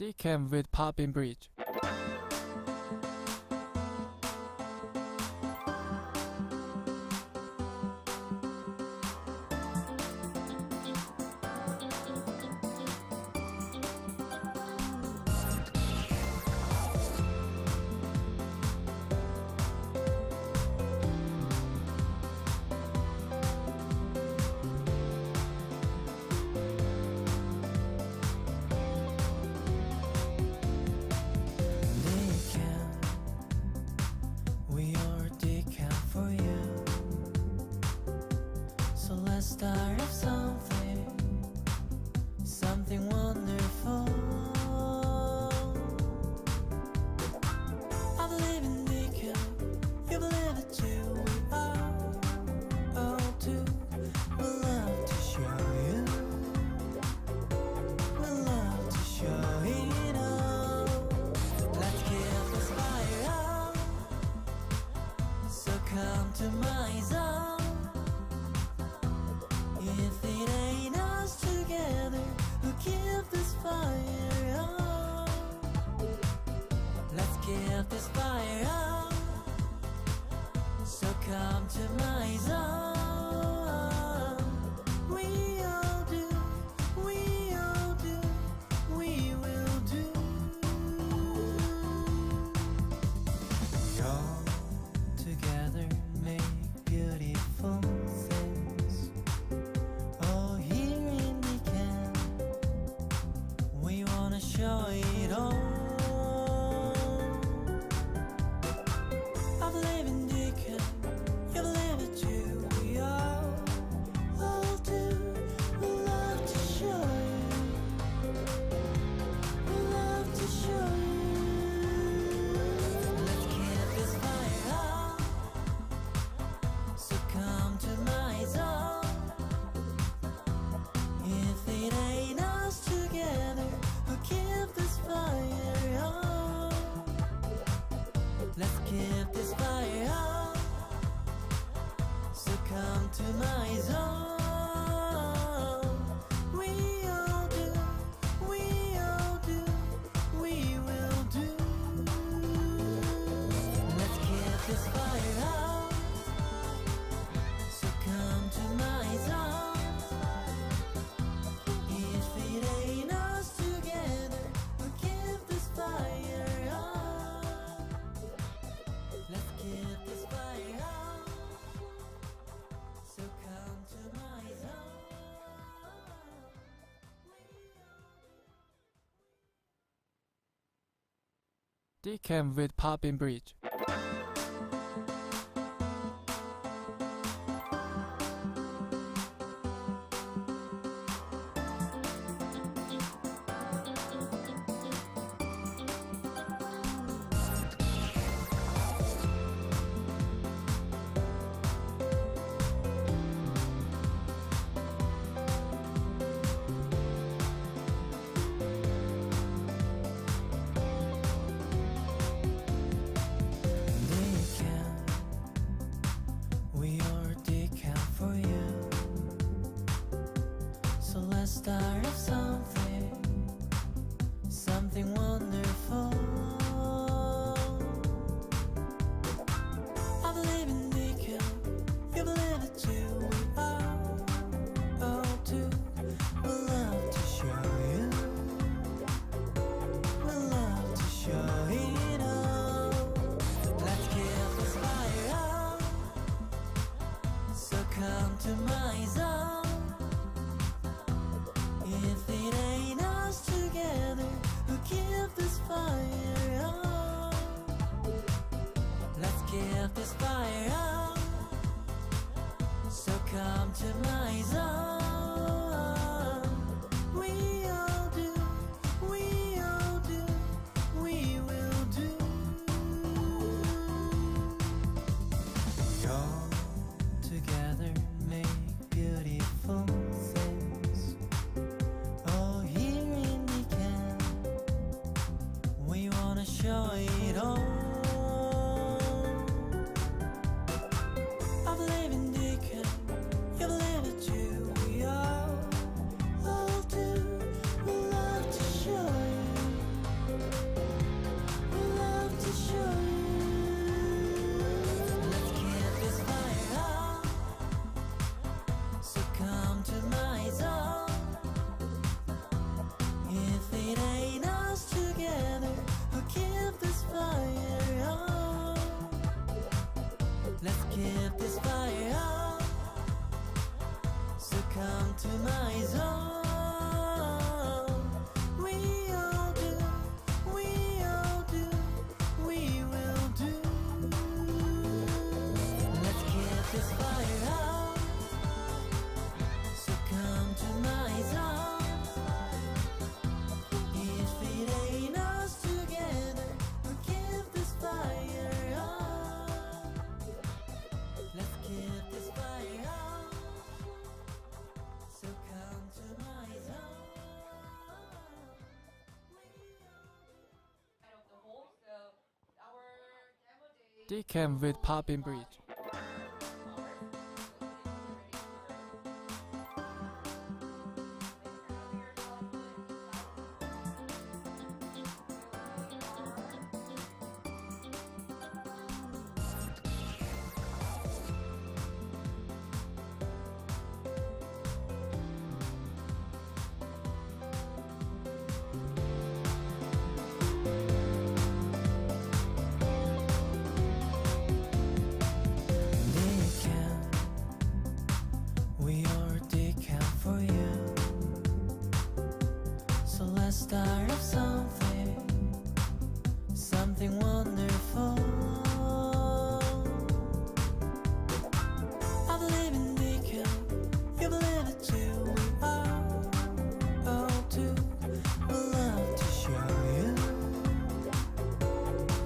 Decam with pop-in bridge. Decam with pop-in bridge. I believe in Deacon, you believe it too. come to my zone. We all do, we all do, we will do. Let's keep this fire out. So come to my zone. If it ain't us together, we'll keep this fire out. Let's keep this fire out. So come to my zone. Decam with Pop-in Bridge. We are decaf for you. So let's start off something wonderful. I believe in decaf, you believe it too. We all too. We love to show you.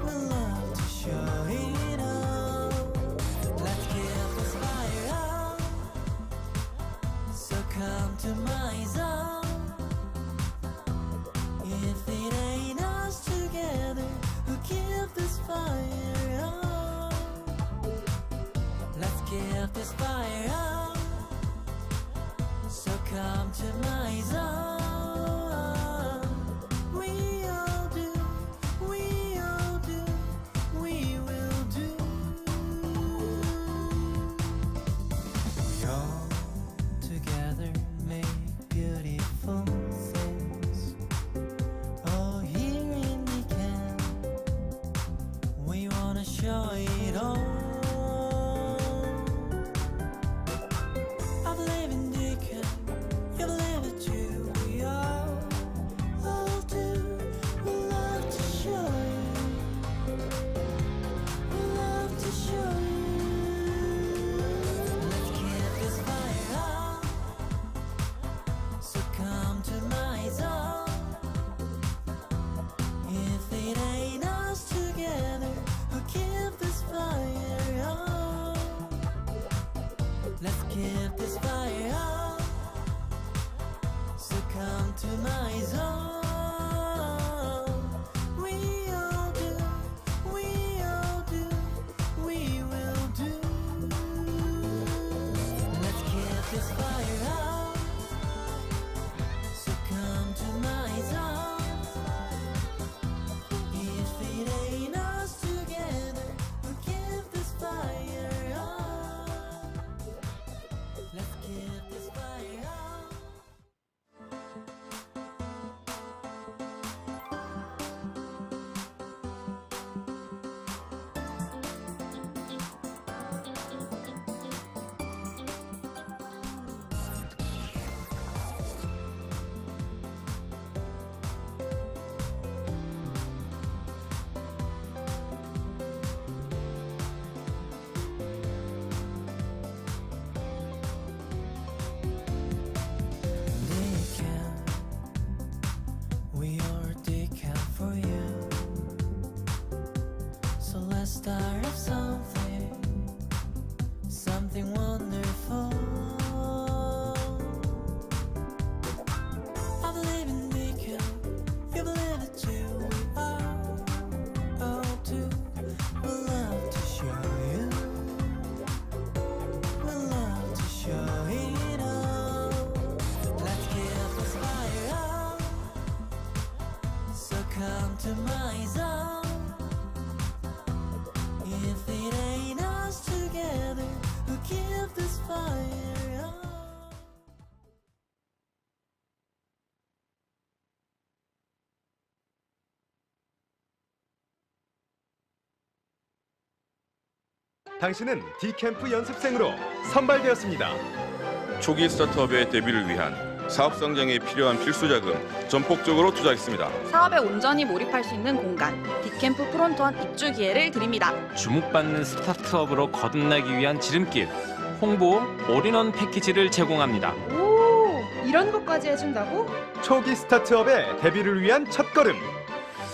We love to show it all. Let's keep this fire out. So come to my zone. If it ain't us together, we'll keep this fire out. Let's keep this fire out. So come to my zone. We all do, we all do, we will do. We all together make beautiful things. Oh, here in the can, we wanna show it all. I believe in the can, you believe it too. We all do. We love to show you. We love to show you. Let's keep this fire out. So come to my zone. If it ain't us together, we'll keep this fire out. Let's keep this fire out. So come to my zone. We all do, we all do, we will do. Let's keep this fire out. So come to my zone. If it ain't us together, we'll keep this fire out. Let's keep this fire out. Decaf, we are decaf for you. So let's start off something wonderful. I believe in decaf, you believe it too. We all do. We love to show you. We love to show it all. Let's keep this fire out. So come to my zone. If it ain't us together, we'll keep this fire out. 당신은 D캠프 연습생으로 선발되었습니다. 초기 스타트업의 데뷔를 위한 사업 성장에 필요한 필수 자금 전폭적으로 투자했습니다. 사업에 온전히 몰입할 수 있는 공간, 디캠프 프론트원 입주 기회를 드립니다. 주목받는 스타트업으로 거듭나기 위한 지름길, 홍보, 올인원 패키지를 제공합니다. 오, 이런 것까지 해준다고? 초기 스타트업의 데뷔를 위한 첫걸음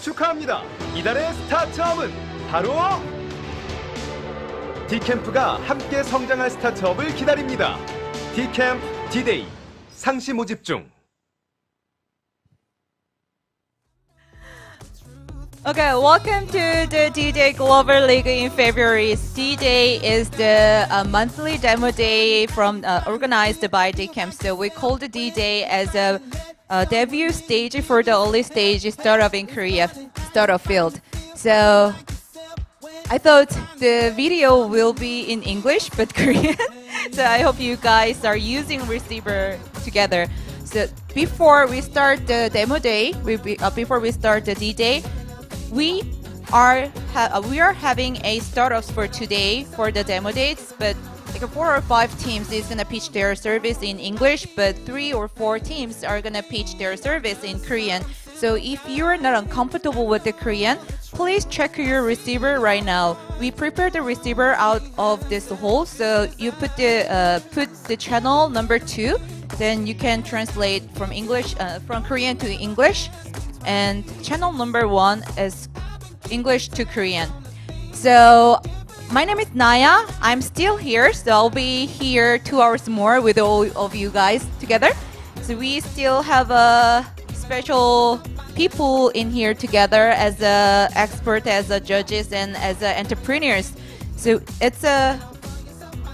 축하합니다. 이달의 스타트업은 바로 디캠프가 함께 성장할 스타트업을 기다립니다. 디캠프 디데이 상시 모집 중. Okay, welcome to the D-Day Global League in February. D-Day is the monthly demo day from organized by DCamp. So we call the D-Day as a debut stage for the early stage startup in Korea, startup field. So I thought the video will be in English but Korean. So I hope you guys are using receiver together. So before we start the demo day, before we start the D-Day, we are having a startups for today for the demo dates, but like 4 or 5 teams is gonna pitch their service in English, but 3 or 4 teams are gonna pitch their service in Korean. So if you're not uncomfortable with the Korean, please check your receiver right now. We prepared the receiver out of this hole, so you put the channel number 2, then you can translate from English from Korean to English. And channel number 1 is English to Korean. So my name is Naya. I'm still here, so I'll be here 2 hours more with all of you guys together. So we still have a special people in here together as a expert, as a judges, and as a entrepreneurs. So it's a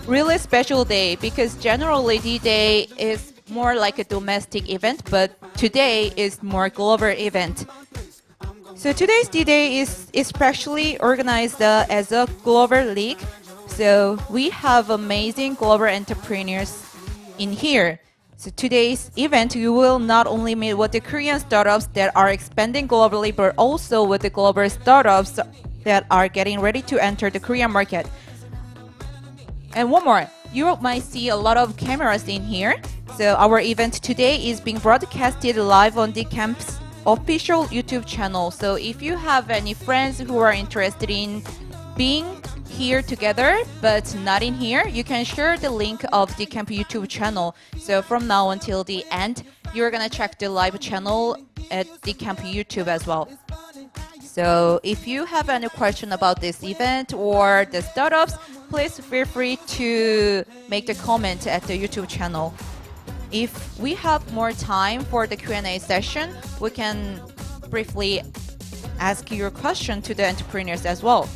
really special day because generally D-Day is more like a domestic event, but today is more global event. So today's D-Day is especially organized as a global league. So we have amazing global entrepreneurs in here. So today's event, you will not only meet with the Korean startups that are expanding globally, but also with the global startups that are getting ready to enter the Korean market. And one more, you might see a lot of cameras in here. So our event today is being broadcasted live on DCamp's official YouTube channel. So if you have any friends who are interested in being here together but not in here, you can share the link of DCamp YouTube channel. So from now until the end, you're gonna check the live channel at DCamp YouTube as well. So if you have any question about this event or the startups, please feel free to make the comment at the YouTube channel. If we have more time for the Q&A session, we can briefly ask your question to the entrepreneurs as well.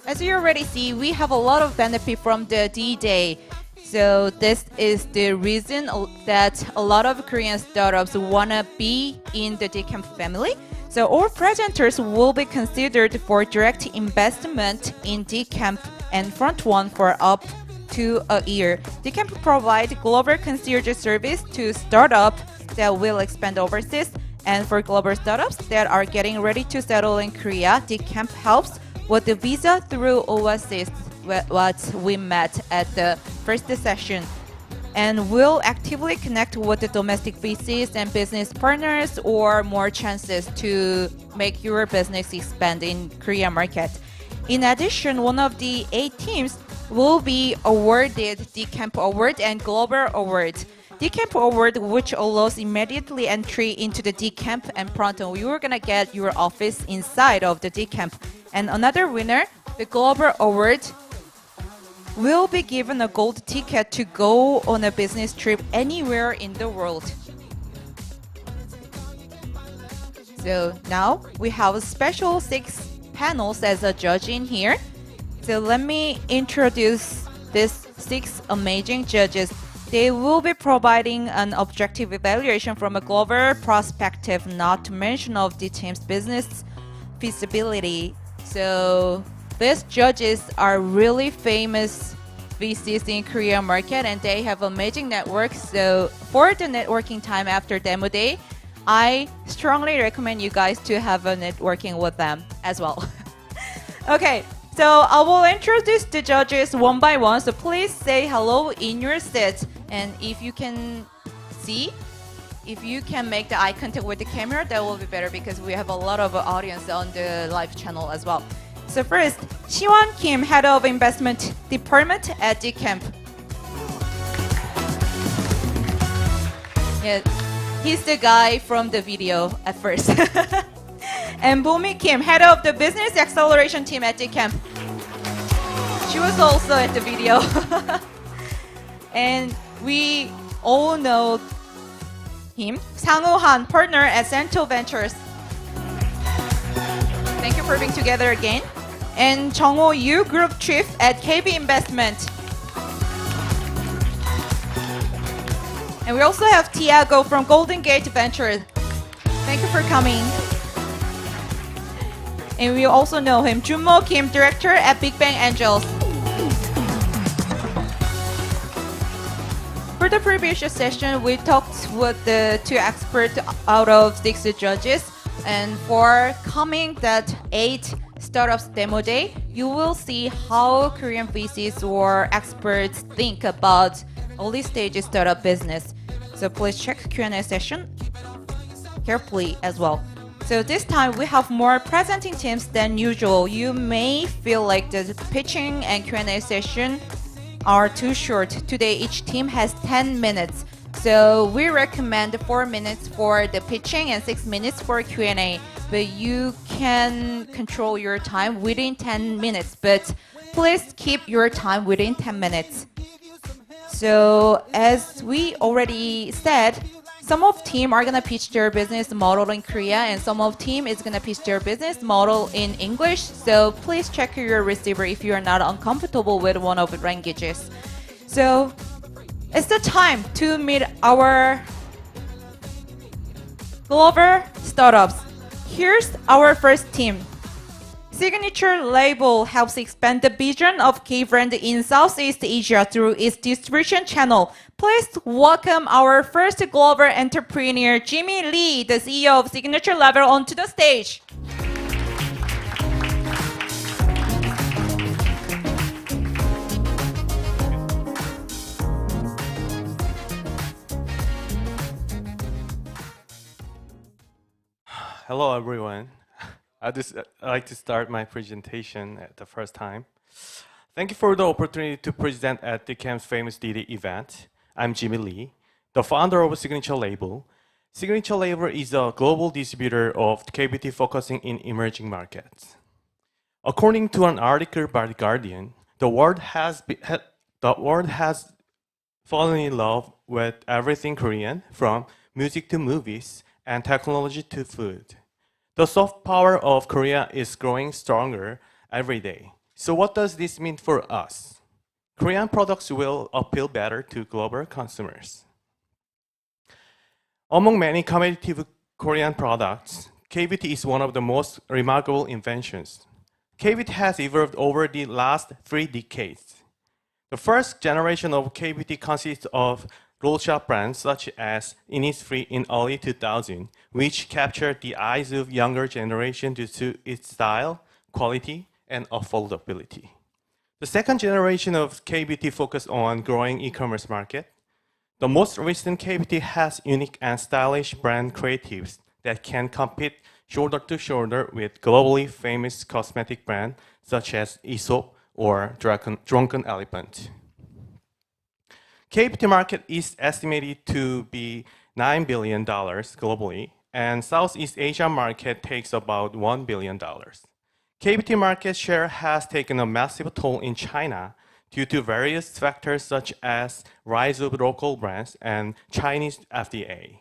As you already see, we have a lot of benefit from the D-Day. So this is the reason that a lot of Korean startups wanna be in the DCamp family. So all presenters will be considered for direct investment in DCamp and Front1 for up to a year. DCamp provide global concierge service to startups that will expand overseas, and for global startups that are getting ready to settle in Korea, DCamp helps with the visa through overseas, what we met at the first session, and will actively connect with the domestic VCs and business partners or more chances to make your business expand in Korea market. In addition, one of the 8 teams will be awarded DCamp Award and Global Award. DCamp Award, which allows immediately entry into the DCamp and Pronto. You are gonna get your office inside of the DCamp. And another winner, the Global Award, will be given a gold ticket to go on a business trip anywhere in the world. So now we have a special 6 panels as a judge in here. So let me introduce these 6 amazing judges. They will be providing an objective evaluation from a global perspective, not to mention of the team's business feasibility. So these judges are really famous VCs in Korean market, and they have amazing networks. So for the networking time after demo day, I strongly recommend you guys to have a networking with them as well. Okay. So I will introduce the judges one by one. So please say hello in your seats. And if you can see, if you can make the eye contact with the camera, that will be better because we have a lot of audience on the live channel as well. So first, Siwon Kim, Head of Investment Department at DCamp. Yeah, he's the guy from the video at first. And Bomi Kim, Head of the Business Acceleration Team at DCamp. She was also at the video. And we all know him. Sang-woo Han, partner at Cento Ventures. Thank you for being together again. And Jung-ho Yu, Group Chief at KB Investment. And we also have Tiago from Golden Gate Ventures. Thank you for coming. And we also know him, Junmo Kim, Director at Big Bang Angels. For the previous session, we talked with the 2 experts out of 6 judges. And for coming that 8 startups demo day, you will see how Korean VCs or experts think about early stage startup business. So please check Q&A session carefully as well. So this time we have more presenting teams than usual. You may feel like the pitching and Q&A session are too short. Today each team has 10 minutes. So we recommend 4 minutes for the pitching and 6 minutes for Q&A. But you can control your time within 10 minutes. But please keep your time within 10 minutes. So as we already said, some of team are gonna pitch their business model in Korea and some of team is gonna pitch their business model in English. So please check your receiver if you are not uncomfortable with one of the languages. So it's the time to meet our global startups. Here's our first team. Signitureléble helps expand the vision of Kbrand in Southeast Asia through its distribution channel. Please welcome our first global entrepreneur, Jimmy Lee, the CEO of Signitureléble, onto the stage. Hello, everyone. I'd like to start my presentation at the first time. Thank you for the opportunity to present at the DCamp's famous D-Day event. I'm Jimmy Lee, the founder of Signitureléble. Signitureléble is a global distributor of KBT focusing in emerging markets. According to an article by The Guardian, the world has fallen in love with everything Korean, from music to movies and technology to food. The soft power of Korea is growing stronger every day. So what does this mean for us? Korean products will appeal better to global consumers. Among many competitive Korean products, KBT is one of the most remarkable inventions. KBT has evolved over the last 3 decades. The first generation of KBT consists of roll-shop brands such as Innisfree in early 2000, which captured the eyes of younger generation due to its style, quality, and affordability. The second generation of KBT focused on growing e-commerce market. The most recent KBT has unique and stylish brand creatives that can compete shoulder to shoulder with globally famous cosmetic brands such as Aesop or Drunken Elephant. KBT market is estimated to be $9 billion globally, and Southeast Asia market takes about $1 billion. KBT market share has taken a massive toll in China due to various factors such as rise of local brands and Chinese FDA.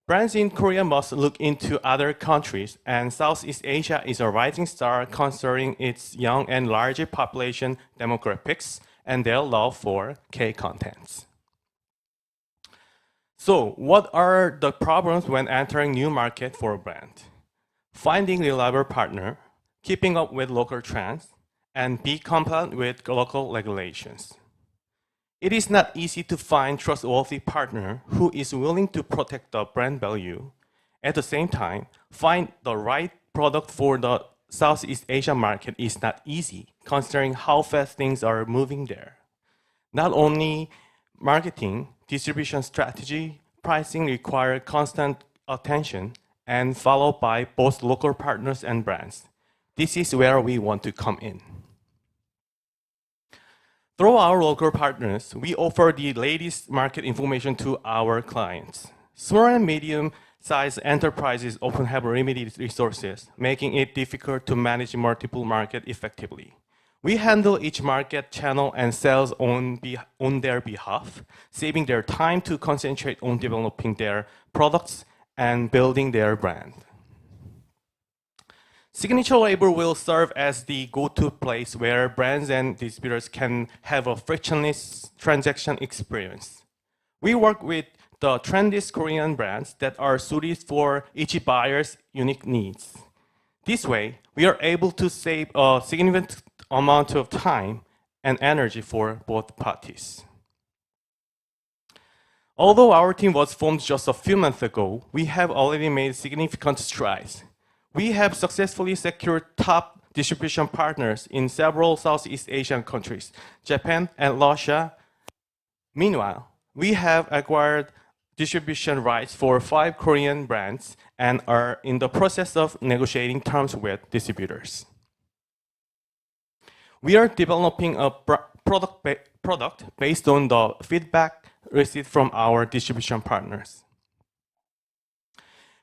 Brands in Korea must look into other countries, and Southeast Asia is a rising star considering its young and larger population demographics and their love for K-contents. So, what are the problems when entering new market for a brand? Finding reliable partner, keeping up with local trends, and be compliant with local regulations. It is not easy to find trustworthy partner who is willing to protect the brand value. At the same time, find the right product for the Southeast Asia market is not easy, considering how fast things are moving there. Not only marketing, distribution strategy, pricing require constant attention and followed by both local partners and brands. This is where we want to come in. Through our local partners, we offer the latest market information to our clients. Small and medium-sized enterprises often have limited resources, making it difficult to manage multiple markets effectively. We handle each market channel and sales on their behalf, saving their time to concentrate on developing their products and building their brand. Signatureable will serve as the go-to place where brands and distributors can have a frictionless transaction experience. We work with the trendiest Korean brands that are suited for each buyer's unique needs. This way, we are able to save a significant amount of time and energy for both parties. Although our team was formed just a few months ago, we have already made significant strides. We have successfully secured top distribution partners in several Southeast Asian countries, Japan and Russia. Meanwhile, we have acquired distribution rights for 5 Korean brands and are in the process of negotiating terms with distributors. We are developing a product based on the feedback received from our distribution partners.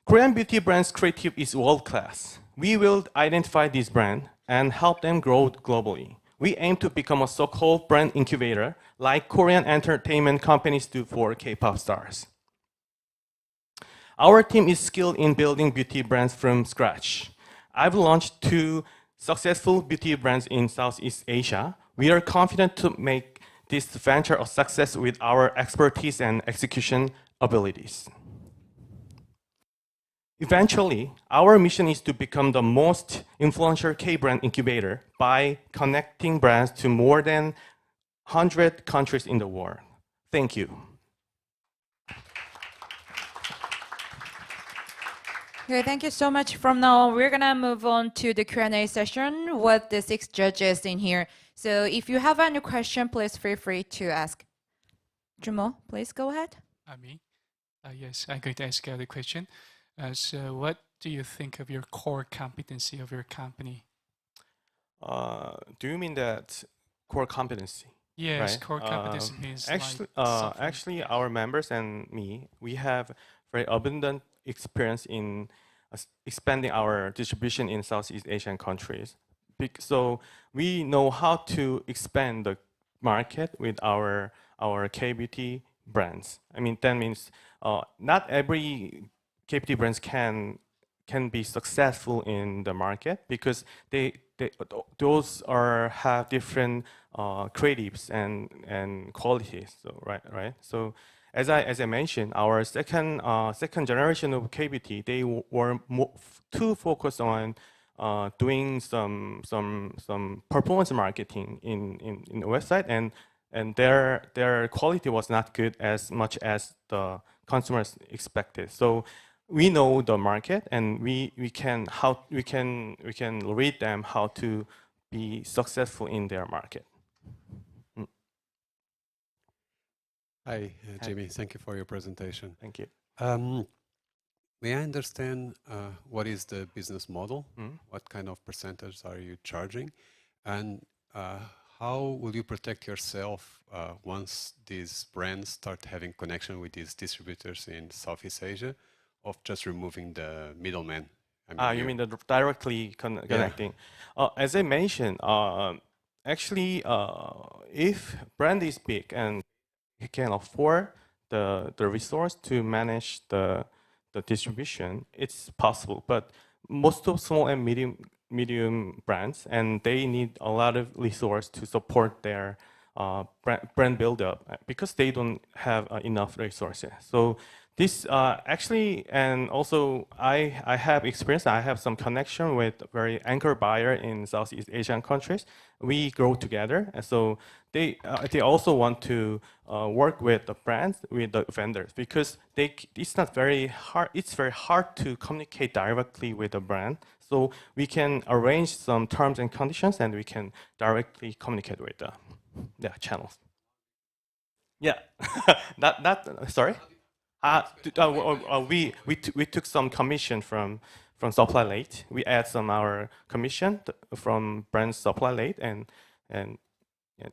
Korean beauty brands' creative is world-class. We will identify this brand and help them grow globally. We aim to become a so-called brand incubator, like Korean entertainment companies do for K-pop stars. Our team is skilled in building beauty brands from scratch. I've launched 2 successful beauty brands in Southeast Asia. We are confident to make this venture a success with our expertise and execution abilities. Eventually, our mission is to become the most influential K-brand incubator by connecting brands to more than 100 countries in the world. Thank you. Okay, thank you so much. From now on, we're gonna move on to the Q&A session with the 6 judges in here. So if you have any question, please feel free to ask. Jumo, please go ahead. Me? Yes, I'm going to ask the question. So what do you think of your core competency of your company? Do you mean that core competency? Yes, right? core competency means actually, our members and me, we have very abundant experience in expanding our distribution in Southeast Asian countries. So we know how to expand the market with our K-beauty brands. I mean, that means not every K-beauty brands can be successful in the market because those have different creatives and qualities. So right. So as I mentioned, our second generation of K-beauty, they were too focused on doing some performance marketing in the website, and their quality was not good as much as the consumers expected. So we know the market, and we can read them how to be successful in their market. Hi, Jimmy. Thank you for your presentation. Thank you. May I understand what is the business model? Mm-hmm. What kind of percentage are you charging? And how will you protect yourself once these brands start having connection with these distributors in Southeast Asia, of just removing the middleman? I mean, you mean the directly connecting? Yeah. As I mentioned, actually, if brand is big and you can afford the resource to manage the distribution, it's possible. But most of small and medium brands, and they need a lot of resource to support their brand build-up because they don't have enough resources. So This actually, and also I have experience. I have some connection with very anchor buyer in Southeast Asian countries. We grow together, and so they also want to work with the brands, with the vendors, because it's not very hard. It's very hard to communicate directly with the brand. So we can arrange some terms and conditions, and we can directly communicate with the channels. Yeah, sorry. We took some commission from supply late. We add some our commission from brand supply late and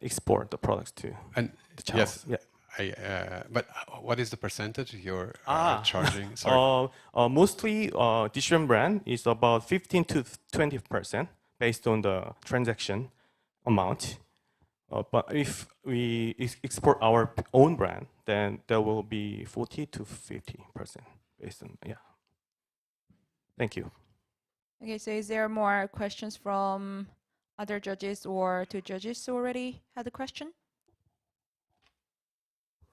export the products to the channels. Yes. Yeah. But what is the percentage you're charging? Mostly distribution brand is about 15 to 20% based on the transaction amount. But if we export our own brand, then there will be 40 to 50% based on, yeah. Thank you. Okay, so is there more questions from other judges or two judges already had a question?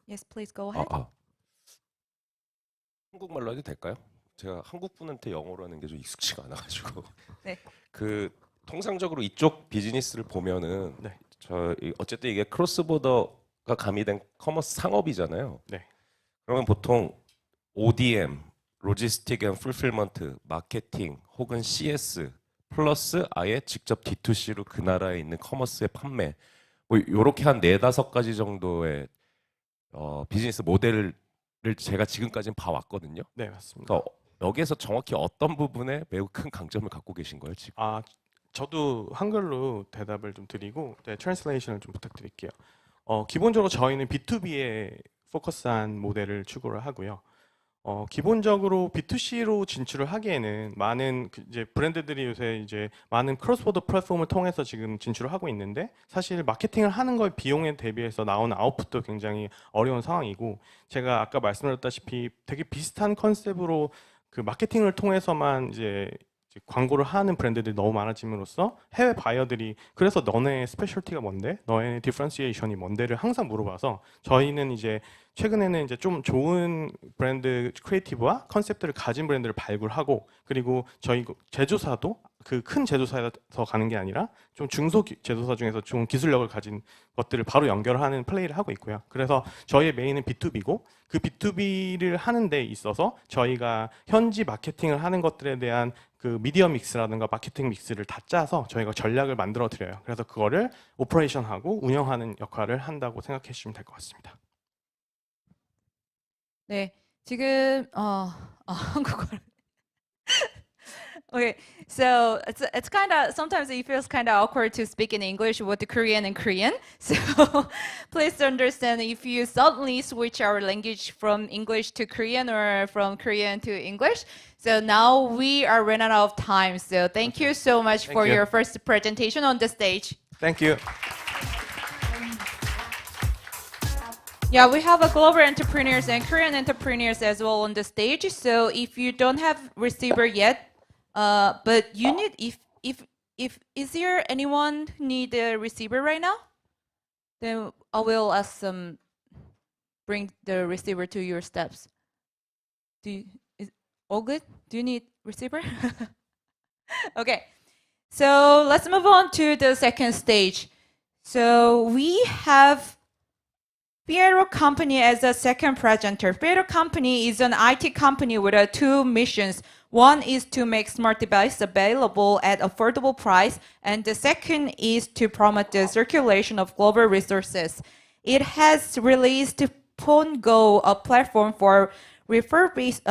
Yes, please go ahead. 한국말로 해도 될까요? 제가 한국 분한테 영어로 하는 게 좀 익숙치가 않아가지고. 네. 그 통상적으로 이쪽 비즈니스를 보면은 네. 어쨌든 이게 크로스보더가 가미된 커머스 상업이잖아요. 네. 그러면 보통 ODM, 로지스틱 앤 풀필먼트, 마케팅 혹은 CS 플러스 아예 직접 D2C로 그 나라에 있는 커머스의 판매 뭐 이렇게 한 4-5가지 정도의 비즈니스 모델을 제가 지금까지는 봐왔거든요. 네, 맞습니다. 그러니까 여기에서 정확히 어떤 부분에 매우 큰 강점을 갖고 계신 거예요, 지금? 저도 한글로 대답을 좀 드리고 트랜슬레이션을 좀 부탁드릴게요. 기본적으로 저희는 B2B에 포커스한 모델을 추구를 하고요. 기본적으로 B2C로 진출을 하기에는 많은 이제 브랜드들이 요새 이제 많은 크로스보더 플랫폼을 통해서 지금 진출을 하고 있는데 사실 마케팅을 하는 걸 비용에 대비해서 나오는 아웃풋도 굉장히 어려운 상황이고 제가 아까 말씀드렸다시피 되게 비슷한 컨셉으로 그 마케팅을 통해서만 이제 광고를 하는 브랜드들이 너무 많아짐으로써 해외 바이어들이 그래서 너네 스페셜티가 뭔데? 너의 디퍼런시에이션이 뭔데를 항상 물어봐서 저희는 이제 최근에는 이제 좀 좋은 브랜드 크리에이티브와 컨셉들을 가진 브랜드를 발굴하고 그리고 저희 제조사도 그 큰 제조사에서 가는 게 아니라 좀 중소 제조사 중에서 좋은 기술력을 가진 것들을 바로 연결하는 플레이를 하고 있고요. 그래서 저희의 메인은 B2B고 그 B2B를 하는 데 있어서 저희가 현지 마케팅을 하는 것들에 대한 그 미디어 믹스라든가 마케팅 믹스를 다 짜서 저희가 전략을 만들어 드려요. 그래서 그거를 오퍼레이션하고 운영하는 역할을 한다고 생각해 주시면 될 것 같습니다. 네, 지금 한국어를. Okay, so it's kind of sometimes it feels kind of awkward to speak in English with the Korean and Korean. So please understand if you suddenly switch our language from English to Korean or from Korean to English. So now we are running out of time. So thank you so much for your first presentation on the stage. Thank you. Yeah, we have a global entrepreneurs and Korean entrepreneurs as well on the stage. So if you don't have receiver yet, but you need if is there anyone who need a receiver right now? Then I will ask them bring the receiver to your steps. Is all good? Do you need receiver? Okay, so let's move on to the second stage. So we have Pierrot Company as a second presenter. Pierrot Company is an IT company with two missions. One is to make smart devices available at affordable price, and the second is to promote the circulation of global resources. It has released phoneGO, a platform for refurbishing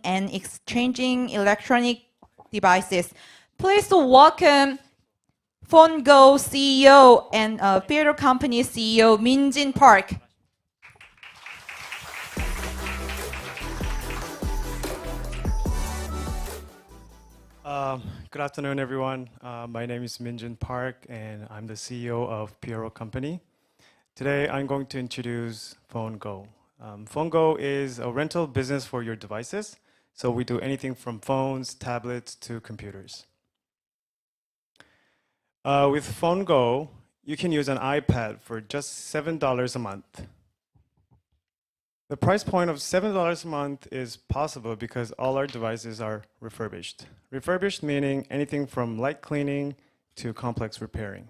and exchanging electronic devices. Please welcome phoneGO CEO and Pierrot Company CEO Min-jin Park. Good afternoon, everyone. My name is Min-jin Park, and I'm the CEO of Pierrot Company. Today, I'm going to introduce phoneGO. phoneGO is a rental business for your devices. So we do anything from phones, tablets, to computers. With phoneGO, you can use an iPad for just $7 a month. The price point of $7 a month is possible because all our devices are refurbished. Refurbished meaning anything from light cleaning to complex repairing.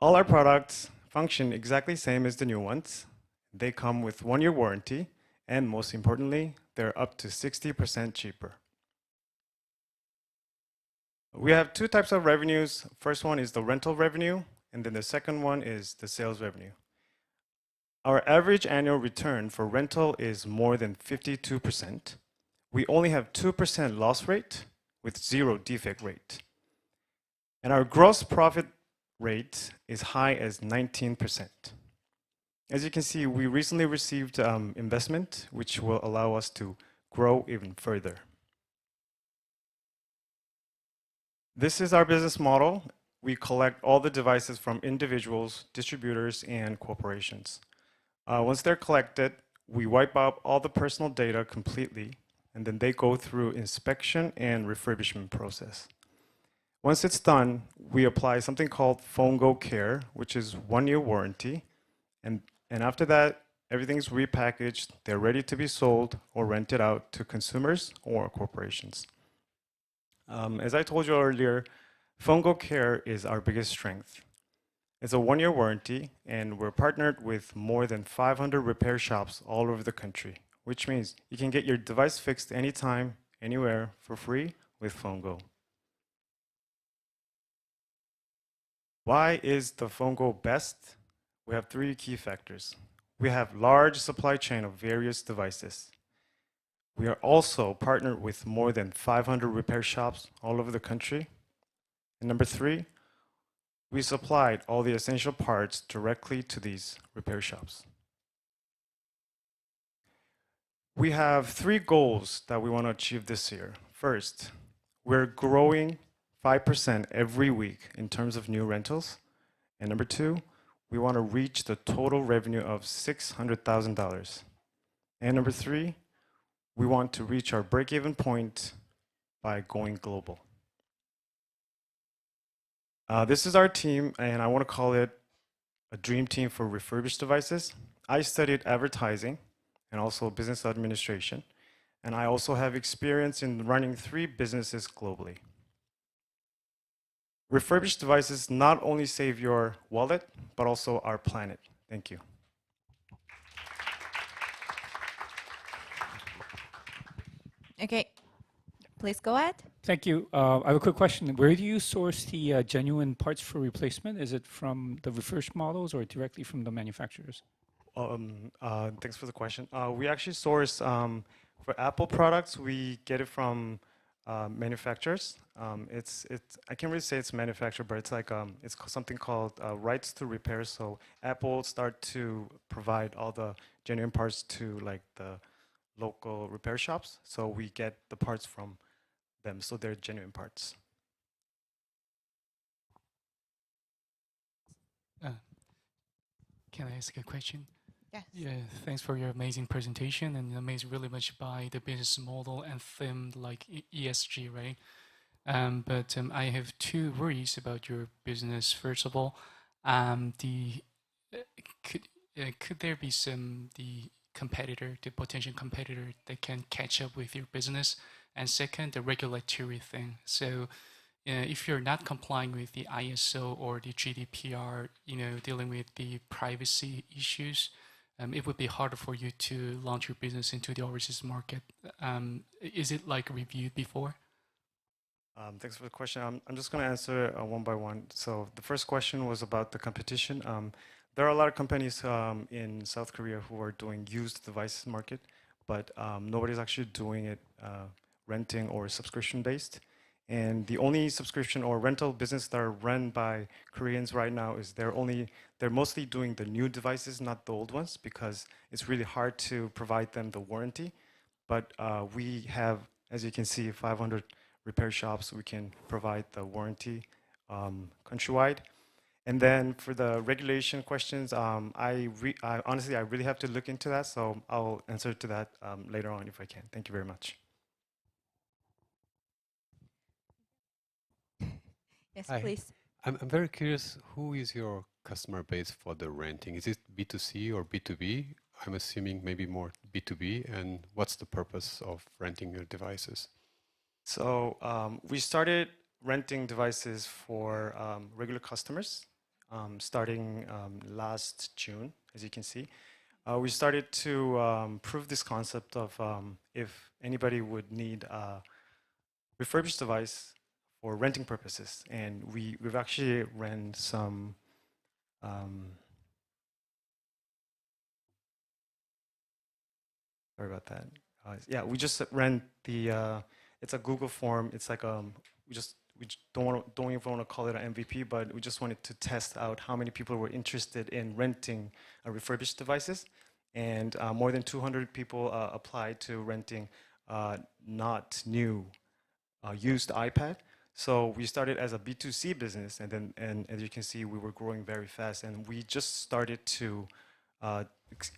All our products function exactly same as the new ones. They come with 1-year warranty, and most importantly, they're up to 60% cheaper. We have two types of revenues. First one is the rental revenue, and then the second one is the sales revenue. Our average annual return for rental is more than 52%. We only have 2% loss rate with 0 defect rate. And our gross profit rate is high as 19%. As you can see, we recently received investment, which will allow us to grow even further. This is our business model. We collect all the devices from individuals, distributors, and corporations. Once they're collected, we wipe out all the personal data completely, and then they go through inspection and refurbishment process. Once it's done, we apply something called phoneGO Care, which is 1-year warranty, and after that, everything's repackaged, they're ready to be sold or rented out to consumers or corporations. As I told you earlier, phoneGO Care is our biggest strength. It's a 1-year warranty, and we're partnered with more than 500 repair shops all over the country, which means you can get your device fixed anytime, anywhere, for free with phoneGO. Why is the phoneGO best? We have 3 key factors. We have large supply chain of various devices. We are also partnered with more than 500 repair shops all over the country. And number 3, we supplied all the essential parts directly to these repair shops. We have 3 goals that we want to achieve this year. First, we're growing 5% every week in terms of new rentals. And number 2, we want to reach the total revenue of $600,000. And number 3, we want to reach our break-even point by going global. This is our team, and I want to call it a dream team for refurbished devices. I studied advertising and also business administration, and I also have experience in running 3 businesses globally. Refurbished devices not only save your wallet, but also our planet. Thank you. Okay, please go ahead. Thank you. I have a quick question. Where do you source the genuine parts for replacement? Is it from the refurbished models or directly from the manufacturers? Thanks for the question. We actually source, for Apple products, we get it from manufacturers. I can't really say it's manufactured, but it's like it's something called rights to repair. So Apple start to provide all the genuine parts to like the local repair shops. So we get the parts from them. So they're genuine parts. Can I ask a question? Yes. Yeah, thanks for your amazing presentation, and amazed really much by the business model and theme like ESG, right? But I have 2 worries about your business. First of all, could there be the potential competitor that can catch up with your business? And second, the regulatory thing. So if you're not complying with the ISO or the GDPR, dealing with the privacy issues, it would be harder for you to launch your business into the overseas market. Is it like reviewed before? Thanks for the question. I'm just going to answer one by one. So the first question was about the competition. There are a lot of companies in South Korea who are doing used devices market, but nobody's actually doing it renting or subscription based. And the only subscription or rental business that are run by Koreans right now is they're mostly doing the new devices, not the old ones, because it's really hard to provide them the warranty. But we have, as you can see, 500 repair shops. We can provide the warranty countrywide. And then for the regulation questions, honestly, I really have to look into that, so I'll answer to that later on if I can. Thank you very much. Yes, Hi. please. I'm very curious, who is your customer base for the renting? Is it B2C or B2B? I'm assuming maybe more B2B, and what's the purpose of renting your devices? So we started renting devices for regular customers starting last June, as you can see. We started to prove this concept of if anybody would need a refurbished device for renting purposes. And we've actually ran some sorry about that. Yeah, we just ran the it's a Google form. It's like we don't even want to call it an MVP, but we just wanted to test out how many people were interested in renting refurbished devices, and more than 200 people applied to renting not new used iPad. So we started as a B2C business, and as you can see, we were growing very fast, and we just started to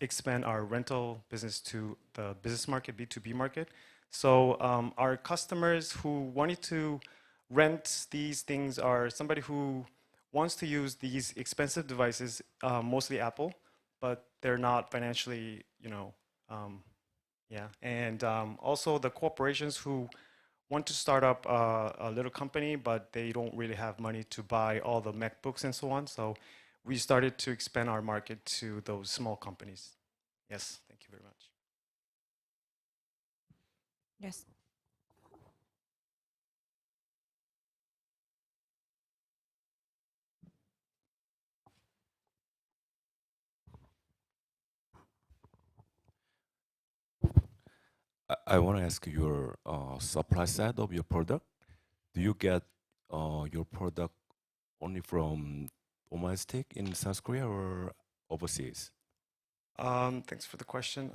expand our rental business to the business market, B2B market. So our customers who wanted to rent these things are somebody who wants to use these expensive devices, mostly Apple, but they're not financially, and also the corporations who want to start up a little company, but they don't really have money to buy all the MacBooks and so on. So we started to expand our market to those small companies. Yes, thank you very much. Yes. I want to ask your supply side of your product. Do you get your product only from domestic in South Korea or overseas? Thanks for the question.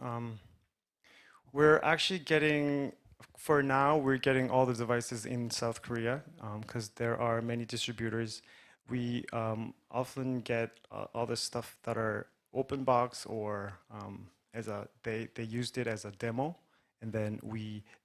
We're actually getting, for now, we're getting all the devices in South Korea because there are many distributors. We often get all the stuff that are open box or they used it as a demo, and then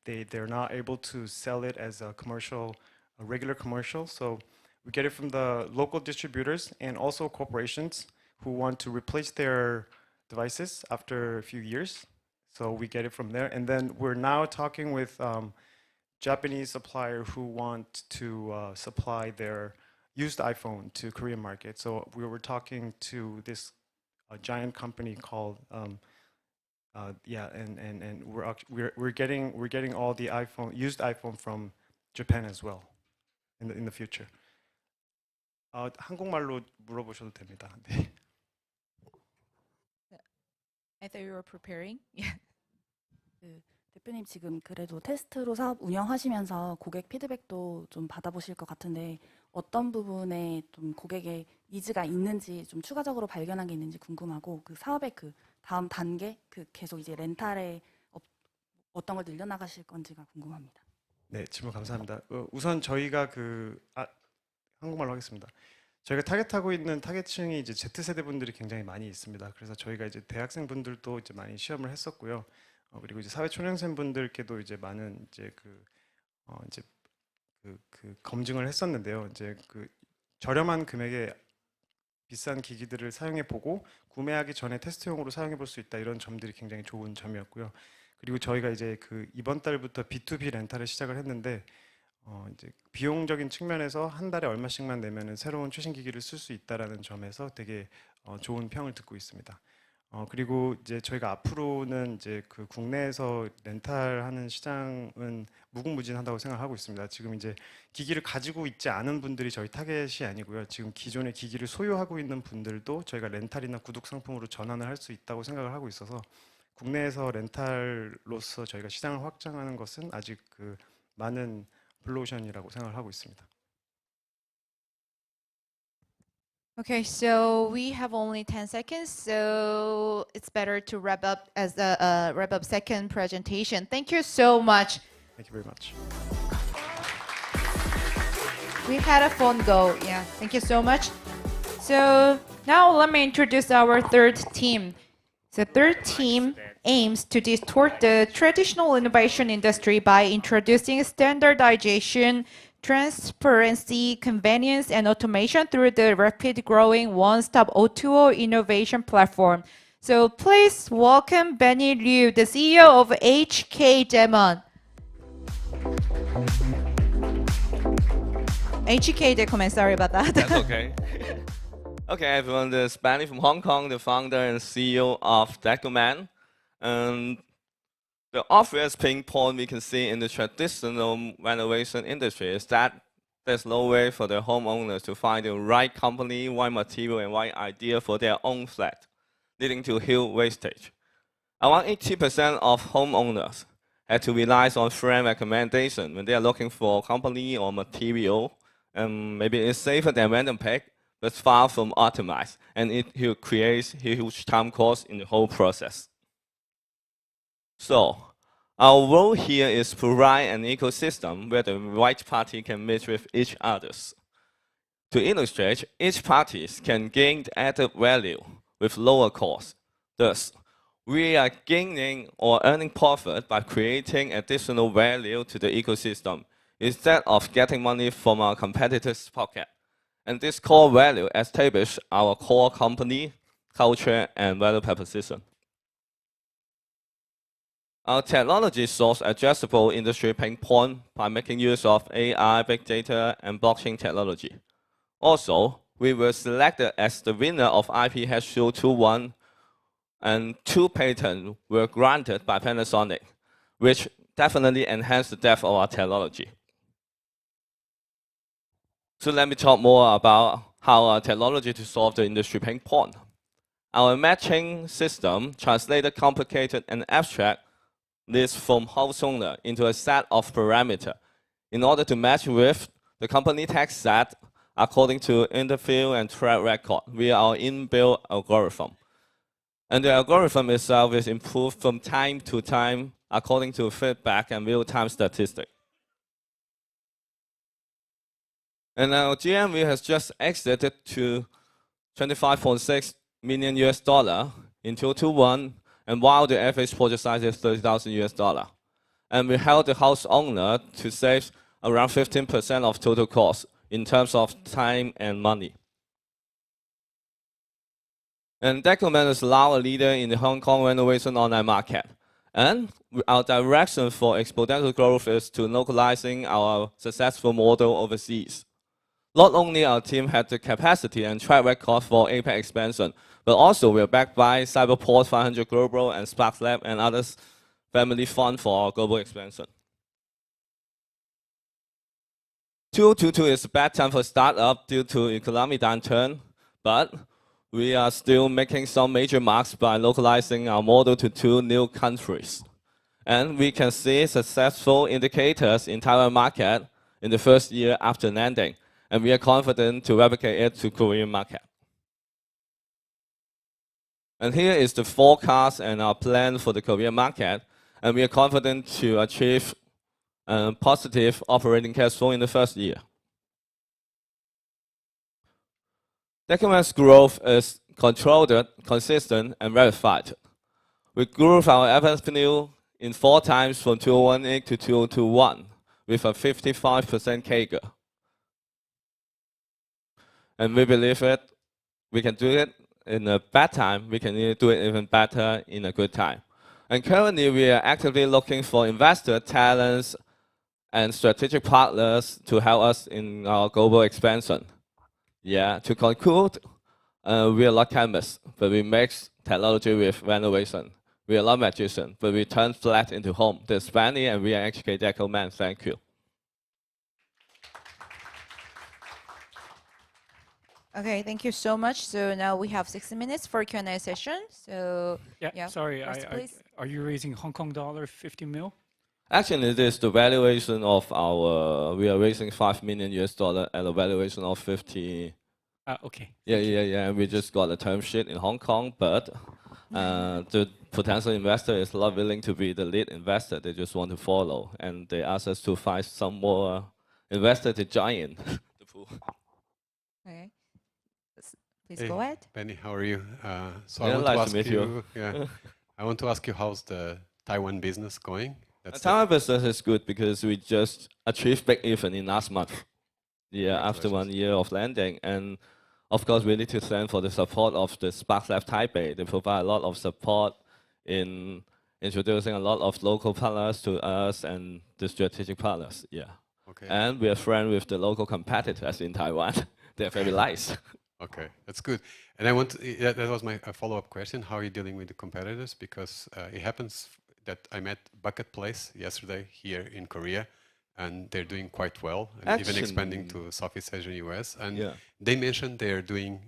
they're not able to sell it as a commercial, a regular commercial. So we get it from the local distributors and also corporations who want to replace their devices after a few years. So we get it from there. And then we're now talking with Japanese supplier who want to supply their used iPhone to Korean market. So we were talking to this giant company called and we're getting all the used iPhone from Japan as well in the future. 한국말로 물어보셔도 됩니다. 네. I thought you were preparing. 대표님 지금 그래도 테스트로 사업 운영하시면서 고객 피드백도 좀 받아보실 것 같은데 어떤 부분에 좀 고객의 니즈가 있는지 좀 추가적으로 발견한 게 있는지 궁금하고 그 사업의 그 다음 단계 그 계속 이제 렌탈에 어떤 걸 늘려나가실 건지가 궁금합니다. 네, 질문 감사합니다. 우선 저희가 한국말로 하겠습니다. 저희가 타겟하고 있는 타겟층이 이제 Z세대 분들이 굉장히 많이 있습니다. 그래서 저희가 이제 대학생 분들도 이제 많이 시험을 했었고요. 그리고 이제 사회초년생 분들께도 이제 많은 이제 검증을 했었는데요. 이제 그 저렴한 금액의 비싼 기기들을 사용해 보고 구매하기 전에 테스트용으로 사용해 볼 수 있다 이런 점들이 굉장히 좋은 점이었고요. 그리고 저희가 이제 이번 달부터 B2B 렌탈을 시작을 했는데 이제 비용적인 측면에서 한 달에 얼마씩만 내면은 새로운 최신 기기를 쓸 수 있다라는 점에서 되게 좋은 평을 듣고 있습니다. 그리고 이제 저희가 앞으로는 이제 그 국내에서 렌탈하는 시장은 무궁무진하다고 생각하고 있습니다. 지금 이제 기기를 가지고 있지 않은 분들이 저희 타겟이 아니고요. 지금 기존의 기기를 소유하고 있는 분들도 저희가 렌탈이나 구독 상품으로 전환을 할 수 있다고 생각을 하고 있어서 국내에서 렌탈로서 저희가 시장을 확장하는 것은 아직 그 많은 블루오션이라고 생각을 하고 있습니다. Okay, so we have only 10 seconds, so it's better to wrap up as a wrap up second presentation. Thank you so much. Thank you very much. We had a phoneGO. Yeah, thank you so much. So now let me introduce our third team. The third team aims to distort the traditional innovation industry by introducing standardization, transparency, convenience, and automation through the rapid growing one-stop O2O innovation platform. So please welcome Benny Liu, the CEO of HK Decoman. HK Decoman, sorry about that. That's okay. Okay, everyone, this is Benny from Hong Kong, the founder and CEO of Decoman. The obvious pain point we can see in the traditional renovation industry is that there's no way for the homeowners to find the right company, right material, and right idea for their own flat, leading to huge wastage. Around 80% of homeowners had to rely on friend recommendation when they are looking for a company or material. Maybe it's safer than random pick, but far from optimized, and it creates huge time cost in the whole process. So, our role here is to provide an ecosystem where the right party can meet with each others. To illustrate, each party can gain added value with lower cost. Thus, we are gaining or earning profit by creating additional value to the ecosystem instead of getting money from our competitors' pocket. And this core value establishes our core company, culture, and value proposition. Our technology solves addressable industry pain point by making use of AI, big data, and blockchain technology. Also, we were selected as the winner of IPHU 2.1, and 2 patents were granted by Panasonic, which definitely enhanced the depth of our technology. So let me talk more about how our technology to solve the industry pain point. Our matching system translated complicated and abstract lists from house owner into a set of parameters in order to match with the company tax set according to interview and track record via our inbuilt algorithm. And the algorithm itself is improved from time to time according to feedback and real-time statistics. And our GMV has just exited to $25.6 million in 2021, and while the average project size is $30,000. And we help the house owner to save around 15% of total cost in terms of time and money. And Decoman is now a leader in the Hong Kong renovation online market. And our direction for exponential growth is to localizing our successful model overseas. Not only our team had the capacity and track record for APAC expansion, but also we are backed by Cyberport 500 Global and Sparks Lab and others family fund for our global expansion. 2022 is a bad time for startup due to economic downturn, but we are still making some major marks by localizing our model to 2 new countries. And we can see successful indicators in Taiwan market in the first year after landing. And we are confident to replicate it to Korean market. And here is the forecast and our plan for the Korean market. And we are confident to achieve positive operating cash flow in the first year. Decoman's growth is controlled, consistent, and verified. We grew our revenue in 4 times from 2018 to 2021 with a 55% CAGR. And we believe we can do it in a bad time, we can do it even better in a good time. And currently we are actively looking for investor talents and strategic partners to help us in our global expansion. Yeah, to conclude, we are not chemists, but we mix technology with renovation. We are not magicians, but we turn flat into home. This is Benny, and we are HK Decoman. Thank you. Okay, thank you so much. So now we have 60 minutes for Q&A session. So yeah, sorry, are you raising Hong Kong dollar 50 mil? Actually, it is the valuation of our. We are raising $5 million at a valuation of 50. Okay. Yeah. And we just got a term sheet in Hong Kong, but the potential investor is not willing to be the lead investor. They just want to follow, and they ask us to find some more investor to join the pool. Okay. Please go ahead. Benny, how are you? So yeah, I want nice to ask meet you. Yeah, I want to ask you how's the Taiwan business going? The Taiwan business is good because we just achieved break even in last month. Yeah, after 1 year of landing, and of course, we need to thank for the support of the Spark Lab Taipei. They provide a lot of support in introducing a lot of local partners to us and the strategic partners. Yeah. Okay. And we are friends with the local competitors in Taiwan. They're very nice. Okay, that's good. And I want that was my follow-up question. How are you dealing with the competitors? Because it happens that I met Bucket Place yesterday here in Korea, and they're doing quite well, and even expanding to Southeast Asia and US. And they mentioned they're doing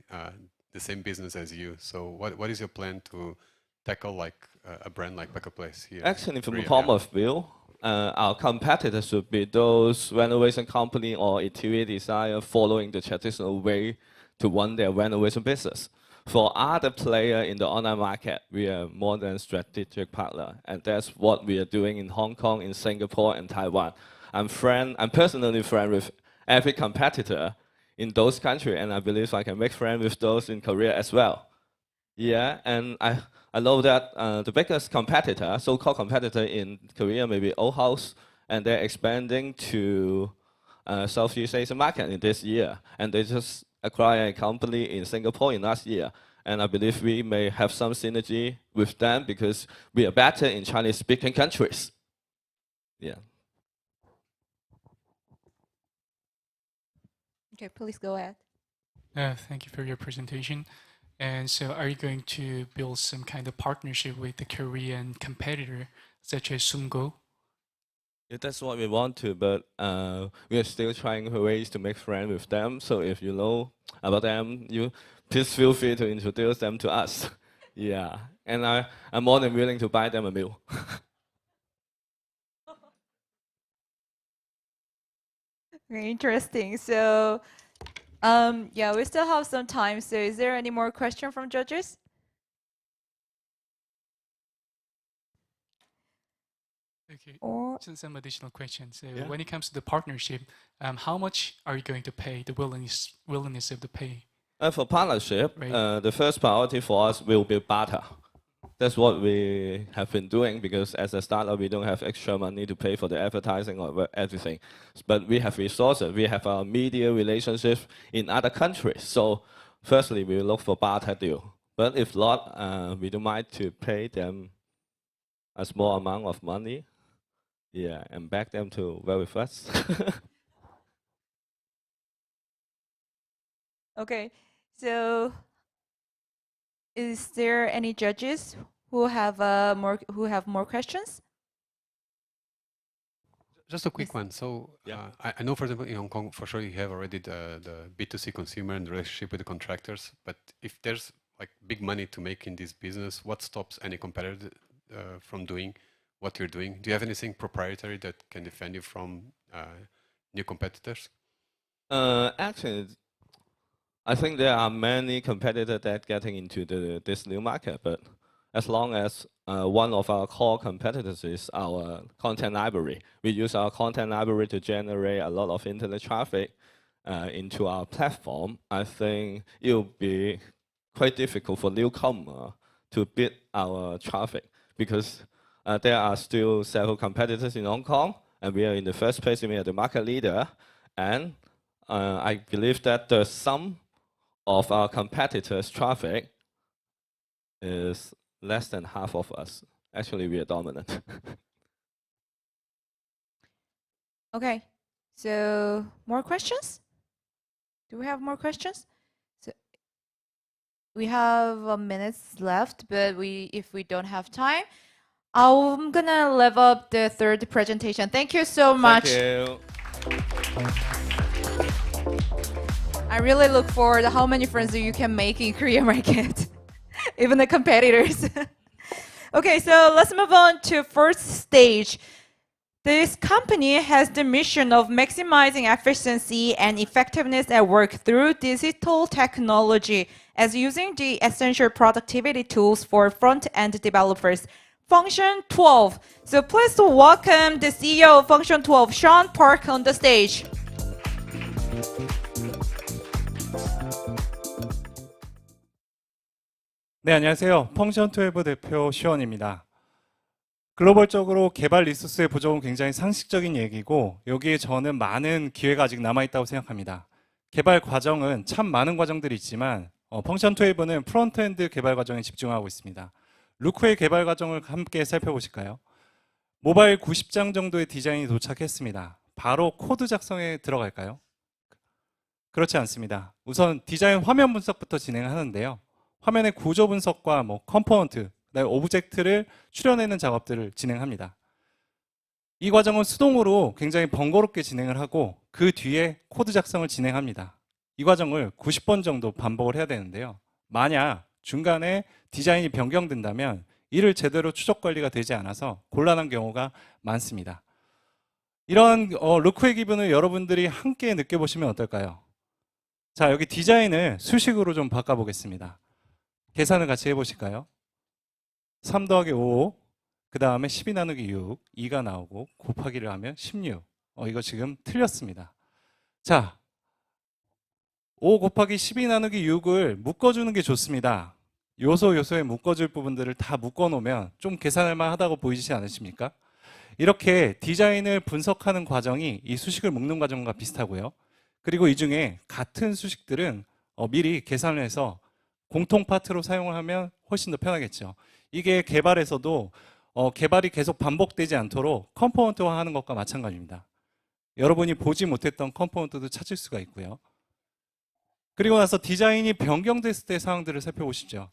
the same business as you. So what is your plan to tackle like a brand like Bucket Place here? Actually, from the point of view, our competitors should be those renovation company or interior designer following the traditional way to run their renovation business. For other players in the online market, we are more than strategic partner, and that's what we are doing in Hong Kong, in Singapore, and Taiwan. I'm personally friend with every competitor in those countries, and I believe I can make friends with those in Korea as well. Yeah, and I know that the biggest competitor, so-called competitor in Korea, may be Old House, and they're expanding to Southeast Asian market in this year, and they just acquired a company in Singapore in last year, and I believe we may have some synergy with them because we are better in Chinese-speaking countries. Yeah. Okay, please go ahead. Thank you for your presentation. And so are you going to build some kind of partnership with the Korean competitor, such as sumgo? Yeah, that's what we want to, but we are still trying ways to make friends with them. So if you know about them, please feel free to introduce them to us. Yeah, and I'm more than willing to buy them a meal. Very interesting. So, yeah, we still have some time. So is there any more question from judges? Okay, or some additional questions. So when it comes to the partnership, how much are you going to pay, the willingness of the pay? For partnership, the first priority for us will be barter. That's what we have been doing because as a startup, we don't have extra money to pay for the advertising or everything. But we have resources. We have our media relationships in other countries. So firstly, we will look for barter deal. But if not, we don't mind to pay them a small amount of money. Yeah, and back them to work with us. Okay, so is there any judges who have more questions? Just a quick one. So I know, for example, in Hong Kong, for sure you have already the B2C consumer and the relationship with the contractors. But if there's like big money to make in this business, what stops any competitor from doing what you're doing? Do you have anything proprietary that can defend you from new competitors? Actually, I think there are many competitors that getting into this new market, but as long as one of our core competitors is our content library, we use our content library to generate a lot of internet traffic into our platform. I think it will be quite difficult for newcomer to beat our traffic because there are still several competitors in Hong Kong, and we are in the first place. We are the market leader, and I believe that the sum of our competitors' traffic is less than half of us. Actually, we are dominant. Okay, so more questions? Do we have more questions? So we have minutes left, but if we don't have time, I'm gonna level up the third presentation. Thank you so much. Thank you. I really look forward to how many friends you can make in Korea market, even the competitors. Okay, so let's move on to first stage. This company has the mission of maximizing efficiency and effectiveness at work through digital technology as using the essential productivity tools for front-end developers. 펑션투웰브. So please welcome the CEO of 펑션투웰브, Sean Park, on the stage. 네, 안녕하세요. 펑션투웰브 대표 시원입니다. 글로벌적으로 개발 리소스의 부족은 굉장히 상식적인 얘기고 여기에 저는 많은 기회가 아직 남아있다고 생각합니다. 개발 과정은 참 많은 과정들이 있지만 펑션12는 프론트엔드 개발 과정에 집중하고 있습니다. 루크의 개발 과정을 함께 살펴보실까요? 모바일 90장 정도의 디자인이 도착했습니다. 바로 코드 작성에 들어갈까요? 그렇지 않습니다. 우선 디자인 화면 분석부터 진행하는데요. 화면의 구조 분석과 컴포넌트, 오브젝트를 추려내는 작업들을 진행합니다. 이 과정은 수동으로 굉장히 번거롭게 진행을 하고 그 뒤에 코드 작성을 진행합니다. 이 과정을 90번 정도 반복을 해야 되는데요. 만약 중간에 디자인이 변경된다면 이를 제대로 추적 관리가 되지 않아서 곤란한 경우가 많습니다. 이런 루크의 기분을 여러분들이 함께 느껴보시면 어떨까요? 자, 여기 디자인을 수식으로 좀 바꿔보겠습니다. 계산을 같이 해보실까요? 3 더하기 5, 그 다음에 12 나누기 6, 2가 나오고 곱하기를 하면 16. 이거 지금 틀렸습니다. 자, 5 곱하기 12 나누기 6을 묶어주는 게 좋습니다. 요소에 묶어줄 부분들을 다 묶어놓으면 좀 계산할 만하다고 보이지 않으십니까? 이렇게 디자인을 분석하는 과정이 이 수식을 묶는 과정과 비슷하고요. 그리고 이 중에 같은 수식들은 미리 계산을 해서 공통 파트로 사용을 하면 훨씬 더 편하겠죠. 이게 개발에서도 개발이 계속 반복되지 않도록 컴포넌트화하는 것과 마찬가지입니다. 여러분이 보지 못했던 컴포넌트도 찾을 수가 있고요. 그리고 나서 디자인이 변경됐을 때 상황들을 살펴보시죠.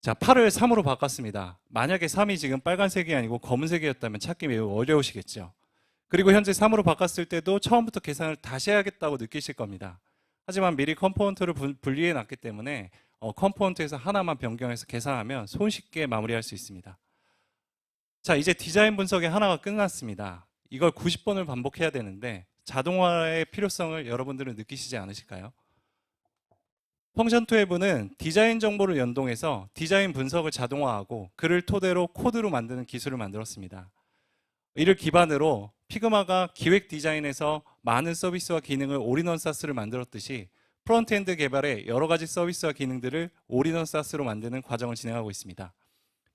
자, 8을 3으로 바꿨습니다. 만약에 3이 지금 빨간색이 아니고 검은색이었다면 찾기 매우 어려우시겠죠. 그리고 현재 3으로 바꿨을 때도 처음부터 계산을 다시 해야겠다고 느끼실 겁니다. 하지만 미리 컴포넌트를 분리해 놨기 때문에 컴포넌트에서 하나만 변경해서 계산하면 손쉽게 마무리할 수 있습니다. 자, 이제 디자인 분석의 하나가 끝났습니다. 이걸 90번을 반복해야 되는데 자동화의 필요성을 여러분들은 느끼시지 않으실까요? 펑션12는 디자인 정보를 연동해서 디자인 분석을 자동화하고 그를 토대로 코드로 만드는 기술을 만들었습니다. 이를 기반으로 피그마가 기획 디자인에서 많은 서비스와 기능을 올인원 사스를 만들었듯이 프론트엔드 개발의 여러 가지 서비스와 기능들을 올인원 사스로 만드는 과정을 진행하고 있습니다.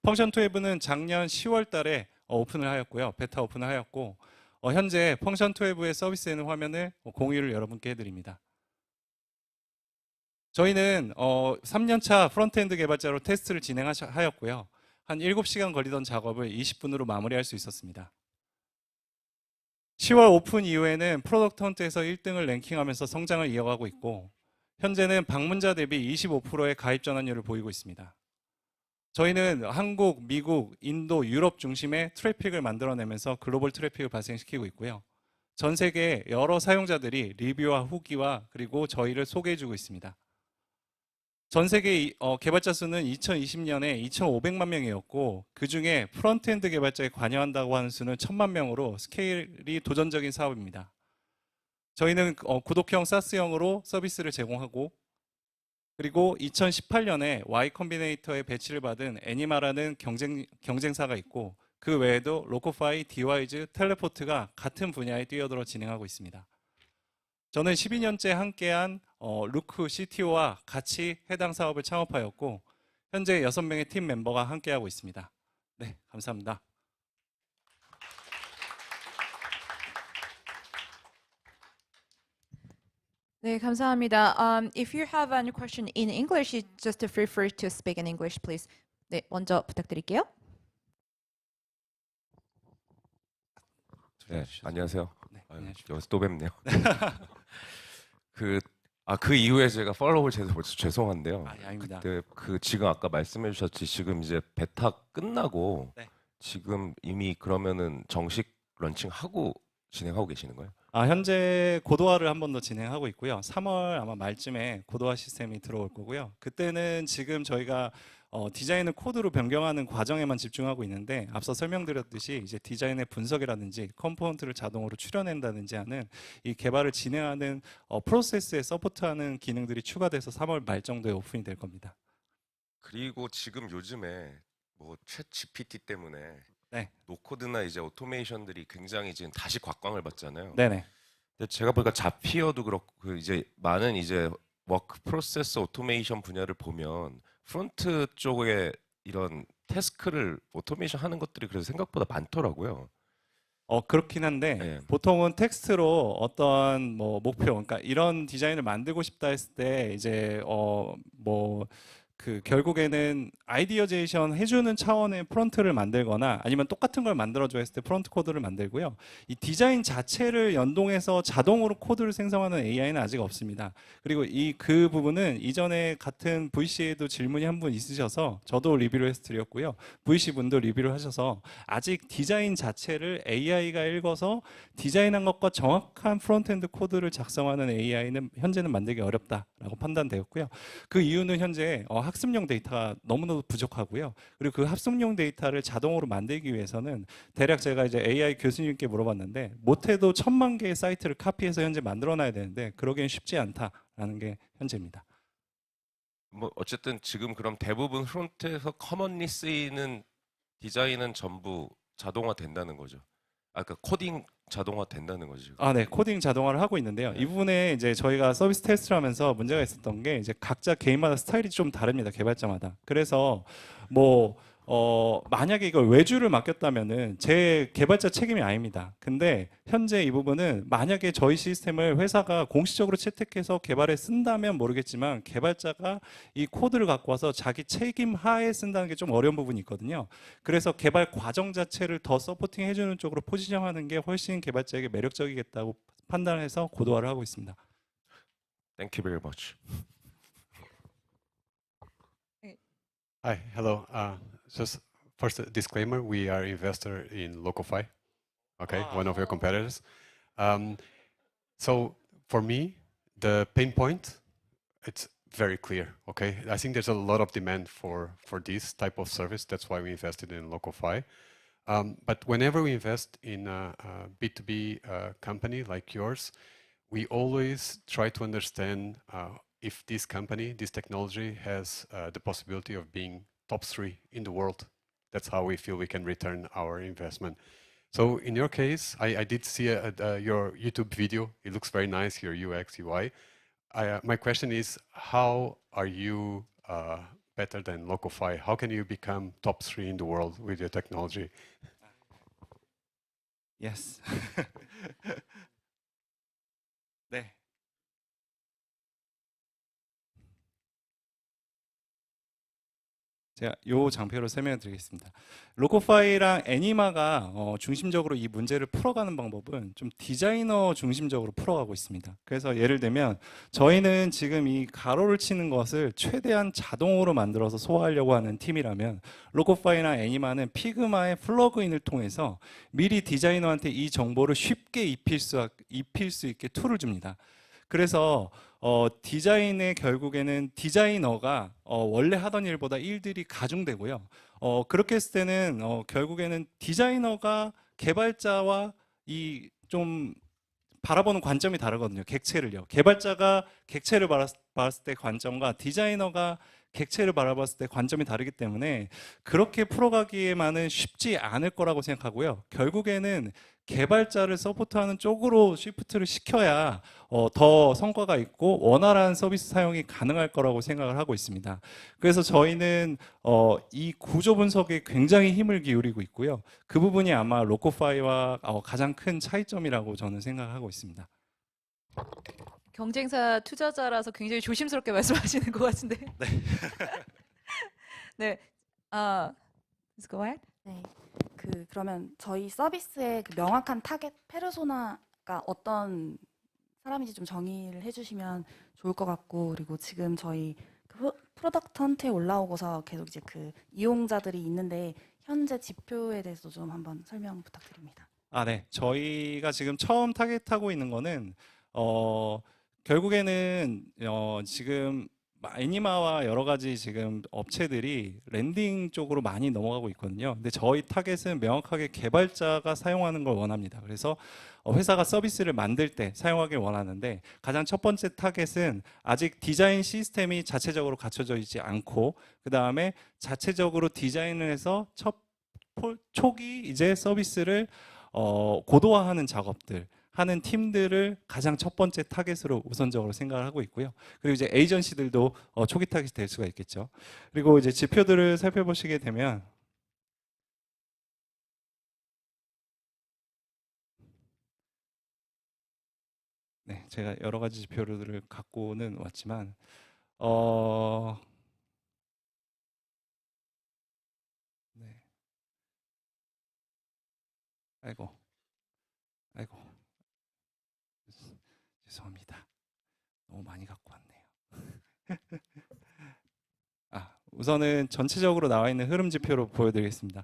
펑션12는 작년 10월 달에 오픈을 하였고요. 베타 오픈을 하였고 현재 펑션12의 서비스에는 화면을 공유를 여러분께 해드립니다. 저희는 3년차 프론트엔드 개발자로 테스트를 진행하였고요. 한 7시간 걸리던 작업을 20분으로 마무리할 수 있었습니다. 10월 오픈 이후에는 프로덕트 헌트에서 1등을 랭킹하면서 성장을 이어가고 있고 현재는 방문자 대비 25%의 가입 전환율을 보이고 있습니다. 저희는 한국, 미국, 인도, 유럽 중심의 트래픽을 만들어내면서 글로벌 트래픽을 발생시키고 있고요. 전 세계 여러 사용자들이 리뷰와 후기와 그리고 저희를 소개해주고 있습니다. 전 세계 개발자 수는 2020년에 2,500만 명이었고 그중에 프론트엔드 개발자에 관여한다고 하는 수는 1,000만 명으로 스케일이 도전적인 사업입니다. 저희는 구독형 사스형으로 서비스를 제공하고 그리고 2018년에 Y 컴비네이터에 배치를 받은 애니마라는 경쟁사가 있고 그 외에도 로코파이, 디와이즈, 텔레포트가 같은 분야에 뛰어들어 진행하고 있습니다. 저는 12년째 함께한 루크 CTO와 같이 해당 사업을 창업하였고 현재 6명의 팀 멤버가 함께하고 있습니다. 네, 감사합니다. 네, 감사합니다. If you have any question in English, just feel free to speak in English, please. 네, 먼저 부탁드릴게요. 네, 안녕하세요. 네, 여기서 또 뵙네요. 그 이후에 제가 팔로우를 제대로 죄송한데요. 아닙니다. 그때 지금 아까 말씀해 주셨지 지금 이제 베타 끝나고 네. 지금 이미 그러면은 정식 런칭하고 진행하고 계시는 거예요? 현재 고도화를 한 번 더 진행하고 있고요. 3월 아마 말쯤에 고도화 시스템이 들어올 거고요. 그때는 지금 저희가 디자인을 코드로 변경하는 과정에만 집중하고 있는데 앞서 설명드렸듯이 이제 디자인의 분석이라든지 컴포넌트를 자동으로 추려낸다든지 하는 이 개발을 진행하는 프로세스에 서포트하는 기능들이 추가돼서 3월 말 정도에 오픈이 될 겁니다. 그리고 지금 요즘에 뭐 챗 GPT 때문에 네. 노코드나 이제 오토메이션들이 굉장히 지금 다시 곽광을 받잖아요. 네네. 근데 제가 보니까 자피어도 그렇고 이제 많은 이제 워크 프로세스 오토메이션 분야를 보면 프론트 쪽에 이런 태스크를 오토메이션 하는 것들이 그래서 생각보다 많더라고요. 그렇긴 한데 보통은 텍스트로 어떤 뭐 목표, 그러니까 이런 디자인을 만들고 싶다 했을 때 이제 뭐 그 결국에는 아이디어제이션 해주는 차원의 프론트를 만들거나 아니면 똑같은 걸 만들어줘 했을 때 프론트 코드를 만들고요. 이 디자인 자체를 연동해서 자동으로 코드를 생성하는 AI는 아직 없습니다. 그리고 그 부분은 이전에 같은 VC에도 질문이 한 분 있으셔서 저도 리뷰를 해드렸고요. VC 분도 리뷰를 하셔서 아직 디자인 자체를 AI가 읽어서 디자인한 것과 정확한 프론트엔드 코드를 작성하는 AI는 현재는 만들기 어렵다라고 판단되었고요. 그 이유는 현재 학습용 데이터가 너무나도 부족하고요. 그리고 그 학습용 데이터를 자동으로 만들기 위해서는 대략 제가 이제 AI 교수님께 물어봤는데 못해도 1000만 개의 사이트를 카피해서 현재 만들어놔야 되는데 그러기엔 쉽지 않다라는 게 현재입니다. 뭐 어쨌든 지금 그럼 대부분 프론트에서 커먼리 쓰이는 디자인은 전부 자동화 된다는 거죠. 그러니까 코딩 자동화 된다는 거죠. 네, 코딩 자동화를 하고 있는데요. 이 부분에 이제 저희가 서비스 테스트를 하면서 문제가 있었던 게 이제 각자 개인마다 스타일이 좀 다릅니다. 개발자마다. 그래서 뭐 만약에 이걸 외주를 맡겼다면은 제 개발자 책임이 아닙니다. 근데 현재 이 부분은 만약에 저희 시스템을 회사가 공식적으로 채택해서 개발에 쓴다면 모르겠지만 개발자가 이 코드를 갖고 와서 자기 책임 하에 쓴다는 게 좀 어려운 부분이 있거든요. 그래서 개발 과정 자체를 더 서포팅 해주는 쪽으로 포지션하는 게 훨씬 개발자에게 매력적이겠다고 판단해서 고도화를 하고 있습니다. Thank you very much. Hi, hello. Just first a disclaimer: we are investor in Locofy, okay, one of your competitors. So for me, the pain point, it's very clear. Okay, I think there's a lot of demand for this type of service. That's why we invested in Locofy. But whenever we invest in a B2B company like yours, we always try to understand if this company, this technology has the possibility of being top 3 in the world. That's how we feel we can return our investment. So in your case, I did see your YouTube video. It looks very nice, your UX, UI. My question is, how are you better than Locofy? How can you become top 3 in the world with your technology? Yes. 네. 제가 이 장표로 설명을 드리겠습니다. 로코파이랑 애니마가 중심적으로 이 문제를 풀어가는 방법은 좀 디자이너 중심적으로 풀어가고 있습니다. 그래서 예를 들면 저희는 지금 이 가로를 치는 것을 최대한 자동으로 만들어서 소화하려고 하는 팀이라면 로코파이나 애니마는 피그마의 플러그인을 통해서 미리 디자이너한테 이 정보를 쉽게 입힐 수 있게 툴을 줍니다. 그래서 디자인의 결국에는 디자이너가 원래 하던 일보다 일들이 가중되고요. 그렇게 했을 때는 결국에는 디자이너가 개발자와 이 좀 바라보는 관점이 다르거든요. 객체를요. 개발자가 객체를 바라봤을 때 관점과 디자이너가 객체를 바라봤을 때 관점이 다르기 때문에 그렇게 풀어가기에만은 쉽지 않을 거라고 생각하고요. 결국에는 개발자를 서포트하는 쪽으로 시프트를 시켜야 더 성과가 있고 원활한 서비스 사용이 가능할 거라고 생각을 하고 있습니다. 그래서 저희는 이 구조 분석에 굉장히 힘을 기울이고 있고요. 그 부분이 아마 로코파이와 가장 큰 차이점이라고 저는 생각하고 있습니다. 경쟁사 투자자라서 굉장히 조심스럽게 말씀하시는 것 같은데. 네. 네. Let's go ahead. 네. 그러면 저희 서비스의 그 명확한 타겟 페르소나가 어떤 사람인지 좀 정의를 해주시면 좋을 것 같고, 그리고 지금 저희 그 프로덕트 헌트에 올라오고서 계속 이제 그 이용자들이 있는데 현재 지표에 대해서 좀 한번 설명 부탁드립니다. 네. 저희가 지금 처음 타겟하고 있는 거는 결국에는 지금 애니마와 여러 가지 지금 업체들이 랜딩 쪽으로 많이 넘어가고 있거든요. 근데 저희 타겟은 명확하게 개발자가 사용하는 걸 원합니다. 그래서 회사가 서비스를 만들 때 사용하길 원하는데 가장 첫 번째 타겟은 아직 디자인 시스템이 자체적으로 갖춰져 있지 않고 그 다음에 자체적으로 디자인을 해서 초기 이제 서비스를 고도화하는 작업들 하는 팀들을 가장 첫 번째 타겟으로 우선적으로 생각을 하고 있고요. 그리고 이제 에이전시들도 초기 타겟이 될 수가 있겠죠. 그리고 이제 지표들을 살펴보시게 되면 네, 제가 여러 가지 지표들을 갖고는 왔지만 네. 아이고 죄송합니다. 너무 많이 갖고 왔네요. 우선은 전체적으로 나와 있는 흐름 지표로 보여드리겠습니다.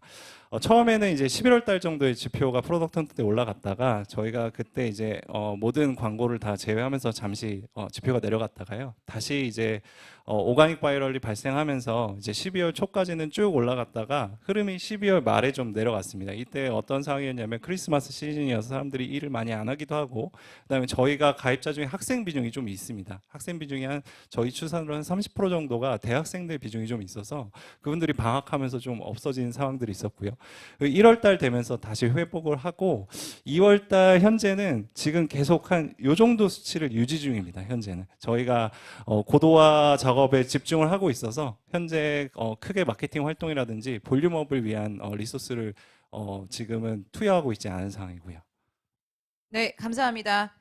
처음에는 이제 11월 달 정도의 지표가 프로덕트 헌트 때 올라갔다가 저희가 그때 이제 모든 광고를 다 제외하면서 잠시 지표가 내려갔다가요. 다시 이제 오가닉 바이럴이 발생하면서 이제 12월 초까지는 쭉 올라갔다가 흐름이 12월 말에 좀 내려갔습니다. 이때 어떤 상황이었냐면 크리스마스 시즌이어서 사람들이 일을 많이 안 하기도 하고, 그다음에 저희가 가입자 중에 학생 비중이 좀 있습니다. 학생 비중이 한 저희 추산으로 한 30% 정도가 대학생들 비중이 좀 있어서 그분들이 방학하면서 좀 없어진 상황들이 있었고요. 1월 달 되면서 다시 회복을 하고 2월 달 현재는 지금 계속 한 요 정도 수치를 유지 중입니다. 현재는 저희가 고도화 작업에 집중을 하고 있어서 현재 크게 마케팅 활동이라든지 볼륨업을 위한 리소스를 지금은 투여하고 있지 않은 상황이고요. 네, 감사합니다.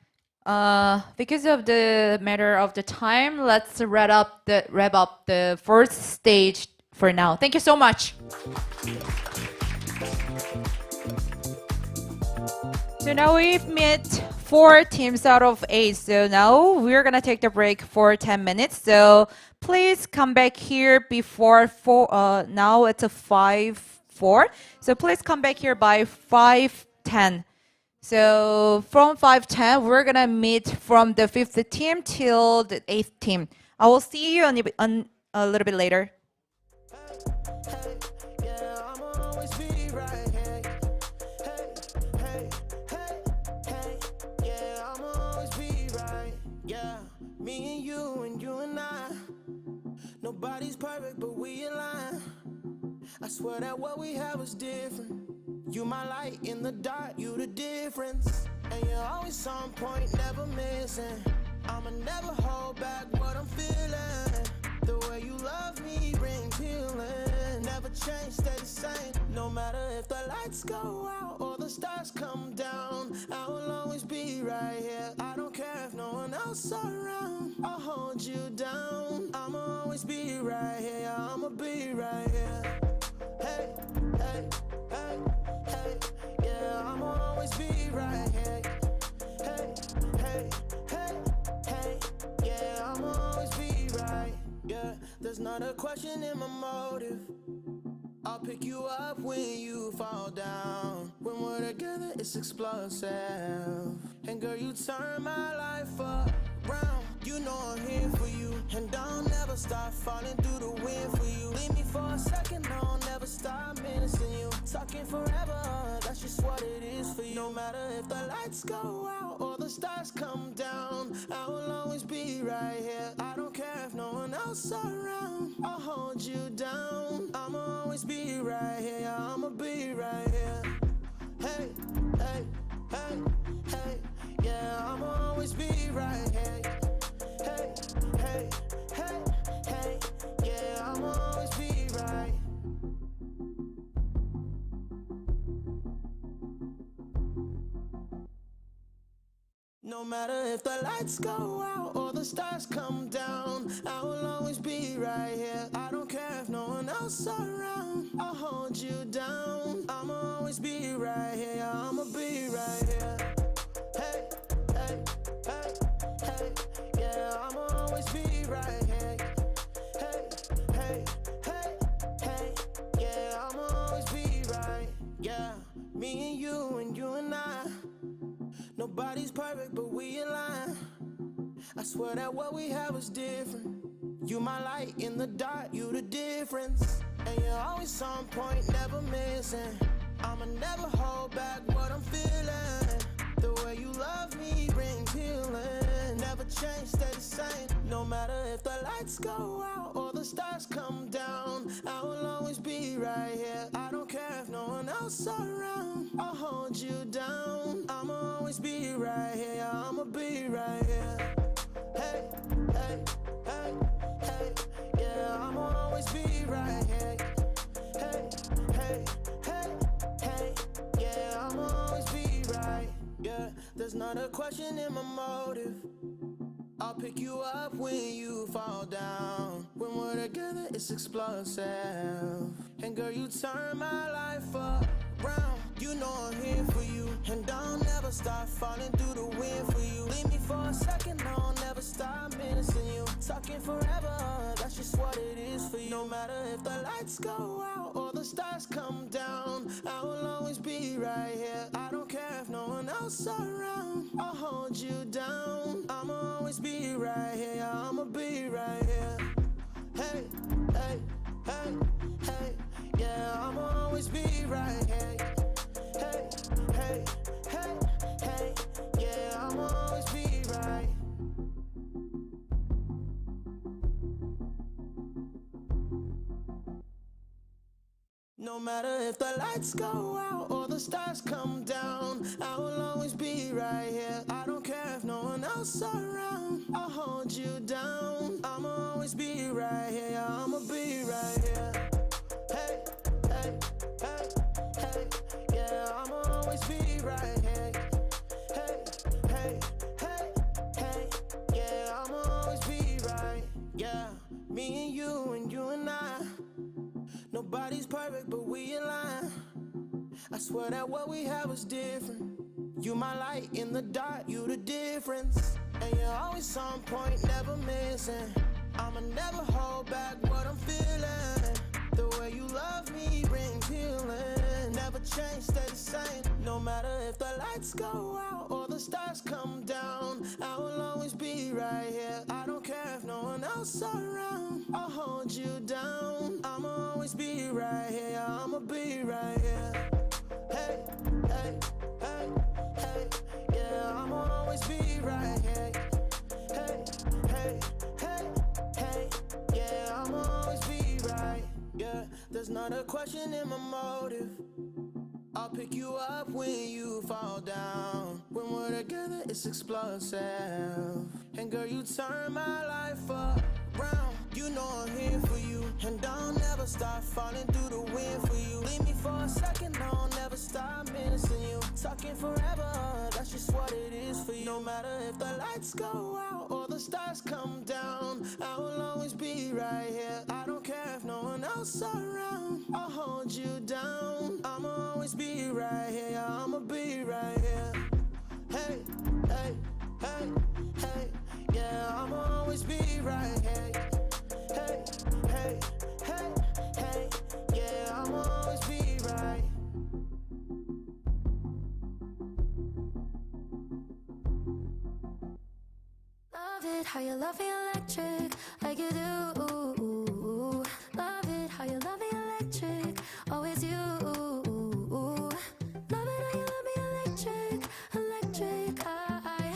Because of the matter of the time, let's wrap up the first stage for now. Thank you so much. So now we've met 4 teams out of 8. So now we're gonna take the break for 10 minutes. So please come back here before 4. Now it's a 5:04. So please come back here by 5:10. So from 5:10, we're gonna meet from the 5th team till the 8th team. I will see you a little bit later. Me and you and I. Nobody's perfect, but we align. I swear that what we have is different. You my light in the dark, you the difference. And you're always on point, never missing. I'ma never hold back what I'm feeling. The way you love me, bring feeling. Never change, stay the same. No matter if the lights go out or the stars come down, I will always be right here. I don't care if no one else around. I'll hold you down. I'ma always be right here. I'ma be right here. Hey, hey, hey, hey. Yeah, I'ma always be right here. Hey, hey, hey, hey. Yeah, I'ma always be right. Yeah, there's not a question in my motive. I'll pick you up when you fall down. When we're together, it's explosive. And girl, you turn my life around. You know I'm here for you. And I'll never stop falling through the wind for you. Leave me for a second, I'll never stop menacing you. Talking forever, that's just what it is for you. No matter if the lights go out or the stars come down, I will always be right here. I don't care if no one else around. I'll hold you down. I'ma always be right here. I'ma be right here. Hey, hey, hey, hey. Yeah, I'ma always be right here. Hey, hey, hey, hey. Yeah, I'ma always be right. No matter if the lights go out or the stars come down, I will always be right here. I don't care if no one else around. I'll hold you down. I'ma always be right here. I'ma be right here. Hey, hey, hey, hey. Yeah, I'ma always be right here. Hey, hey, hey, hey. Yeah, I'ma always be right. Yeah, me and you and I. Nobody's perfect, but we align. I swear that what we have is different. You my light in the dark, you the difference. And you're always on point, never missing. I'ma never hold back what I'm feeling. The way you love me brings healing. Never change, stay the same. No matter if the lights go out or the stars come down, I will always be right here. I don't care if no one else around. I'll hold you down. I'ma always be right here. I'ma be right here. Hey, hey, hey, hey. Yeah, I'ma always be right here. Hey, hey, hey, hey. Yeah, I'ma always be right. Yeah, there's There's not a question in my motive. I'll pick you up when you fall down. When we're together, it's explosive. And girl, you turn my life around. You know I'm here for you, and I'll never stop falling through the wind for you. Leave me for a second, I'll never stop missing you. Talking forever, that's just what it is for you. No matter if the lights go out or the stars come down, I will always be right here. I don't care if no one else around. I'll hold you down. I'ma always be right here. I'ma be right here. Hey, hey, hey, hey. Yeah, I'ma always be right here. Hey, hey, hey, hey. Yeah, I'ma always be right. No matter if the lights go out or the stars come down, I will always be right here. I don't care if no one else around. I'll hold you down. I'ma always be right here. I'ma be right here. Hey, hey, hey, hey. Yeah, I'ma always be right here. Hey, hey, hey, hey. Yeah, I'ma always be right. Yeah, me and you and I. Nobody's perfect, but we align. I swear that what we have is different. You my light in the dark, you the difference. And you're always on point, never missing. I'ma never hold back what I'm feeling. The way you love me brings healing. Never change, stay the same. No matter if the lights go out or the stars come down, I will always be right here. I don't care if no one else around. I'll hold you down. I'ma always be right here. I'ma be right here. Hey, hey, hey, hey. Yeah, I'ma always be right here. Hey, hey, hey, hey. Yeah, I'ma always be right. Yeah, there's not a question in my motive. I'll pick you up when you fall down. When we're together, it's explosive. And girl, you turn my life around. You know I'm here for you, and I'll never stop falling through the wind for you. Leave me for a second, I'll never stop missing you. Talking forever, that's just what it is for you. No matter if the lights go out or the stars come down, I will always be right here. I don't care if no one else around. I'll hold you down. I'ma always be right here. I'ma be right here. Hey, hey, hey, hey. Yeah, I'ma always be right here. Hey, hey, hey, hey. Yeah, I'ma always be right. Love it how you love me electric, like you do. Love it how you love me electric, always you. Love it how you love me electric, electric. I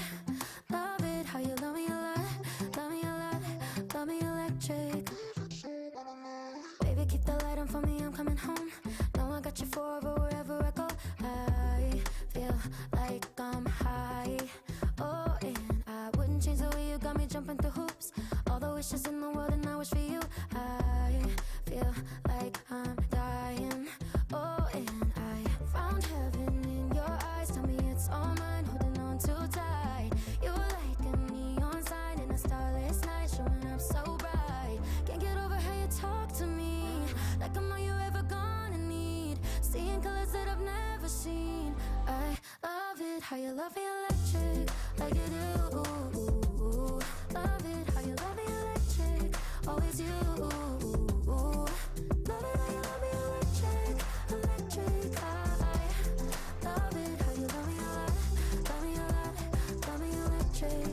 love it how you love me a lot, love me a lot, love me electric. Baby, keep the light on for me, I'm coming home. Know I got you forever wherever I go. I feel like I'm high. Oh, and I wouldn't change the way you got me jumping through hoops. All the wishes in the world and I wish for you. I feel like I'm dying. Oh, and I found heaven in your eyes. Tell me it's all mine, holding on too tight. You're like a neon sign in a starless night, showing up so bright. Can't get over how you talk to me, like I'm all you ever gonna need. Seeing colors that I've never seen. I love it how you love me electric, like you do. Love it how you love me electric, always you. Love it how you love me electric, electric. I love it how you love me a lot, love me a lot, love me electric.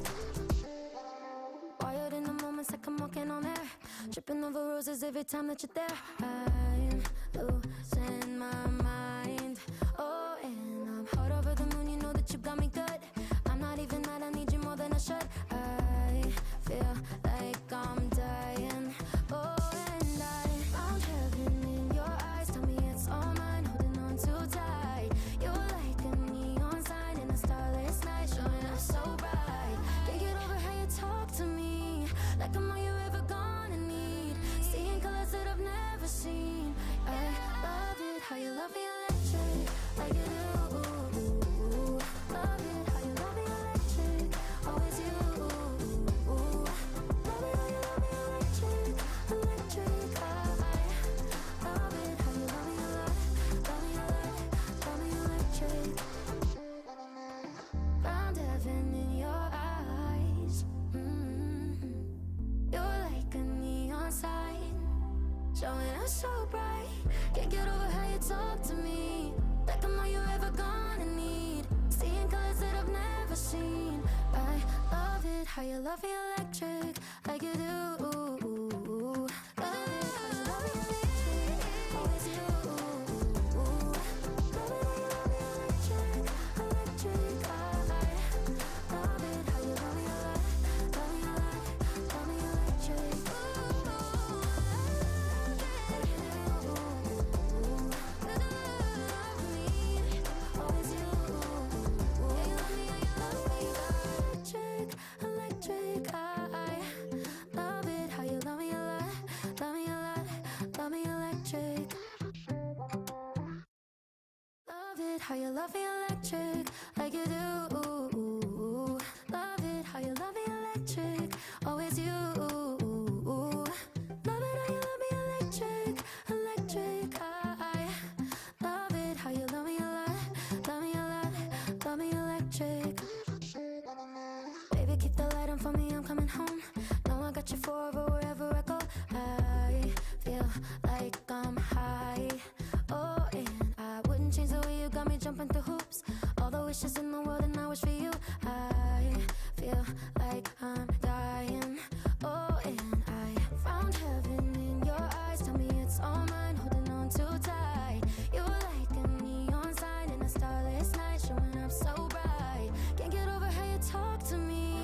Wired in the moments like I'm walking on air, tripping over roses every time that you're there. I'm losing my mind. Oh, and I'm hot over the moon, you know that you got me good. I'm not even mad, I need you more than I should. I feel like I'm dying. Oh, and I found heaven in your eyes. Tell me it's all mine, holding on too tight. You're like a neon sign in a starless night, showing up so bright. Can't get over how you talk to me, like I'm all you ever gonna need. Seeing colors that I've never seen. I love it how you love me electric, like you do. Love it how you love me never so bright. Can't get over how you talk to me, like I'm all you're ever gonna need. Seeing colors that I've never seen. I love it how you love me electric, like you do. Love it how you love me electric, always you. Love it how you love me electric, electric. I love it how you love me electric, love me electric. Electric, I love it how you love me a lot, love me a lot, love me electric. Love it how you love me electric, like you do. Love it how you love me electric, always you. Love it how you love me electric, electric. I love it how you love me a lot, love me a lot, love me electric. Baby, keep the light on for me, I'm coming home. Know I got you forever wherever I go. I feel like I'm high. Oh, and I wouldn't change the way you got me jumping through hoops. All the wishes in the world and I wish for you. I feel like I'm dying. Oh, and I found heaven in your eyes. Tell me it's all mine, holding on too tight. You're like a neon sign in a starless night, showing up so bright. Can't get over how you talk to me,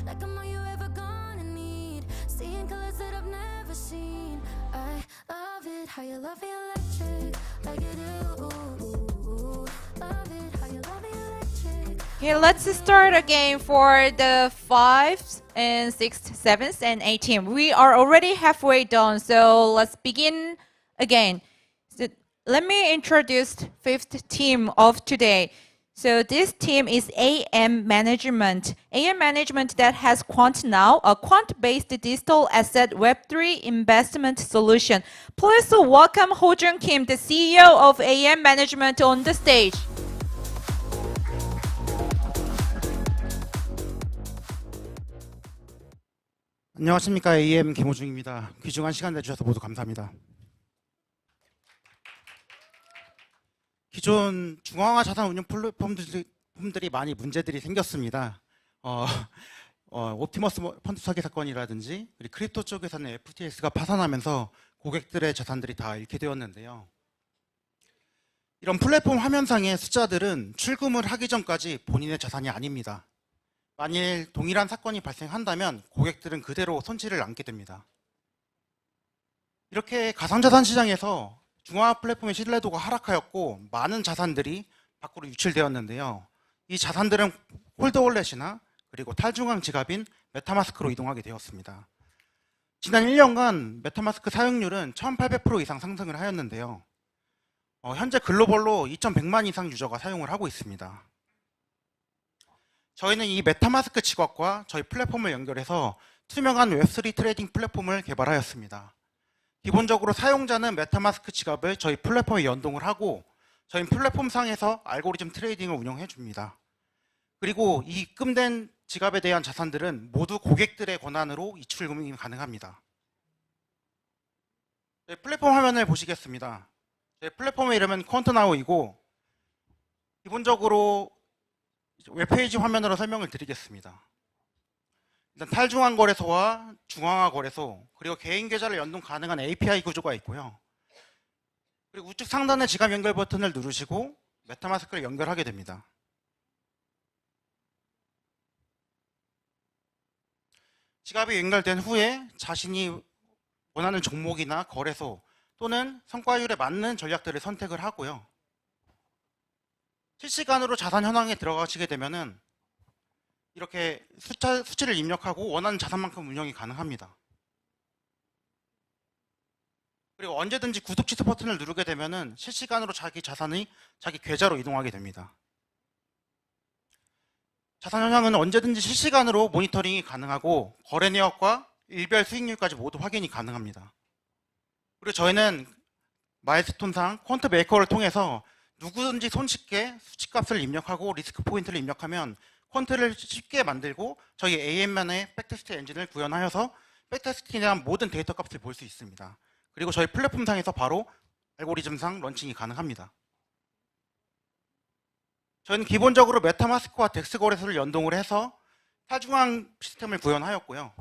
like I'm all you ever gonna need. Seeing colors that I've never seen. I love it how you love me electric, like you do. Love it how you love me electric. Okay, let's start again for the 5th and 6th, 7th, and 8th team. We are already halfway done, so let's begin again. So let me introduce 5th team of today. So this team is Eaimanagement. Eaimanagement that has QunatNow, a quant-based digital asset Web3 investment solution. Please welcome Ho-Jun Kim, the CEO of Eaimanagement, on the stage. 안녕하십니까, 에이엠 김호중입니다. 귀중한 시간 내주셔서 모두 감사합니다. 기존 중앙화 자산 운용 플랫폼들이 많이 문제들이 생겼습니다. 옵티머스 펀드 사기 사건이라든지 그리고 크립토 쪽에서는 FTX가 파산하면서 고객들의 자산들이 다 잃게 되었는데요. 이런 플랫폼 화면상의 숫자들은 출금을 하기 전까지 본인의 자산이 아닙니다. 만일 동일한 사건이 발생한다면 고객들은 그대로 손실을 안게 됩니다. 이렇게 가상자산 시장에서 중앙화 플랫폼의 신뢰도가 하락하였고 많은 자산들이 밖으로 유출되었는데요. 이 자산들은 홀드월렛이나 그리고 탈중앙 지갑인 메타마스크로 이동하게 되었습니다. 지난 1년간 메타마스크 사용률은 1800% 이상 상승을 하였는데요. 현재 글로벌로 2100만 이상 유저가 사용을 하고 있습니다. 저희는 이 메타마스크 지갑과 저희 플랫폼을 연결해서 투명한 웹3 트레이딩 플랫폼을 개발하였습니다. 기본적으로 사용자는 메타마스크 지갑을 저희 플랫폼에 연동을 하고 저희 플랫폼 상에서 알고리즘 트레이딩을 운영해 줍니다. 그리고 이 입금된 지갑에 대한 자산들은 모두 고객들의 권한으로 이출금이 가능합니다. 저희 플랫폼 화면을 보시겠습니다. 저희 플랫폼의 이름은 퀀트나우이고 기본적으로 웹페이지 화면으로 설명을 드리겠습니다. 일단 탈중앙 거래소와 중앙화 거래소, 그리고 개인 계좌를 연동 가능한 API 구조가 있고요. 그리고 우측 상단의 지갑 연결 버튼을 누르시고 메타마스크를 연결하게 됩니다. 지갑이 연결된 후에 자신이 원하는 종목이나 거래소 또는 성과율에 맞는 전략들을 선택을 하고요. 실시간으로 자산 현황에 들어가시게 되면은 이렇게 수치를 입력하고 원하는 자산만큼 운영이 가능합니다. 그리고 언제든지 구독 취소 버튼을 누르게 되면은 실시간으로 자기 자산이 자기 계좌로 이동하게 됩니다. 자산 현황은 언제든지 실시간으로 모니터링이 가능하고 거래 내역과 일별 수익률까지 모두 확인이 가능합니다. 그리고 저희는 마일스톤상 퀀트 메이커를 통해서 누구든지 손쉽게 수치값을 입력하고 리스크 포인트를 입력하면 퀀트를 쉽게 만들고 저희 AM만의 백테스트 엔진을 구현하여서 백테스트에 대한 모든 데이터 값을 볼 수 있습니다. 그리고 저희 플랫폼상에서 바로 알고리즘상 런칭이 가능합니다. 저희는 기본적으로 메타마스크와 덱스 거래소를 연동을 해서 탈중앙 시스템을 구현하였고요.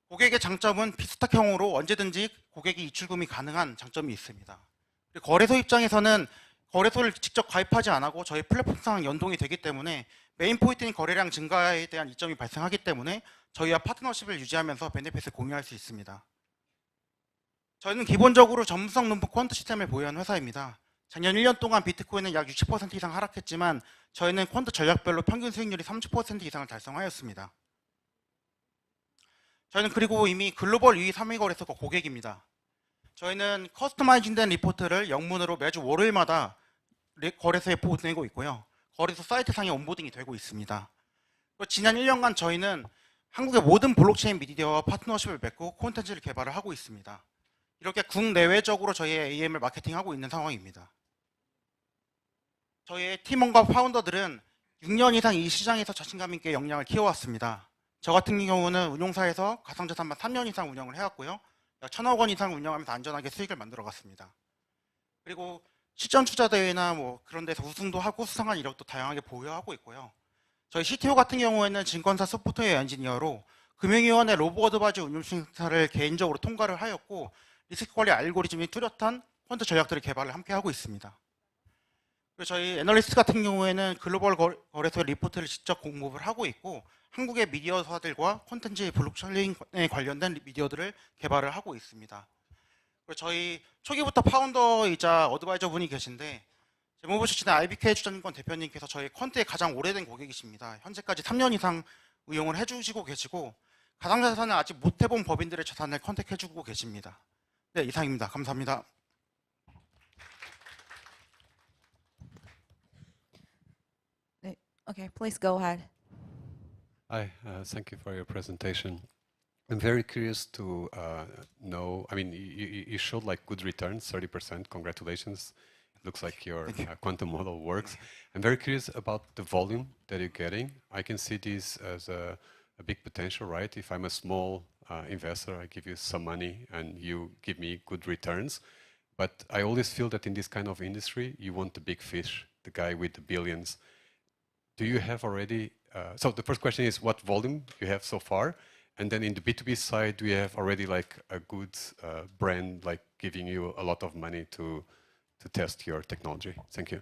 고객의 장점은 비스탁형으로 언제든지 고객이 이출금이 가능한 장점이 있습니다. 그리고 거래소 입장에서는 거래소를 직접 가입하지 않고 저희 플랫폼상 연동이 되기 때문에 메인 포인트인 거래량 증가에 대한 이점이 발생하기 때문에 저희와 파트너십을 유지하면서 베네핏을 공유할 수 있습니다. 저희는 기본적으로 전문성 높은 퀀트 시스템을 보유한 회사입니다. 작년 1년 동안 비트코인은 약 60% 이상 하락했지만 저희는 퀀트 전략별로 평균 수익률이 30% 이상을 달성하였습니다. 저희는 그리고 이미 글로벌 2위 3위 거래소가 고객입니다. 저희는 커스터마이징된 리포트를 영문으로 매주 월요일마다 거래소에 보내고 있고요. 거래소 사이트상에 온보딩이 되고 있습니다. 지난 1년간 저희는 한국의 모든 블록체인 미디어와 파트너십을 맺고 콘텐츠를 개발을 하고 있습니다. 이렇게 국내외적으로 저희의 AM을 마케팅하고 있는 상황입니다. 저희의 팀원과 파운더들은 6년 이상 이 시장에서 자신감 있게 역량을 키워왔습니다. 저 같은 경우는 운용사에서 가상자산만 3년 이상 운영을 해왔고요. 약 1,000억 원 이상 운영하면서 안전하게 수익을 만들어갔습니다. 그리고 실전투자대회나 뭐 그런 데서 우승도 하고 수상한 이력도 다양하게 보유하고 있고요. 저희 CTO 같은 경우에는 증권사 소프트웨어 엔지니어로 금융위원회 로보 어드바이저 운용 심사를 개인적으로 통과를 하였고 리스크 관리 알고리즘이 뚜렷한 펀드 전략들을 개발을 함께 하고 있습니다. 그리고 저희 애널리스트 같은 경우에는 글로벌 거래소의 리포트를 직접 공급을 하고 있고 한국의 미디어사들과 콘텐츠 블록체인에 관련된 미디어들을 개발을 하고 있습니다. 그리고 저희 초기부터 파운더이자 어드바이저 분이 계신데 재무부 출신의 IBK 주전권 대표님께서 저희 퀀트의 가장 오래된 고객이십니다. 현재까지 3년 이상 운용을 해주시고 계시고 가상자산을 아직 못 해본 법인들의 자산을 컨택해주고 계십니다. 네, 이상입니다. 감사합니다. 네, okay, please go ahead. Hi, thank you for your presentation. I'm very curious to know, I mean, you showed like good returns, 30%, congratulations. It looks like your quantum model works. I'm very curious about the volume that you're getting. I can see this as a big potential, right? If I'm a small investor, I give you some money and you give me good returns. But I always feel that in this kind of industry, you want the big fish, the guy with the billions. Do you have already, so the first question is what volume you have so far? And then in the B2B side, do you have already like a good brand like giving you a lot of money to test your technology? Thank you.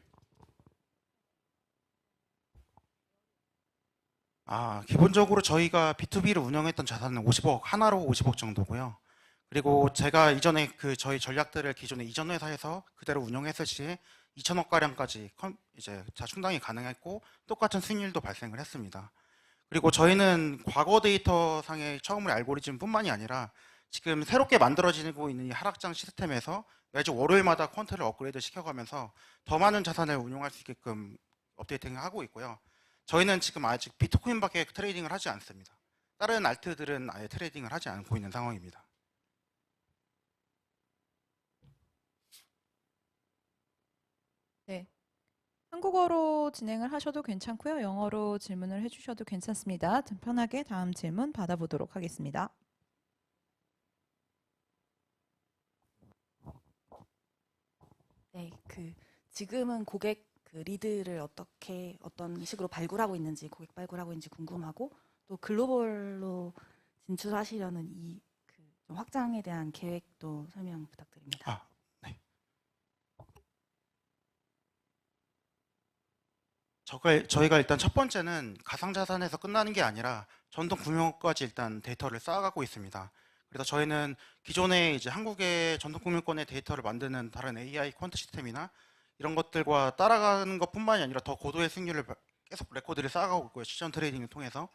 기본적으로 저희가 B2B를 운영했던 자산은 50억, 하나로 50억 정도고요. 그리고 제가 이전에 그 저희 전략들을 기존에 이전 회사에서 그대로 운영했을 시에 2천억 가량까지 이제 충당이 가능했고 똑같은 수익률도 발생을 했습니다. 그리고 저희는 과거 데이터 상의 처음의 알고리즘뿐만이 아니라 지금 새롭게 만들어지고 있는 이 하락장 시스템에서 매주 월요일마다 퀀트를 업그레이드 시켜가면서 더 많은 자산을 운용할 수 있게끔 업데이팅을 하고 있고요. 저희는 지금 아직 비트코인밖에 트레이딩을 하지 않습니다. 다른 알트들은 아예 트레이딩을 하지 않고 있는 상황입니다. 네. 한국어로 진행을 하셔도 괜찮고요. 영어로 질문을 해주셔도 괜찮습니다. 편하게 다음 질문 받아보도록 하겠습니다. 네, 지금은 고객 리드를 어떤 식으로 발굴하고 있는지, 고객 발굴하고 있는지 궁금하고 또 글로벌로 진출하시려는 이 좀 확장에 대한 계획도 설명 부탁드립니다. 저희가 일단 첫 번째는 가상자산에서 끝나는 게 아니라 전통 금융까지 일단 데이터를 쌓아가고 있습니다. 그래서 저희는 기존에 이제 한국의 전통 금융권의 데이터를 만드는 다른 AI 퀀트 시스템이나 이런 것들과 따라가는 것뿐만이 아니라 더 고도의 수익률을 계속 레코드를 쌓아가고 있고요. 시전 트레이딩을 통해서.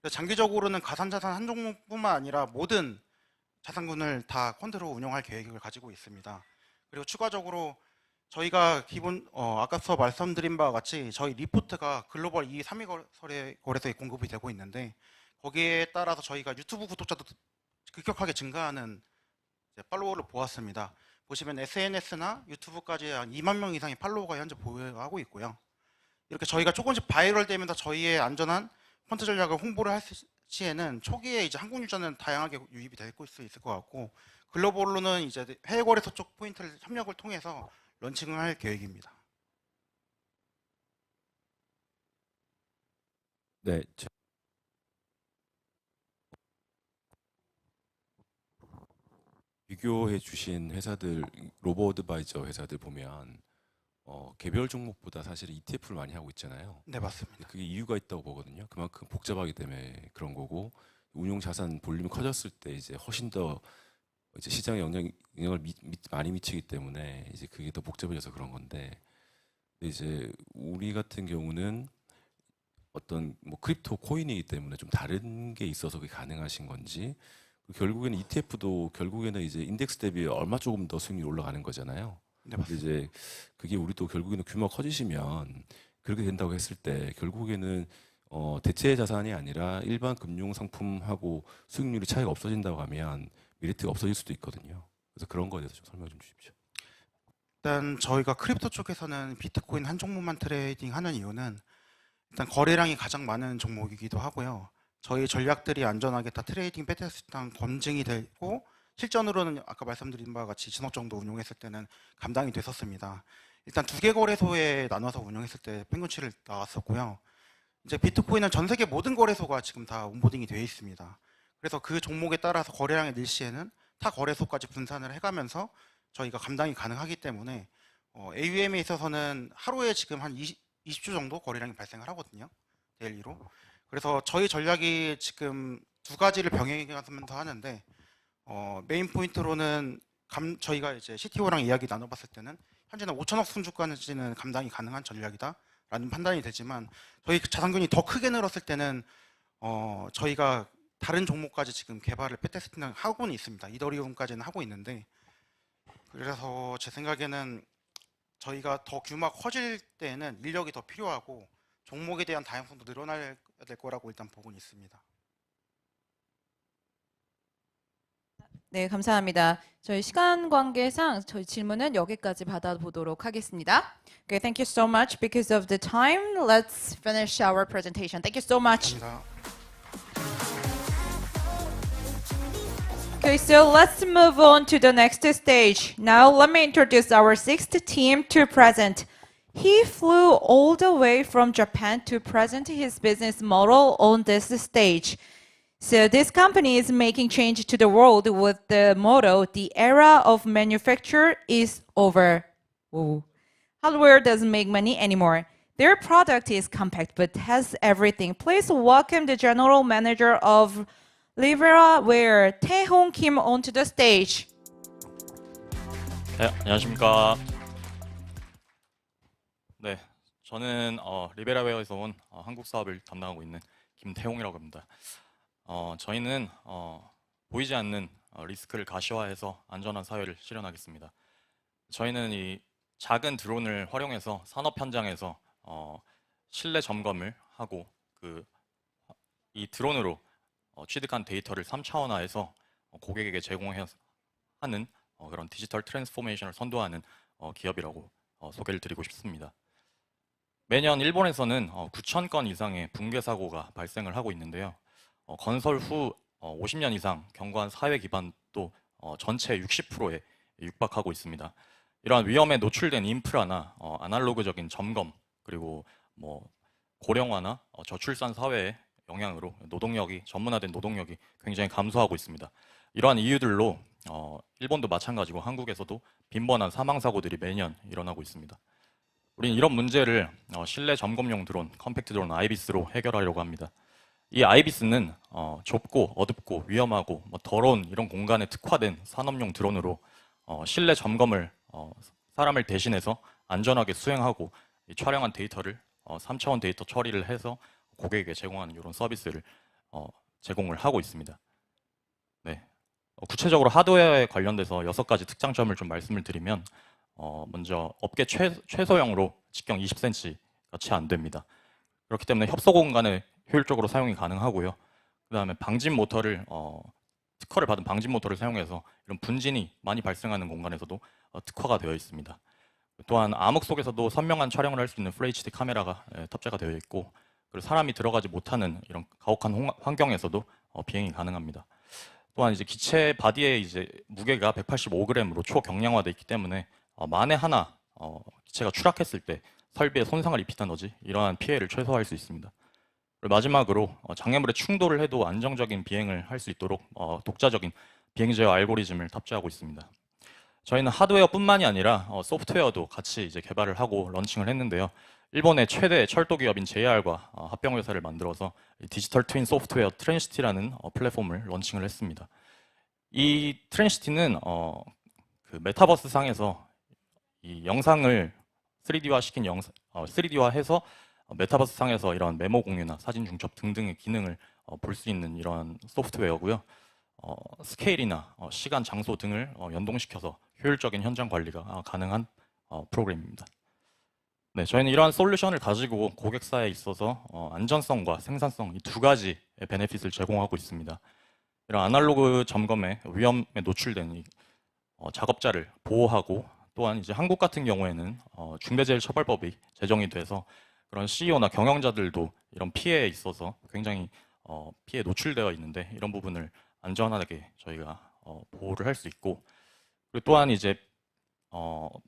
그래서 장기적으로는 가상자산 한 종목뿐만 아니라 모든 자산군을 다 퀀트로 운영할 계획을 가지고 있습니다. 그리고 추가적으로 저희가 아까서 말씀드린 바와 같이 저희 리포트가 글로벌 2위, 3위 거래소에 공급이 되고 있는데 거기에 따라서 저희가 유튜브 구독자도 급격하게 증가하는 팔로워를 보았습니다. 보시면 SNS나 유튜브까지 한 2만 명 이상의 팔로워가 현재 보유하고 있고요. 이렇게 저희가 조금씩 바이럴 되면서 저희의 안전한 펀트 전략을 홍보를 할 시에는 초기에 이제 한국 유저는 다양하게 유입이 될 수 있을 것 같고 글로벌로는 이제 해외 거래소 쪽 포인트를 협력을 통해서 런칭을 할 계획입니다. 네, 비교해 주신 회사들, 로보어드바이저 회사들 보면 개별 종목보다 사실 ETF를 많이 하고 있잖아요. 네, 맞습니다. 그게 이유가 있다고 보거든요. 그만큼 복잡하기 때문에 그런 거고, 운용 자산 볼륨이 커졌을 때 이제 훨씬 더 이제 시장에 영향을 많이 미치기 때문에 이제 그게 더 복잡해져서 그런 건데, 이제 우리 같은 경우는 어떤 뭐 크립토 코인이기 때문에 좀 다른 게 있어서 그게 가능하신 건지, 결국에는 ETF도 결국에는 이제 인덱스 대비 얼마 조금 더 수익률이 올라가는 거잖아요. 네, 근데 이제 그게 우리도 결국에는 규모가 커지시면 그렇게 된다고 했을 때 결국에는 대체 자산이 아니라 일반 금융 상품하고 수익률이 차이가 없어진다고 하면 메리트가 없어질 수도 있거든요. 그래서 그런 거에 대해서 좀 설명 좀 주십시오. 일단 저희가 크립토 쪽에서는 비트코인 한 종목만 트레이딩하는 이유는 일단 거래량이 가장 많은 종목이기도 하고요. 저희 전략들이 안전하게 다 트레이딩 베테스트랑 검증이 되고 실전으로는 아까 말씀드린 바와 같이 진억 정도 운용했을 때는 감당이 됐었습니다. 일단 2개 거래소에 나눠서 운영했을 때 평균치를 나왔었고요. 이제 비트코인은 전 세계 모든 거래소가 지금 다 온보딩이 되어 있습니다. 그래서 그 종목에 따라서 거래량의 늘 시에는 타 거래소까지 분산을 해가면서 저희가 감당이 가능하기 때문에 AUM에 있어서는 하루에 지금 한 20주 정도 거래량이 발생을 하거든요. 데일리로. 그래서 저희 전략이 지금 2가지를 병행하면서 하는데 메인 포인트로는 저희가 이제 CTO랑 이야기 나눠봤을 때는 현재는 5천억 순주까지는 감당이 가능한 전략이다라는 판단이 되지만 저희 자산균이 더 크게 늘었을 때는 저희가 다른 종목까지 지금 개발을 패테스팅 하고는 있습니다. 이더리움까지는 하고 있는데 그래서 제 생각에는 저희가 더 규모가 커질 때는 인력이 더 필요하고 종목에 대한 다양성도 늘어나야 될 거라고 일단 보고는 있습니다. 네, 감사합니다. 저희 시간 관계상 저희 질문은 여기까지 받아보도록 하겠습니다. Okay, thank you so much. Because of the time, let's finish our presentation. Thank you so much. Okay, so let's move on to the next stage. Now, let me introduce our 6th team to present. He flew all the way from Japan to present his business model on this stage. So this company is making change to the world with the motto, the era of manufacture is over. Ooh. Hardware doesn't make money anymore. Their product is compact but has everything. Please welcome the general manager of Liberaware, Tae-hong Kim, onto the stage. 네, 안녕하십니까. 네, 저는 리베라웨어에서 온 한국 사업을 담당하고 있는 김태홍이라고 합니다. 저희는 보이지 않는 리스크를 가시화해서 안전한 사회를 실현하겠습니다. 저희는 이 작은 드론을 활용해서 산업 현장에서 실내 점검을 하고 이 드론으로 취득한 데이터를 3차원화해서 고객에게 제공하는 그런 디지털 트랜스포메이션을 선도하는 기업이라고 소개를 드리고 싶습니다. 매년 일본에서는 9,000건 이상의 붕괴 사고가 발생을 하고 있는데요. 건설 후 50년 이상 견고한 사회 기반도 전체 60%에 육박하고 있습니다. 이러한 위험에 노출된 인프라나 아날로그적인 점검 그리고 고령화나 저출산 사회의 영향으로 전문화된 노동력이 굉장히 감소하고 있습니다. 이러한 이유들로 일본도 마찬가지고 한국에서도 빈번한 사망 사고들이 매년 일어나고 있습니다. 우리는 이런 문제를 실내 점검용 드론, 컴팩트 드론 아이비스로 해결하려고 합니다. 이 아이비스는 좁고 어둡고 위험하고 더러운 이런 공간에 특화된 산업용 드론으로 실내 점검을 사람을 대신해서 안전하게 수행하고 촬영한 데이터를 3차원 데이터 처리를 해서 고객에게 제공하는 이런 서비스를 제공을 하고 있습니다. 네. 구체적으로 하드웨어에 관련돼서 6가지 특장점을 좀 말씀을 드리면 먼저 업계 최소형으로 직경 20cm가 채 안 됩니다. 그렇기 때문에 협소 공간에 효율적으로 사용이 가능하고요. 그 다음에 방진 모터를 특허를 받은 방진 모터를 사용해서 이런 분진이 많이 발생하는 공간에서도 특화가 되어 있습니다. 또한 암흑 속에서도 선명한 촬영을 할 수 있는 FHD 카메라가 탑재가 되어 있고 그리고 사람이 들어가지 못하는 이런 가혹한 환경에서도 비행이 가능합니다. 또한 이제 기체 바디의 이제 무게가 185g으로 초경량화되어 있기 때문에 만에 하나 기체가 추락했을 때 설비에 손상을 입힌다든지 이러한 피해를 최소화할 수 있습니다. 그리고 마지막으로 장애물에 충돌을 해도 안정적인 비행을 할 수 있도록 독자적인 비행 제어 알고리즘을 탑재하고 있습니다. 저희는 하드웨어뿐만이 아니라 소프트웨어도 같이 이제 개발을 하고 런칭을 했는데요. 일본의 최대 철도 기업인 JR과 합병 회사를 만들어서 디지털 트윈 소프트웨어 트랜시티라는 플랫폼을 런칭을 했습니다. 이 트랜시티는 그 메타버스 상에서 이 영상을 3D화해서 메타버스 상에서 이런 메모 공유나 사진 중첩 등등의 기능을 볼 수 있는 이러한 소프트웨어고요. 스케일이나 시간, 장소 등을 연동시켜서 효율적인 현장 관리가 가능한 프로그램입니다. 네, 저희는 이러한 솔루션을 가지고 고객사에 있어서 안전성과 생산성 이 두 가지의 베네핏을 제공하고 있습니다. 이런 아날로그 점검에 위험에 노출된 이 작업자를 보호하고 또한 이제 한국 같은 경우에는 중대재해처벌법이 제정이 돼서 그런 CEO나 경영자들도 이런 피해에 있어서 굉장히 피해에 노출되어 있는데 이런 부분을 안전하게 저희가 보호를 할 수 있고 그리고 또한 이제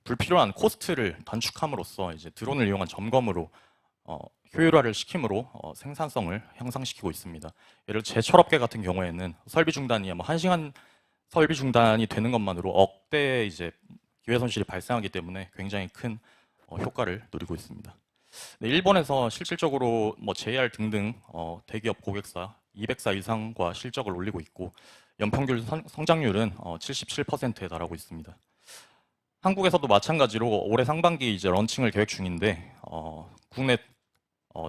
불필요한 코스트를 단축함으로써 이제 드론을 이용한 점검으로 효율화를 시킴으로 생산성을 향상시키고 있습니다. 예를 들어 제철업계 같은 경우에는 설비 중단이 뭐 1시간 설비 중단이 되는 것만으로 억대의 이제 기회 손실이 발생하기 때문에 굉장히 큰 효과를 누리고 있습니다. 네, 일본에서 실질적으로 뭐 JR 등등 대기업 고객사 200사 이상과 실적을 올리고 있고 연평균 성장률은 77%에 달하고 있습니다. 한국에서도 마찬가지로 올해 상반기 이제 런칭을 계획 중인데 국내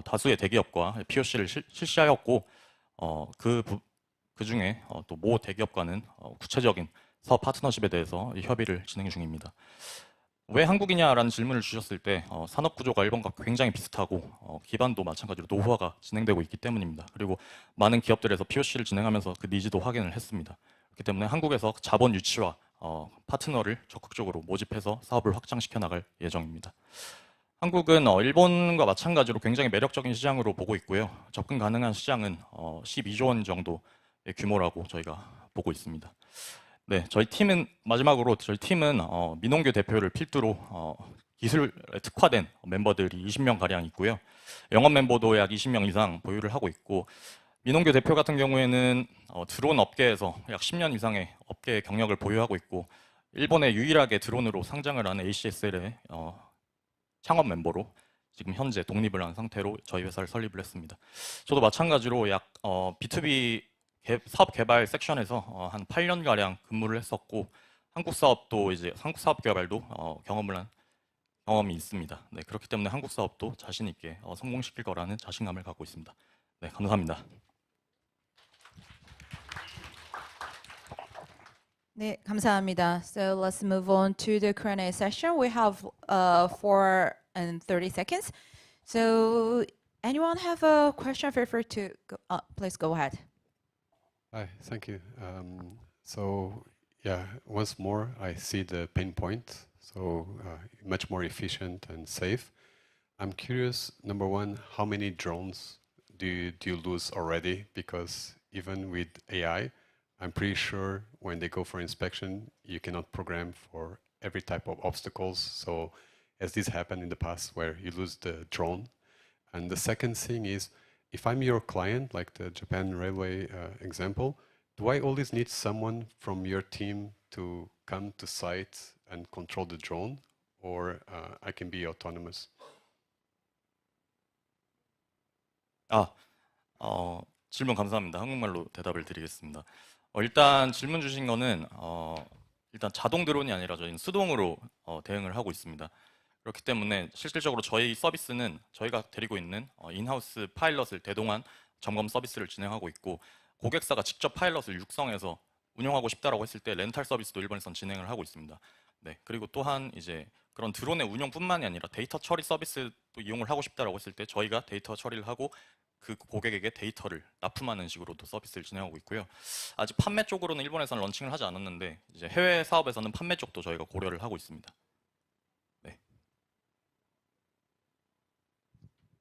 다수의 대기업과 POC를 실시하였고 그 중에 또 모 대기업과는 구체적인 사업 파트너십에 대해서 협의를 진행 중입니다. 왜 한국이냐라는 질문을 주셨을 때 산업 구조가 일본과 굉장히 비슷하고 기반도 마찬가지로 노후화가 진행되고 있기 때문입니다. 그리고 많은 기업들에서 POC를 진행하면서 그 니즈도 확인을 했습니다. 그렇기 때문에 한국에서 자본 유치와 파트너를 적극적으로 모집해서 사업을 확장시켜 나갈 예정입니다. 한국은 일본과 마찬가지로 굉장히 매력적인 시장으로 보고 있고요. 접근 가능한 시장은 12조 원 정도의 규모라고 저희가 보고 있습니다. 네, 저희 팀은 민홍규 대표를 필두로 기술에 특화된 멤버들이 20명 가량 있고요. 영업 멤버도 약 20명 이상 보유를 하고 있고 민홍규 대표 같은 경우에는 드론 업계에서 약 10년 이상의 업계 경력을 보유하고 있고 일본에 유일하게 드론으로 상장을 하는 ACSL의 창업 멤버로 지금 현재 독립을 한 상태로 저희 회사를 설립을 했습니다. 저도 마찬가지로 약 B2B 사업 개발 섹션에서 한 8년가량 근무를 했었고 한국 사업 개발도 경험을 한 경험이 있습니다. 네, 그렇기 때문에 한국 사업도 자신 있게 성공시킬 거라는 자신감을 갖고 있습니다. 네, 감사합니다. 네, 감사합니다. So let's move on to the Q&A session. We have 4 and 30 seconds. So anyone have a question? Feel free to please go ahead. Hi, thank you. So yeah, once more, I see the pain point. So much more efficient and safe. I'm curious, number one, how many drones do you lose already? Because even with AI, I'm pretty sure when they go for inspection, you cannot program for every type of obstacles. So has this happened in the past where you lose the drone? And the second thing is, if I'm your client, like the Japan Railway example, do I always need someone from your team to come to site and control the drone, or I can be autonomous? 질문 감사합니다. 한국말로 대답을 드리겠습니다. 일단 질문 주신 거는 일단 자동 드론이 아니라 저희는 수동으로 대응을 하고 있습니다. 그렇기 때문에 실질적으로 저희 서비스는 저희가 데리고 있는 인하우스 파일럿을 대동한 점검 서비스를 진행하고 있고 고객사가 직접 파일럿을 육성해서 운영하고 싶다라고 했을 때 렌탈 서비스도 일본에선 진행을 하고 있습니다. 네, 그리고 또한 이제 그런 드론의 운영뿐만이 아니라 데이터 처리 서비스도 이용을 하고 싶다라고 했을 때 저희가 데이터 처리를 하고 그 고객에게 데이터를 납품하는 식으로도 서비스를 진행하고 있고요. 아직 판매 쪽으로는 일본에서는 런칭을 하지 않았는데 이제 해외 사업에서는 판매 쪽도 저희가 고려를 하고 있습니다. 네.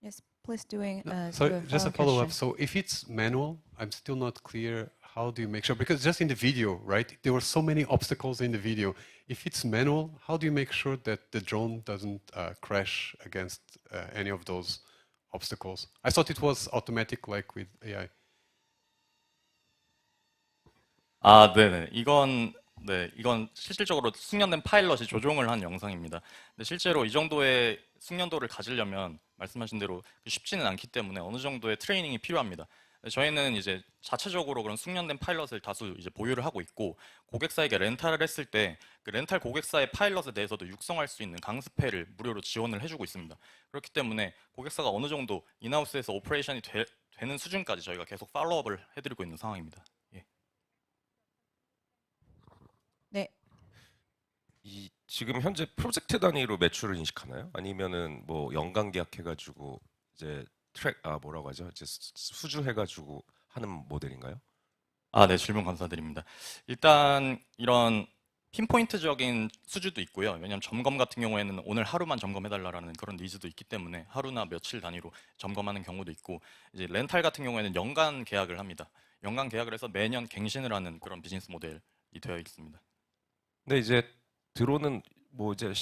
Yes, please doing. So just a follow-up. So if it's manual, I'm still not clear how do you make sure? Because just in the video, right, there were so many obstacles in the video. If it's manual, how do you make sure that the drone doesn't crash against any of those obstacles? I thought it was automatic like with AI. 아, 네네. 이건 실질적으로 숙련된 파일럿이 조종을 한 영상입니다. 근데 실제로 이 정도의 숙련도를 가지려면 말씀하신 대로 쉽지는 않기 때문에 어느 정도의 트레이닝이 필요합니다. 저희는 이제 자체적으로 그런 숙련된 파일럿을 다수 이제 보유를 하고 있고, 고객사에게 렌탈을 했을 때 그 렌탈 고객사의 파일럿에 대해서도 육성할 수 있는 강습회를 무료로 지원을 해주고 있습니다. 그렇기 때문에 고객사가 어느 정도 인하우스에서 오퍼레이션이 되는 수준까지 저희가 계속 팔로우업을 해드리고 있는 상황입니다. 예. 네. 이 지금 현재 프로젝트 단위로 매출을 인식하나요? 아니면은 뭐 연간 계약해가지고 이제 뭐라고 하죠? 이제 수주해가지고 하는 모델인가요? 아, 네, 질문 감사드립니다. 일단 이런 핀포인트적인 수주도 있고요. 왜냐하면 점검 같은 경우에는 오늘 하루만 점검해달라는 그런 니즈도 있기 때문에 하루나 며칠 단위로 점검하는 경우도 있고, 이제 렌탈 같은 경우에는 연간 계약을 합니다. 연간 계약을 해서 매년 갱신을 하는 그런 비즈니스 모델이 되어 있습니다. 근데 이제 드론은 뭐 이제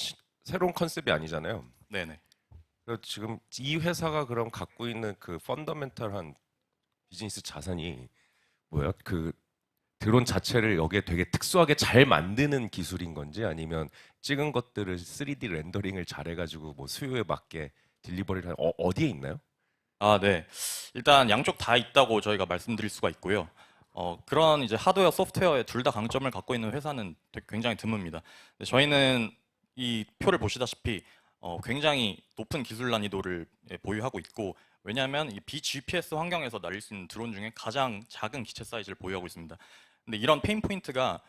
새로운 컨셉이 아니잖아요. 네네. 지금 이 회사가 그럼 갖고 있는 그 펀더멘탈한 비즈니스 자산이 뭐야? 그 드론 자체를 여기에 되게 특수하게 잘 만드는 기술인 건지, 아니면 찍은 것들을 3D 렌더링을 잘해가지고 뭐 수요에 맞게 딜리버리를 어디에 있나요? 아, 네. 일단 양쪽 다 있다고 저희가 말씀드릴 수가 있고요. 그런 이제 하드웨어, 소프트웨어의 둘 다 강점을 갖고 있는 회사는 굉장히 드뭅니다. 저희는 이 표를 보시다시피 굉장히 높은 기술 난이도를 보유하고 있고, 왜냐하면 이 비GPS 환경에서 날릴 수 있는 드론 중에 가장 작은 기체 사이즈를 보유하고 있습니다. 근데 이런 페인 포인트가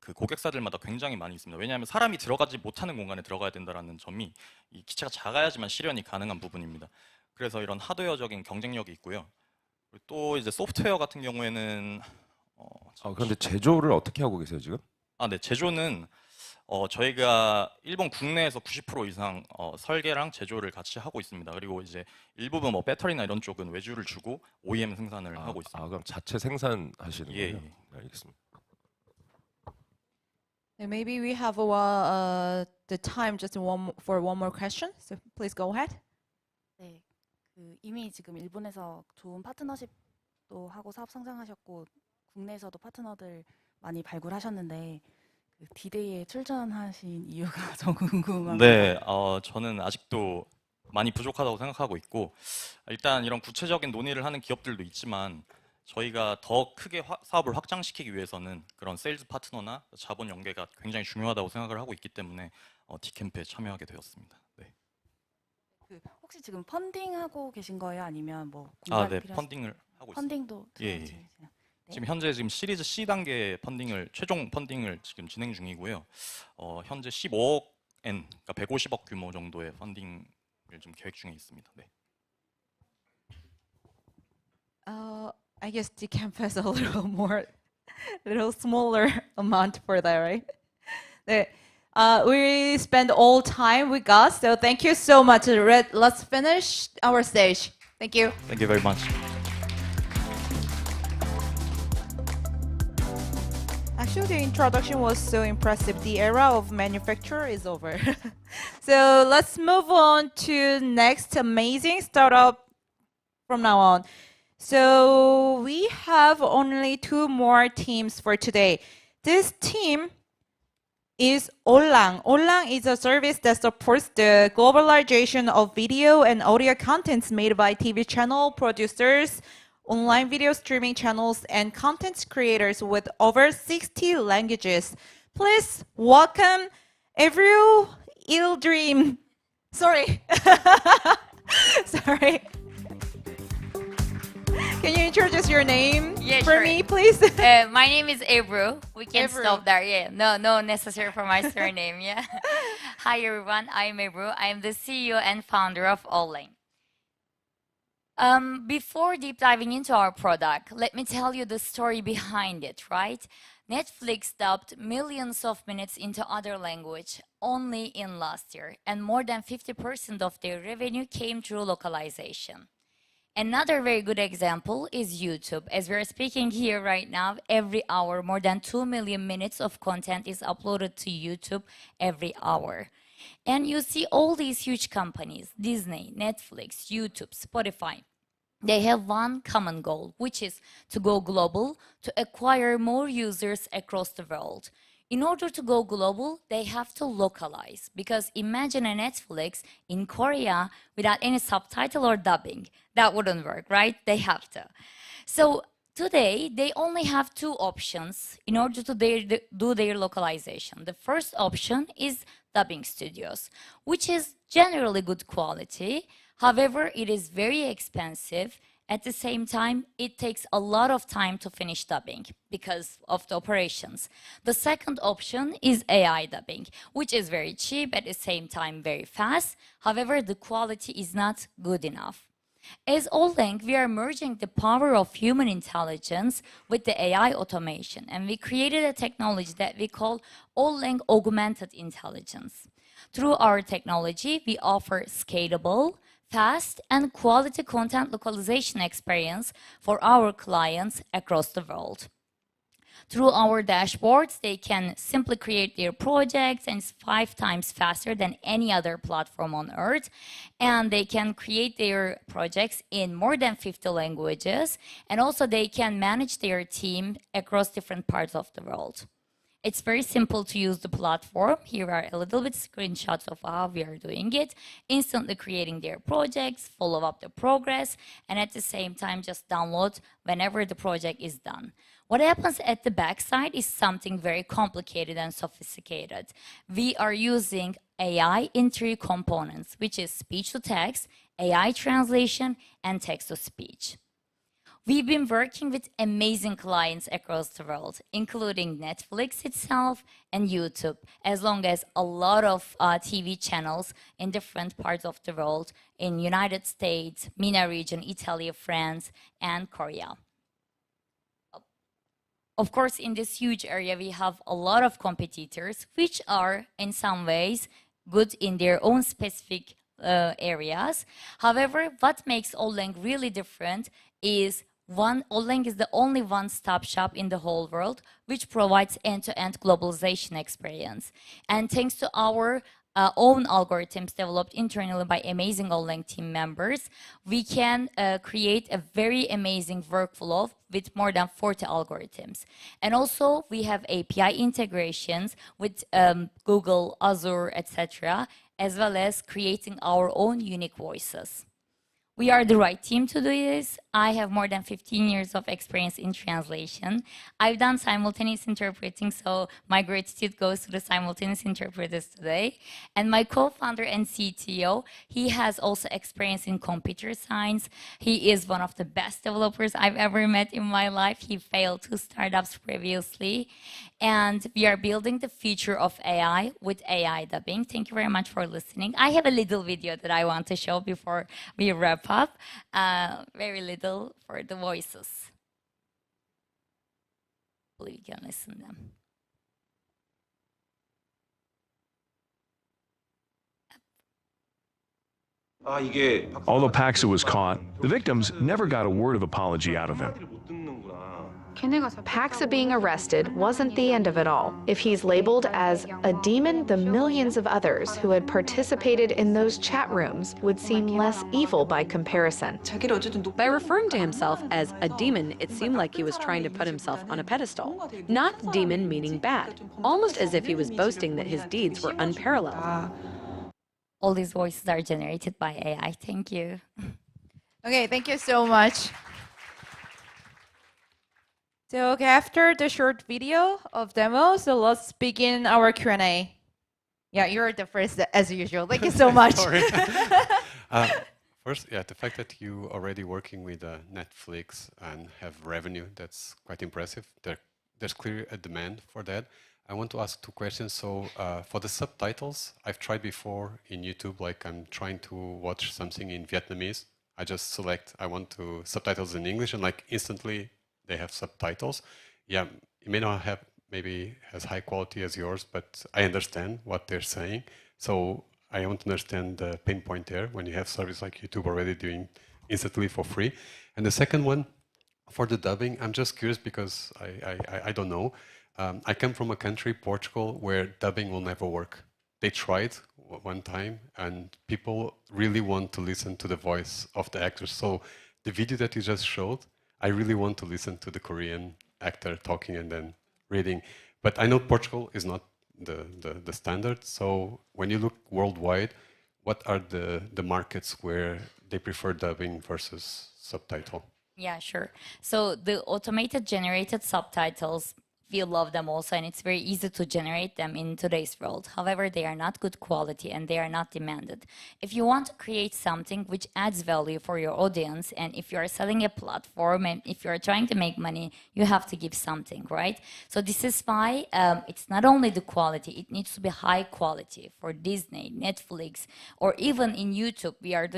그 고객사들마다 굉장히 많이 있습니다. 왜냐하면 사람이 들어가지 못하는 공간에 들어가야 된다는 점이 이 기체가 작아야지만 실현이 가능한 부분입니다. 그래서 이런 하드웨어적인 경쟁력이 있고요. 또 이제 소프트웨어 같은 경우에는 그런데 제조를 어떻게 하고 계세요 지금? 아, 네, 제조는 저희가 일본 국내에서 90% 이상 설계랑 제조를 같이 하고 있습니다. 그리고 이제 일부분 뭐 배터리나 이런 쪽은 외주를 주고 OEM 생산을 하고 있습니다. 그럼 자체 생산하시는 예, 거예요? 예. 네, 알겠습니다. Maybe we have the time just for one more question. So please go ahead. 네, 이미 지금 일본에서 좋은 파트너십도 하고 사업 성장하셨고 국내에서도 파트너들 많이 발굴하셨는데 디데이에 출전하신 이유가 좀 궁금합니다. 네, 저는 아직도 많이 부족하다고 생각하고 있고, 일단 이런 구체적인 논의를 하는 기업들도 있지만 저희가 더 크게 사업을 확장시키기 위해서는 그런 세일즈 파트너나 자본 연계가 굉장히 중요하다고 생각을 하고 있기 때문에 디캠프에 참여하게 되었습니다. 네. 혹시 지금 펀딩하고 계신 거예요? 아니면 뭐 네, 펀딩을 하고 펀딩도 있습니다. 예. 네. 지금 현재 시리즈 C 단계 최종 펀딩을 지금 진행 중이고요. 현재 15억 엔, 그러니까 150억 규모 정도의 펀딩을 좀 계획 중에 있습니다. 네. I guess Decamp has a little smaller amount for that, right? 네. We spend all time with us, so thank you so much. Let's finish our stage. Thank you. Thank you very much. Actually, the introduction was so impressive. The era of manufacture is over. So let's move on to next amazing startup from now on. So we have only 2 more teams for today. This team is Ollang. Ollang is a service that supports the globalization of video and audio contents made by TV channel producers, online video streaming channels, and content creators with over 60 languages. Please welcome Every Ildream. Sorry. Sorry. Can you introduce your name for me, please? My name is Ebru. We can stop there. Yeah, no necessary for my surname. Yeah. Hi everyone. I'm Ebru. I'm the CEO and founder of Ollang. Before deep diving into our product, let me tell you the story behind it, right? Netflix dubbed millions of minutes into other language only in last year, and more than 50% of their revenue came through localization. Another very good example is YouTube. As we're speaking here right now, every hour, more than 2 million minutes of content is uploaded to YouTube every hour. And you see all these huge companies, Disney, Netflix, YouTube, Spotify. They have one common goal, which is to go global, to acquire more users across the world. In order to go global, they have to localize. Because imagine a Netflix in Korea without any subtitle or dubbing. That wouldn't work, right? They have to. So today, they only have two options in order to do their localization. The first option is dubbing studios, which is generally good quality. However, it is very expensive. At the same time, it takes a lot of time to finish dubbing because of the operations. The second option is AI dubbing, which is very cheap, at the same time very fast. However, the quality is not good enough. As Oleng, we are merging the power of human intelligence with the AI automation, and we created a technology that we call Oleng Augmented Intelligence. Through our technology, we offer scalable, fast, and quality content localization experience for our clients across the world. Through our dashboards, they can simply create their projects, and it's 5 times faster than any other platform on earth. And they can create their projects in more than 50 languages, and also they can manage their team across different parts of the world. It's very simple to use the platform. Here are a little bit screenshots of how we are doing it. Instantly creating their projects, follow up the progress, and at the same time just download whenever the project is done. What happens at the backside is something very complicated and sophisticated. We are using AI in 3 components, which is speech to text, AI translation, and text to speech. We've been working with amazing clients across the world, including Netflix itself and YouTube, as long as a lot of TV channels in different parts of the world, in United States, MENA region, Italy, France, and Korea. Of course, in this huge area, we have a lot of competitors, which are in some ways good in their own specific areas. However, what makes Oleng really different is Oleng is the only one-stop shop in the whole world which provides end-to-end globalization experience. And thanks to our own algorithms developed internally by amazing Oleng team members, we can create a very amazing workflow with more than 40 algorithms. And also we have API integrations with Google, Azure, etc., as well as creating our own unique voices. We are the right team to do this. I have more than 15 years of experience in translation. I've done simultaneous interpreting, so my gratitude goes to the simultaneous interpreters today. And my co-founder and CTO, he has also experience in computer science. He is one of the best developers I've ever met in my life. He failed 2 startups previously. And we are building the future of AI with AI dubbing. Thank you very much for listening. I have a little video that I want to show before we wrap up. Very little for the voices. Hopefully you can listen to them. Although Paxa was caught, the victims never got a word of apology out of him. Paxa being arrested wasn't the end of it all. If he's labeled as a demon, the millions of others who had participated in those chat rooms would seem less evil by comparison. By referring to himself as a demon, it seemed like he was trying to put himself on a pedestal. Not demon meaning bad, almost as if he was boasting that his deeds were unparalleled. All these voices are generated by AI. Thank you. Okay, thank you so much. So after the short video of demo, so let's begin our Q&A. Yeah, you're the first as usual. Thank you so much. First, the fact that you already working with Netflix and have revenue, that's quite impressive. There's clearly a demand for that. I want to ask 2 questions. So for the subtitles, I've tried before in YouTube, like I'm trying to watch something in Vietnamese. I just select, I want to subtitles in English, and like instantly they have subtitles. Yeah, it may not have maybe as high quality as yours, but I understand what they're saying. So I want to understand the pain point there when you have service like YouTube already doing instantly for free. And the second one, for the dubbing, I'm just curious because I don't know. I come from a country, Portugal, where dubbing will never work. They tried one time, and people really want to listen to the voice of the actors. So the video that you just showed, I really want to listen to the Korean actor talking and then reading. But I know Portugal is not the standard. So when you look worldwide, what are the markets where they prefer dubbing versus subtitle? Yeah, sure. So the automated generated subtitles, we love them also, and it's very easy to generate them in today's world. However, they are not good quality and they are not demanded. If you want to create something which adds value for your audience, and if you are selling a platform and if you are trying to make money, you have to give something, right? So this is why it's not only the quality, it needs to be high quality for Disney, Netflix, or even in YouTube. We are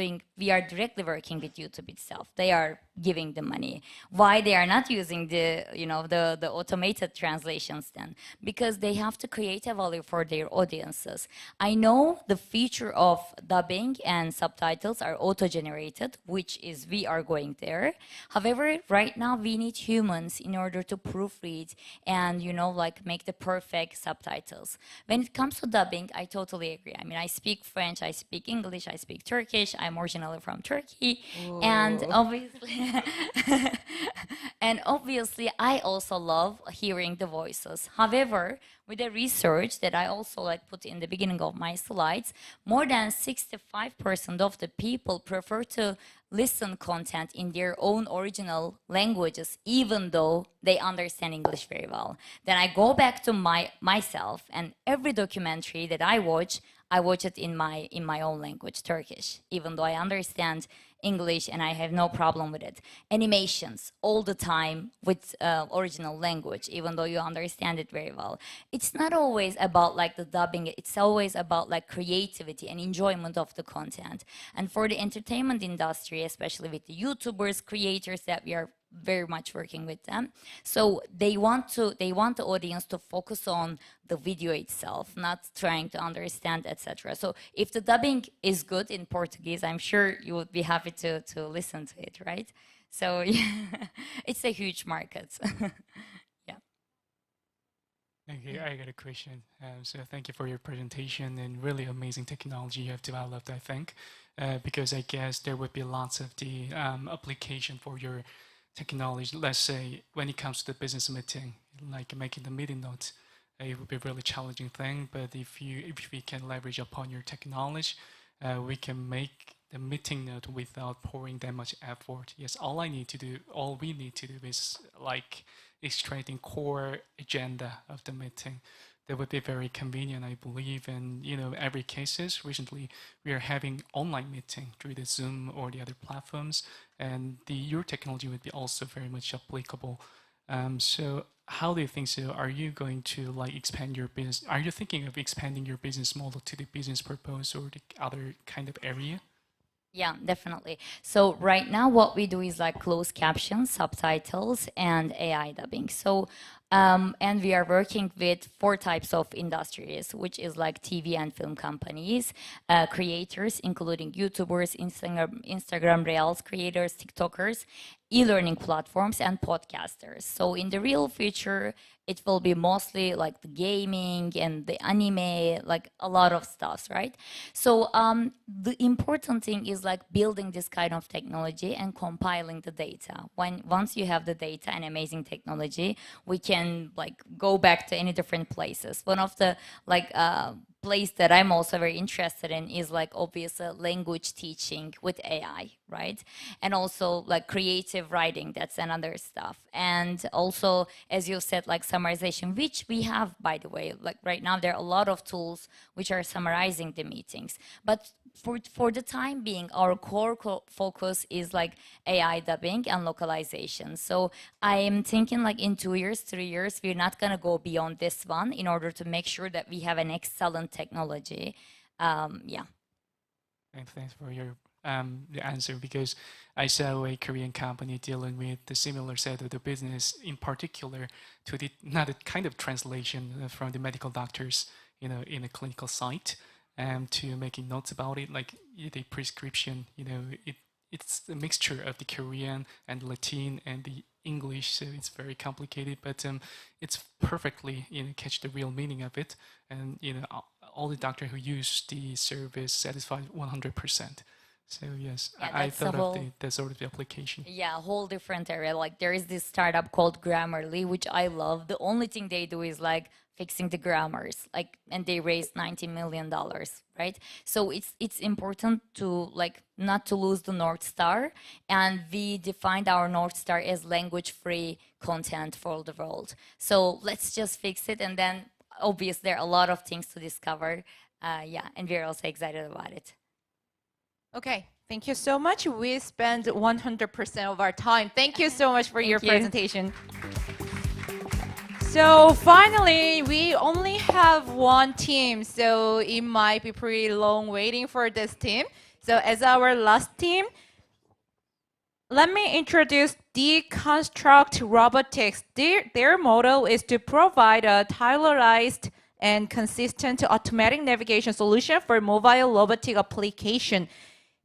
directly working with YouTube itself. They are giving the money. Why they are not using the automated translations then? Because they have to create a value for their audiences. I know the feature of dubbing and subtitles are auto-generated, which is we are going there. However, right now we need humans in order to proofread and make the perfect subtitles. When it comes to dubbing, I totally agree. I mean, I speak French, I speak English, I speak Turkish. I'm originally from Turkey. Whoa. And obviously I also love hearing the voices. However, with the research that I also put in the beginning of my slides, more than 65% of the people prefer to listen content in their own original languages, even though they understand English very well. Then I go back to myself, and every documentary that I watch it in my own language, Turkish, even though I understand English and I have no problem with it. Animations all the time with original language, even though you understand it very well. It's not always about the dubbing, it's always about creativity and enjoyment of the content. And for the entertainment industry, especially with the YouTubers, creators that we are very much working with them. So they want the audience to focus on the video itself, not trying to understand, etc. So if the dubbing is good in Portuguese, I'm sure you would be happy to listen to it, right? So yeah, it's a huge market. Yeah. Okay, I got a question. So thank you for your presentation and really amazing technology you have developed, I think, because I guess there would be lots of the application for your technology. Let's say when it comes to the business meeting, like making the meeting notes, it would be a really challenging thing. But if we can leverage upon your technology, we can make the meeting note without pouring that much effort. Yes, all we need to do is extracting core agenda of the meeting. That would be very convenient, I believe. And every cases recently we are having online meeting through the Zoom or the other platforms, and your technology would be also very much applicable. So how do you think so? Are you going to expand your business? Are you thinking of expanding your business model to the business purpose or the other kind of area? Yeah, definitely. So right now what we do is closed captions, subtitles, and AI dubbing. So and we are working with 4 types of industries, which is TV and film companies, creators, including YouTubers, Instagram Reels creators, TikTokers, e-learning platforms, and podcasters. So in the real future, it will be mostly the gaming and the anime, a lot of stuff, right? So the important thing is building this kind of technology and compiling the data. Once you have the data and amazing technology, we can go back to any different places. One of the place that I'm also very interested in is obviously language teaching with AI, right? And also creative writing, that's another stuff. And also, as you said, summarization, which we have, by the way, right now there are a lot of tools which are summarizing the meetings. But for the time being, our core focus is AI dubbing and localization. So I am thinking in 2 years, 3 years, we're not gonna go beyond this one in order to make sure that we have an excellent technology. Yeah. Thanks for your the answer, because I saw a Korean company dealing with the similar side of the business, in particular to the not a kind of translation from the medical doctors, in a clinical site, to making notes about it, the prescription, it's a mixture of the Korean and Latin and the English, so it's very complicated. But it's perfectly catch the real meaning of it, and all the doctor who use the service satisfied 100%. So yes, Yeah, I that's the thought of whole- that sort of the application. Yeah, a whole different area. Like there is this startup called Grammarly, which I love. The only thing they do is like fixing the grammars, and they raised $90 million, right? So it's important to not to lose the North Star, and we defined our North Star as language-free content for the world. So let's just fix it, and then obviously there are a lot of things to discover. Yeah, and we're also excited about it. Okay, thank you so much. We spent 100% of our time. Thank you so much for your you. presentation. So finally, we only have one team, so it might be pretty long waiting for this team. So as our last team, let me introduce Deconstruct Robotics. Their motto is to provide a tailorized and consistent automatic navigation solution for mobile robotic application.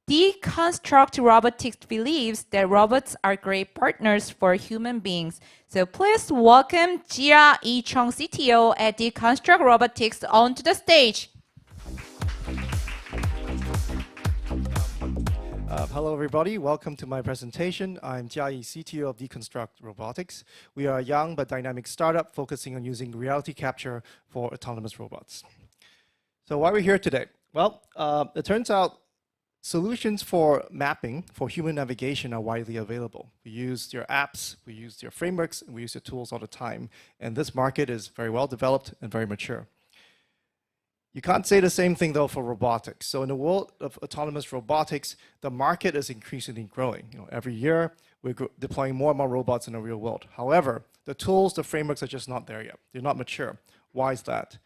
Deconstruct Robotics believes that robots are great partners for human beings. So please welcome Jia Yi-chung, CTO at Deconstruct Robotics, onto the stage. Hello, everybody. Welcome to my presentation. I'm Jia Yi, CTO of Deconstruct Robotics. We are a young but dynamic startup focusing on using reality capture for autonomous robots. So why are we here today? Well, it turns out solutions for mapping for human navigation are widely available. We use your apps, we use your frameworks, and we use your tools all the time. And this market is very well developed and very mature. You can't say the same thing, though, for robotics. So in the world of autonomous robotics, the market is increasingly growing. Every year, we're deploying more and more robots in the real world. However, the tools, the frameworks are just not there yet. They're not mature. Why is that?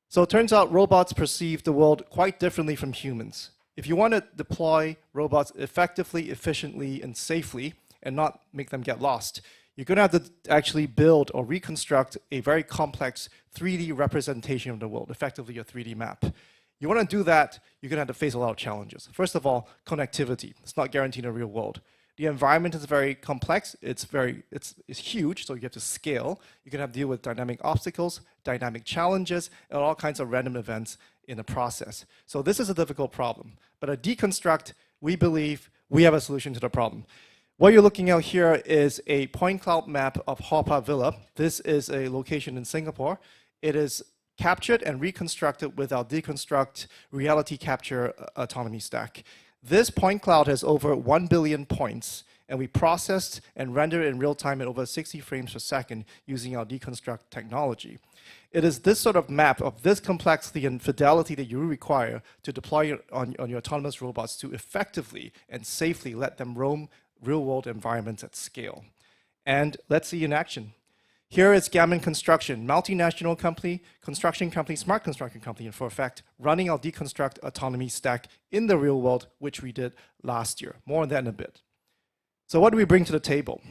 So it turns out robots perceive the world quite differently from humans. If you want to deploy robots effectively, efficiently, and safely, and not make them get lost, you're going to have to actually build or reconstruct a very complex 3D representation of the world, effectively a 3D map. You want to do that, you're going to have to face a lot of challenges. First of all, connectivity. It's not guaranteed in the real world. The environment is very complex. It's huge, so you have to scale. You're going to have to deal with dynamic obstacles, dynamic challenges, and all kinds of random events in the process. So this is a difficult problem. But at Deconstruct, we believe we have a solution to the problem. What you're looking at here is a point cloud map of Haw Villa. This is a location in Singapore. It is captured and reconstructed with our Deconstruct reality capture autonomy stack. This point cloud has over 1 billion points, and we processed and rendered it in real time at over 60 frames per second using our Deconstruct technology. It is this sort of map of this complexity and fidelity that you require to deploy on your autonomous robots to effectively and safely let them roam real-world environments at scale. And let's see in action. Here is Gammon Construction, multinational company, construction company, smart construction company, and for a fact, running our Deconstruct autonomy stack in the real world, which we did last year. More on that in a bit. So what do we bring to the table?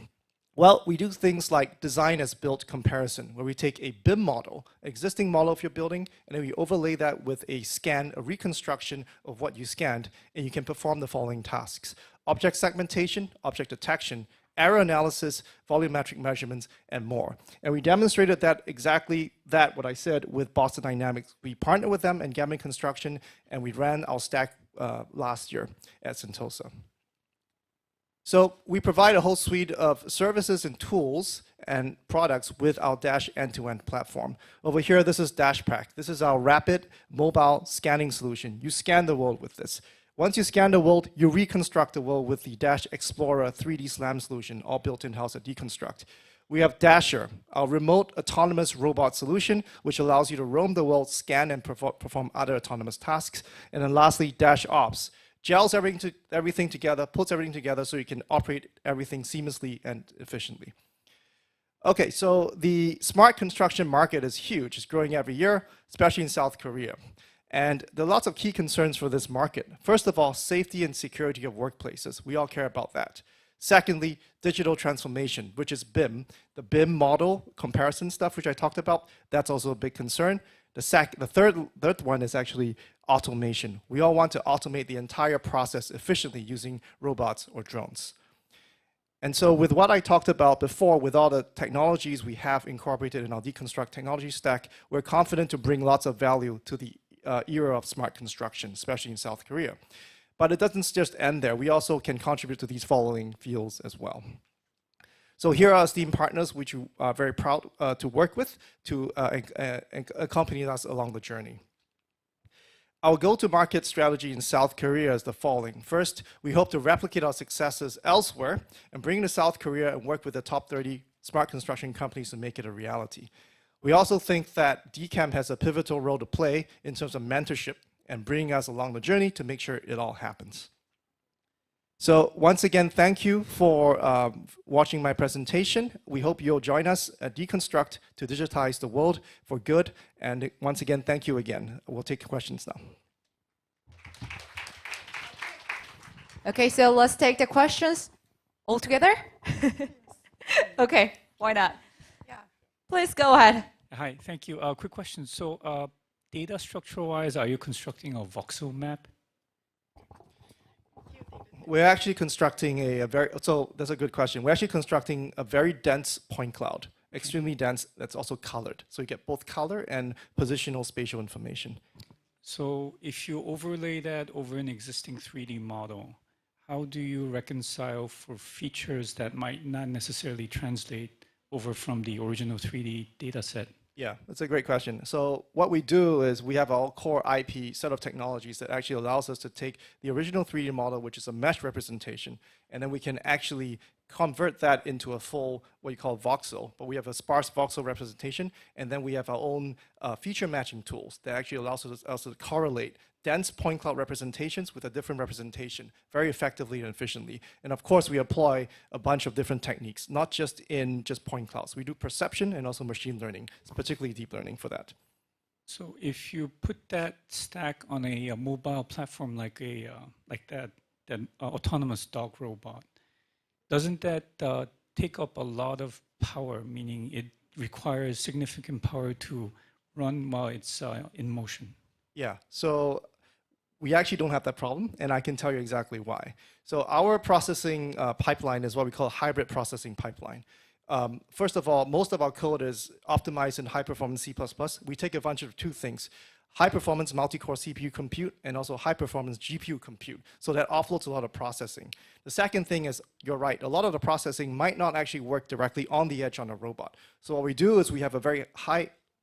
Well, we do things like design as built comparison, where we take a BIM model, existing model of your building, and then we overlay that with a scan, a reconstruction of what you scanned, and you can perform the following tasks: object segmentation, object detection, error analysis, volumetric measurements, and more. And we demonstrated that what I said with Boston Dynamics. We partnered with them and Gammon Construction, and we ran our stack last year at Sentosa. So we provide a whole suite of services and tools and products with our Dash end-to-end platform. Over here, this is DashPack. This is our rapid mobile scanning solution. You scan the world with this. Once you scan the world, you reconstruct the world with the Dash Explorer 3D SLAM solution, all built in-house at Deconstruct. We have Dasher, our remote autonomous robot solution, which allows you to roam the world, scan, and perform other autonomous tasks. And then lastly, Dash Ops. Gels everything together, puts everything together so you can operate everything seamlessly and efficiently. Okay, so the smart construction market is huge. It's growing every year, especially in South Korea. And there are lots of key concerns for this market. First of all, safety and security of workplaces. We all care about that. Secondly, digital transformation, which is BIM. The BIM model comparison stuff, which I talked about, that's also a big concern. The third one is actually automation. We all want to automate the entire process efficiently using robots or drones. And so with what I talked about before, with all the technologies we have incorporated in our deconstruct technology stack, we're confident to bring lots of value to the era of smart construction, especially in South Korea. But it doesn't just end there. We also can contribute to these following fields as well. So here are esteemed partners which we are very proud to work with to accompany us along the journey. Our go-to-market strategy in South Korea is the following. First, we hope to replicate our successes elsewhere and bring to South Korea and work with the top 30 smart construction companies to make it a reality. We also think that DCAM has a pivotal role to play in terms of mentorship and bringing us along the journey to make sure it all happens. So once again, thank you for watching my presentation. We hope you'll join us at Deconstruct to digitize the world for good. And once again, thank you again. We'll take questions now. Okay, so let's take the questions all together. Okay, why not? Yeah. Please go ahead. Hi, thank you. Quick question. So data structure-wise, are you constructing a voxel map? We're actually constructing so that's a good question. We're actually constructing a very dense point cloud, extremely dense, that's also colored. So you get both color and positional spatial information. So if you overlay that over an existing 3D model, how do you reconcile for features that might not necessarily translate over from the original 3D data set? Yeah, that's a great question. So what we do is we have our core IP set of technologies that actually allows us to take the original 3D model, which is a mesh representation, and then we can actually convert that into a full, what you call voxel. But we have a sparse voxel representation, and then we have our own feature matching tools that actually allows us to correlate dense point cloud representations with a different representation very effectively and efficiently. And of course, we apply a bunch of different techniques, not just in just point clouds. We do perception and also machine learning, particularly deep learning for that. So if you put that stack on a mobile platform like that autonomous dog robot, doesn't that take up a lot of power, meaning it requires significant power to run while it's in motion? Yeah, so we actually don't have that problem, and I can tell you exactly why. So our processing pipeline is what we call a hybrid processing pipeline. First of all, most of our code is optimized in high-performance C++. We take advantage of two things: high-performance multi-core CPU compute and also high-performance GPU compute. So that offloads a lot of processing. The second thing is, you're right, a lot of the processing might not actually work directly on the edge on a robot. So what we do is we have a very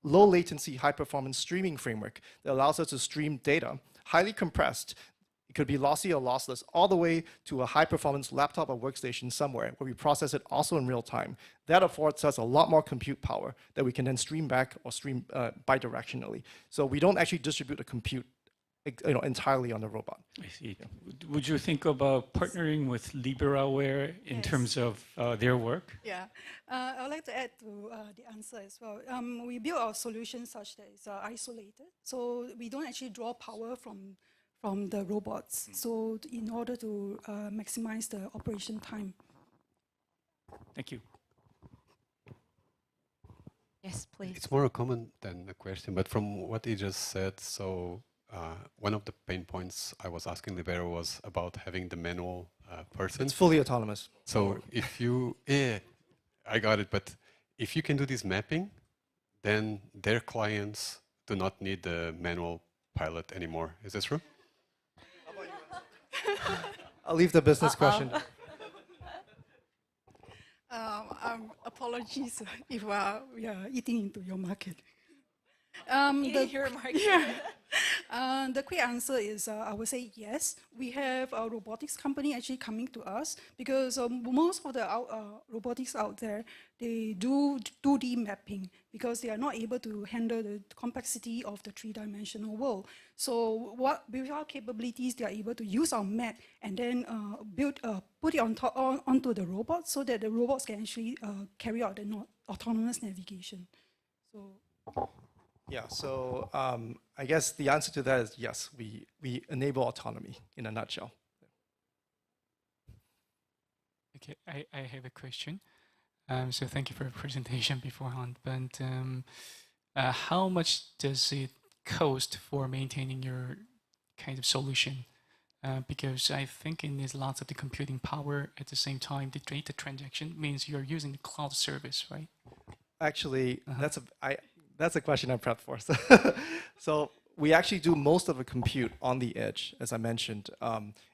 low latency, high performance streaming framework that allows us to stream data, highly compressed. It could be lossy or lossless, all the way to a high performance laptop or workstation somewhere where we process it also in real time. That affords us a lot more compute power that we can then stream back or stream bidirectionally. So we don't actually distribute the compute entirely on the robot. I see. Yeah. Would you think about partnering with Liberaware in terms of their work? Yeah, I would like to add to the answer as well. We build our solution such that it's isolated, so we don't actually draw power from the robots. So in order to maximize the operation time. Thank you. Yes, please. It's more a comment than a question, but from what he just said, so one of the pain points I was asking Libero was about having the manual person. It's fully autonomous. So if you, I got it, but if you can do this mapping, then their clients do not need the manual pilot anymore. Is this true? I'll leave the business question. Apologies if we are eating into your market. Your market. Yeah. The quick answer is, I would say yes. We have a robotics company actually coming to us because most of the robotics out there, they do 2D mapping because they are not able to handle the complexity of the three-dimensional world. So with our capabilities, they are able to use our map and then put it onto the robot so that the robots can actually carry out the autonomous navigation. So. Yeah, so I guess the answer to that is yes, we enable autonomy in a nutshell. Okay, I have a question. So thank you for your presentation beforehand. But how much does it cost for maintaining your kind of solution? Because I think it needs lots of the computing power. At the same time, the data transaction means you're using the cloud service, right? Actually, that's a question I'm prepped for. So we actually do most of the compute on the edge, as I mentioned.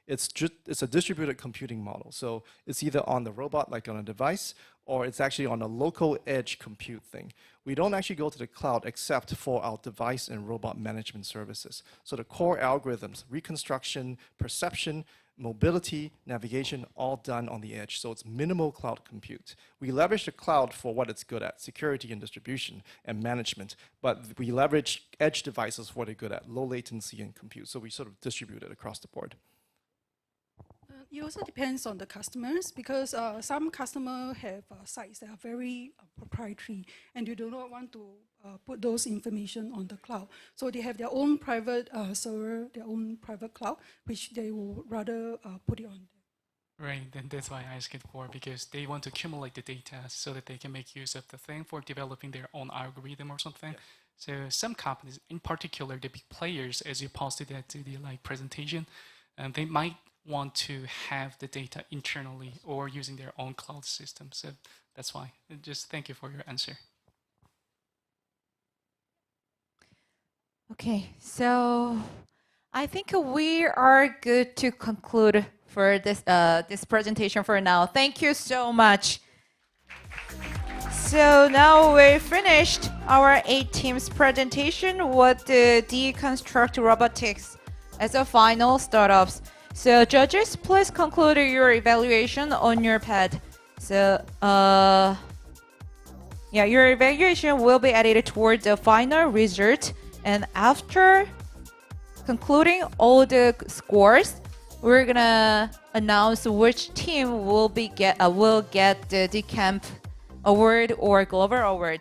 It's a distributed computing model. So it's either on the robot, like on a device, or it's actually on a local edge compute thing. We don't actually go to the cloud except for our device and robot management services. So the core algorithms, reconstruction, perception, mobility, navigation, all done on the edge. So it's minimal cloud compute. We leverage the cloud for what it's good at, security and distribution and management, but we leverage edge devices for what they're good at, low latency and compute. So we sort of distribute it across the board. It also depends on the customers, because some customers have sites that are very proprietary, and you do not want to put those information on the cloud. So they have their own private server, their own private cloud, which they will rather put it on. Right, then that's why I ask it for, because they want to accumulate the data so that they can make use of the thing for developing their own algorithm or something. So some companies, in particular the big players, as you posted that to the presentation, they might want to have the data internally or using their own cloud system. So that's why. Just thank you for your answer. Okay, so I think we are good to conclude for this this presentation for now. Thank you so much. So now we finished our 8 teams presentation with the deconstruct robotics as a final startups. So judges, please conclude your evaluation on your pad. So your evaluation will be added toward the final result, and after concluding all the scores, we're gonna announce which team will get the DCamp award or Global award.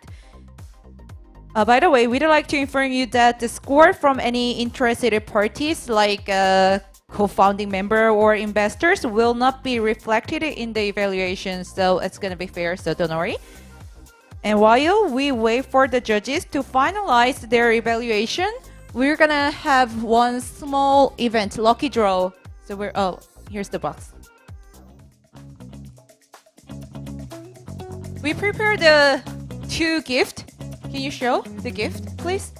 By the way, we'd like to inform you that the score from any interested parties, like co-founding member or investors, will not be reflected in the evaluation, so it's gonna be fair, so don't worry. And while we wait for the judges to finalize their evaluation, we're gonna have one small event, lucky draw. So here's the box. We prepared the 2 gifts. Can you show the gift, please?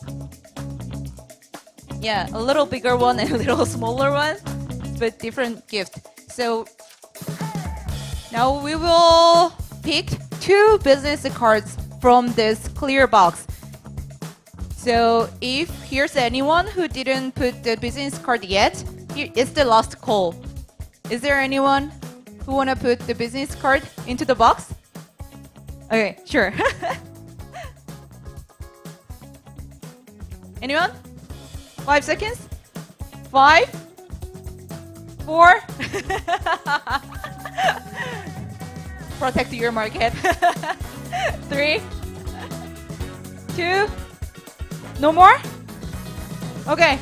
Yeah, a little bigger one and a little smaller one, but different gift. So now we will pick 2 business cards from this clear box. So if here's anyone who didn't put the business card yet, it's the last call. Is there anyone who wanna put the business card into the box? Okay, sure. Anyone? 5 seconds? 5, 4. Protect your market. 3, 2. No more? Okay.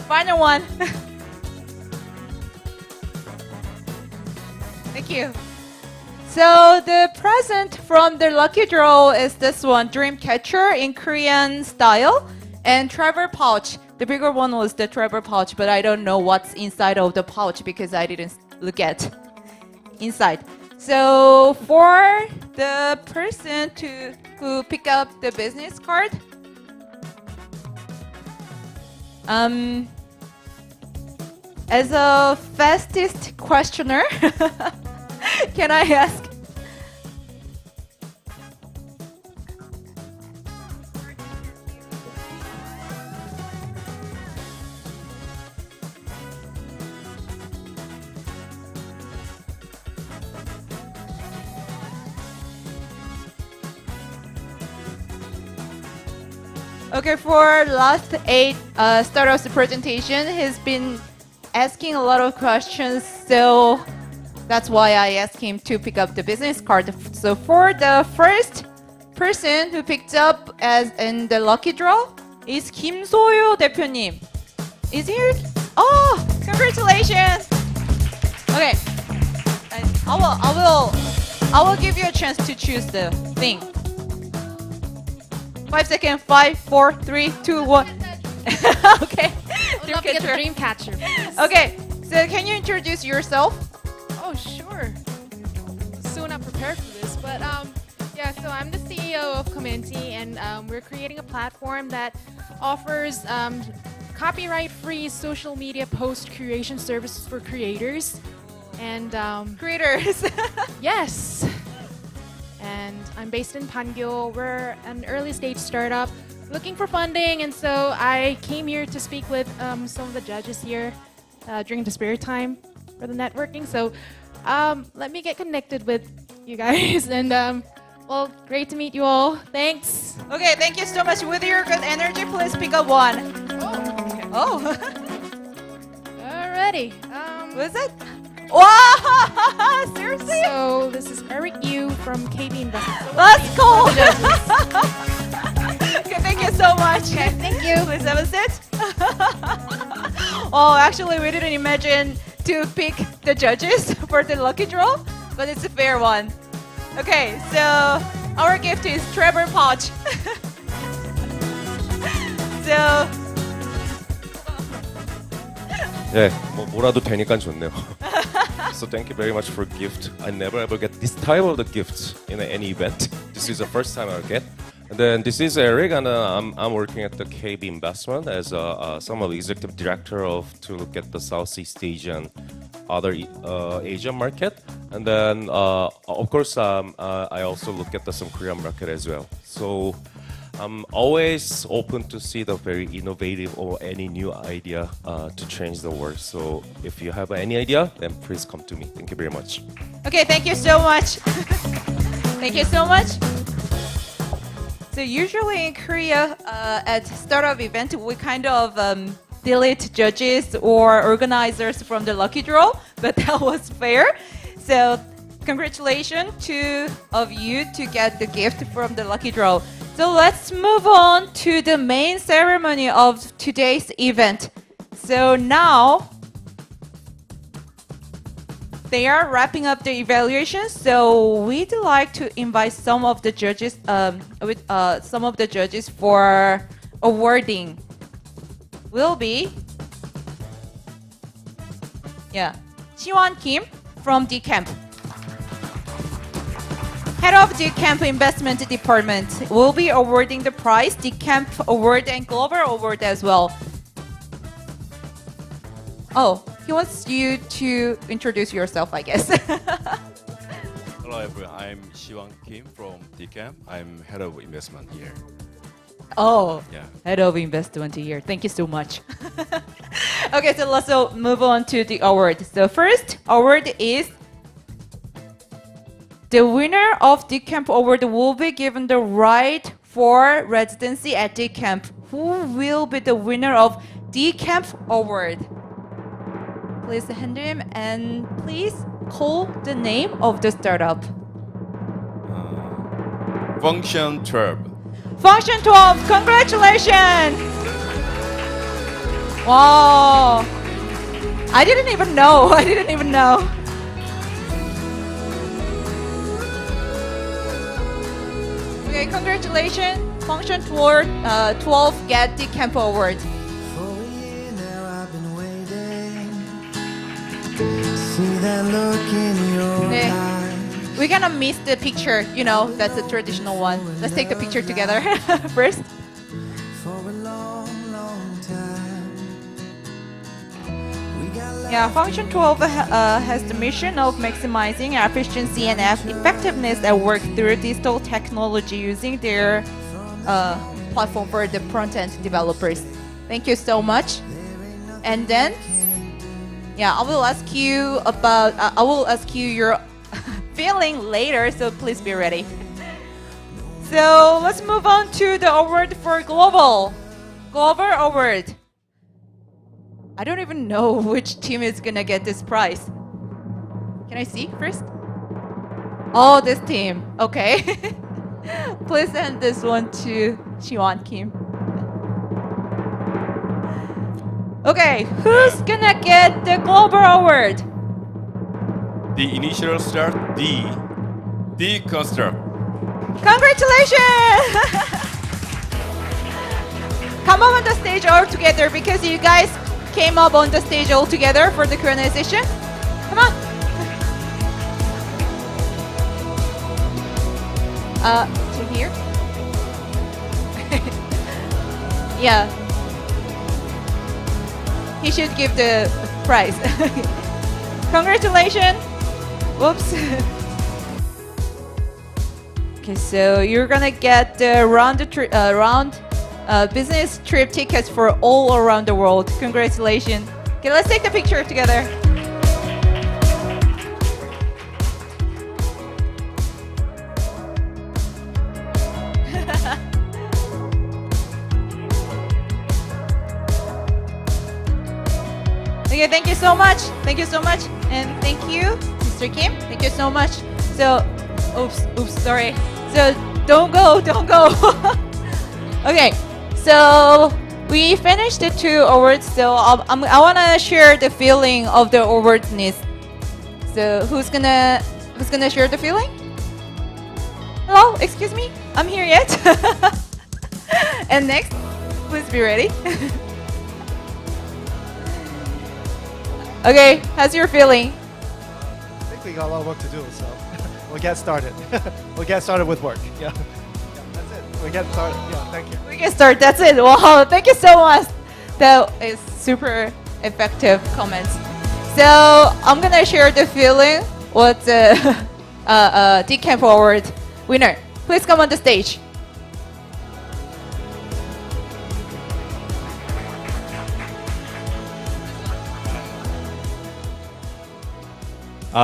Final one. Thank you. So the present from the lucky draw is this one, Dream Catcher in Korean style, and travel pouch. The bigger one was the travel pouch, but I don't know what's inside of the pouch because I didn't look at inside. So for the person who pick up the business card, as a fastest questioner, can I ask? Okay, for last 8 startups presentation, he's been asking a lot of questions, so that's why I asked him to pick up the business card. So for the first person who picked up as in the lucky draw is Kim So-yo 대표님. Is he here? Oh, congratulations! Okay, I will give you a chance to choose the thing. 5 seconds. 5, 4, 3, 2, 1. Okay. I'd love to get the Dreamcatcher. Please. Okay. So can you introduce yourself? Oh, sure. So not prepared for this, but yeah. So I'm the CEO of Commenti, and we're creating a platform that offers copyright-free social media post creation services for creators and creators. Yes. And I'm based in Pangyo. We're an early stage startup looking for funding, and so I came here to speak with some of the judges here during the spare time for the networking. So let me get connected with you guys, and well, great to meet you all. Thanks. Okay, thank you so much. With your good energy, please pick up one. Oh. Alrighty. What is it? Wow! Seriously? So this is Eric Yu from KB Investment. Let's go! Okay, thank you so much. Okay, thank you. Please have a sit. Oh, actually, we didn't imagine to pick the judges for the lucky draw, but it's a fair one. Okay, so our gift is Trevor Pouch. So 네, 뭐라도 되니까 좋네요. So thank you very much for gift. I never ever get this type of the gifts in any event. This is the first time I get. And then this is Eric, and I'm working at the KB Investment as some of the executive director to look at the Southeast Asian, other Asian market, and then of course I also look at some Korean market as well. So I'm always open to see the very innovative or any new idea to change the world. So if you have any idea, then please come to me. Thank you very much. okay, thank you so much. Thank you so much. So usually in Korea, at startup event, we kind of delete judges or organizers from the lucky draw, but that was fair. So congratulations to of you to get the gift from the lucky draw. So let's move on to the main ceremony of today's event. So now they are wrapping up the evaluation. So we'd like to invite some of the judges, for awarding. Will be Siwon Kim from DCamp. Head of DCamp Investment Department will be awarding the prize, DCamp Award and Global Award as well. Oh, he wants you to introduce yourself, I guess. Hello everyone, I'm Siwon Kim from DCamp. I'm head of investment here. Oh, yeah. Head of investment here. Thank you so much. Okay, so let's move on to the award. So first award is the winner of DCamp Award will be given the right for residency at DCamp. Who will be the winner of DCamp Award? Please hand him and please call the name of the startup. 펑션투웰브. 펑션투웰브, congratulations! Wow, I didn't even know. Okay, congratulations, 펑션투웰브 get the DCamp Award. Okay. We're gonna miss the picture, that's a traditional one. Let's take the picture together first. Yeah, 펑션투웰브 has the mission of maximizing efficiency and effectiveness at work through digital technology using their platform for the front-end developers. Thank you so much. And then, I will ask you your feeling later, so please be ready. So let's move on to the award for Global Award. I don't even know which team is gonna get this prize. Can I see first? Oh, this team. Okay. Please send this one to Siwon Kim. Okay, who's gonna get the Global Award? The initial start, D construct. Congratulations! come up on the stage all together because you guys came up on the stage all together for the Q&A session. Come on. To here. Yeah. He should give the prize. Congratulations. Whoops. Okay, so you're gonna get the round business trip tickets for all around the world. Congratulations. Okay, let's take the picture together. Okay, thank you so much. Thank you so much. And thank you, Mr. Kim. Thank you so much. So, oops, sorry. So, don't go. Okay, so we finished the 2 awards. So I wanna share the feeling of the awardness. So who's gonna share the feeling? Hello, excuse me, I'm here yet. And next, please be ready. Okay, how's your feeling? I think we got a lot of work to do, so we'll get started. We'll get started with work. Yeah, that's it. We'll get started. Yeah, thank you. We can start. That's it. Wow, thank you so much. That is super effective comments. So I'm gonna share the feeling with the Decan Award winner. Please come on the stage.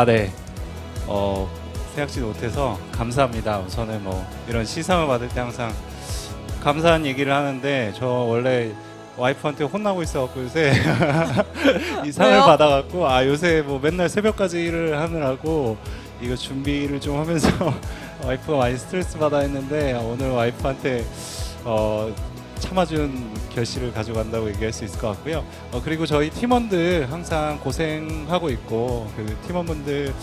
네. 생각지도 못해서 감사합니다. 우선은 뭐 이런 시상을 받을 때 항상 감사한 얘기를 하는데 저 원래 와이프한테 혼나고 있어갖고 요새 이 상을 왜요? 받아갖고 요새 뭐 맨날 새벽까지 일을 하느라고 이거 준비를 좀 하면서 와이프가 많이 스트레스 받아 했는데 오늘 와이프한테 참아준 결실을 가져간다고 얘기할 수 있을 것 같고요. 그리고 저희 팀원들 항상 고생하고 있고 그 팀원분들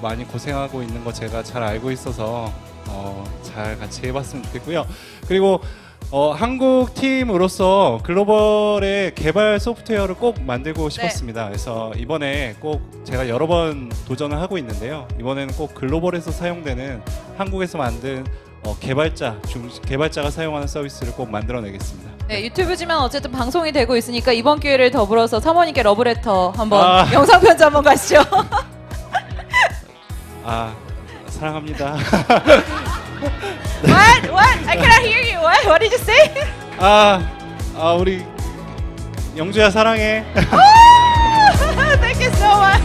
많이 고생하고 있는 거 제가 잘 알고 있어서 잘 같이 해봤으면 좋겠고요. 그리고 한국 팀으로서 글로벌의 개발 소프트웨어를 꼭 만들고 싶었습니다. 그래서 이번에 꼭 제가 여러 번 도전을 하고 있는데요. 이번에는 꼭 글로벌에서 사용되는 한국에서 만든 개발자가 사용하는 서비스를 꼭 만들어내겠습니다. 네, 유튜브지만 어쨌든 방송이 되고 있으니까 이번 기회를 더불어서 사모님께 러브레터 한번 영상 편지 한번 가시죠. 사랑합니다. What? I cannot hear you. What did you say? 우리 영주야 사랑해. Thank you so much.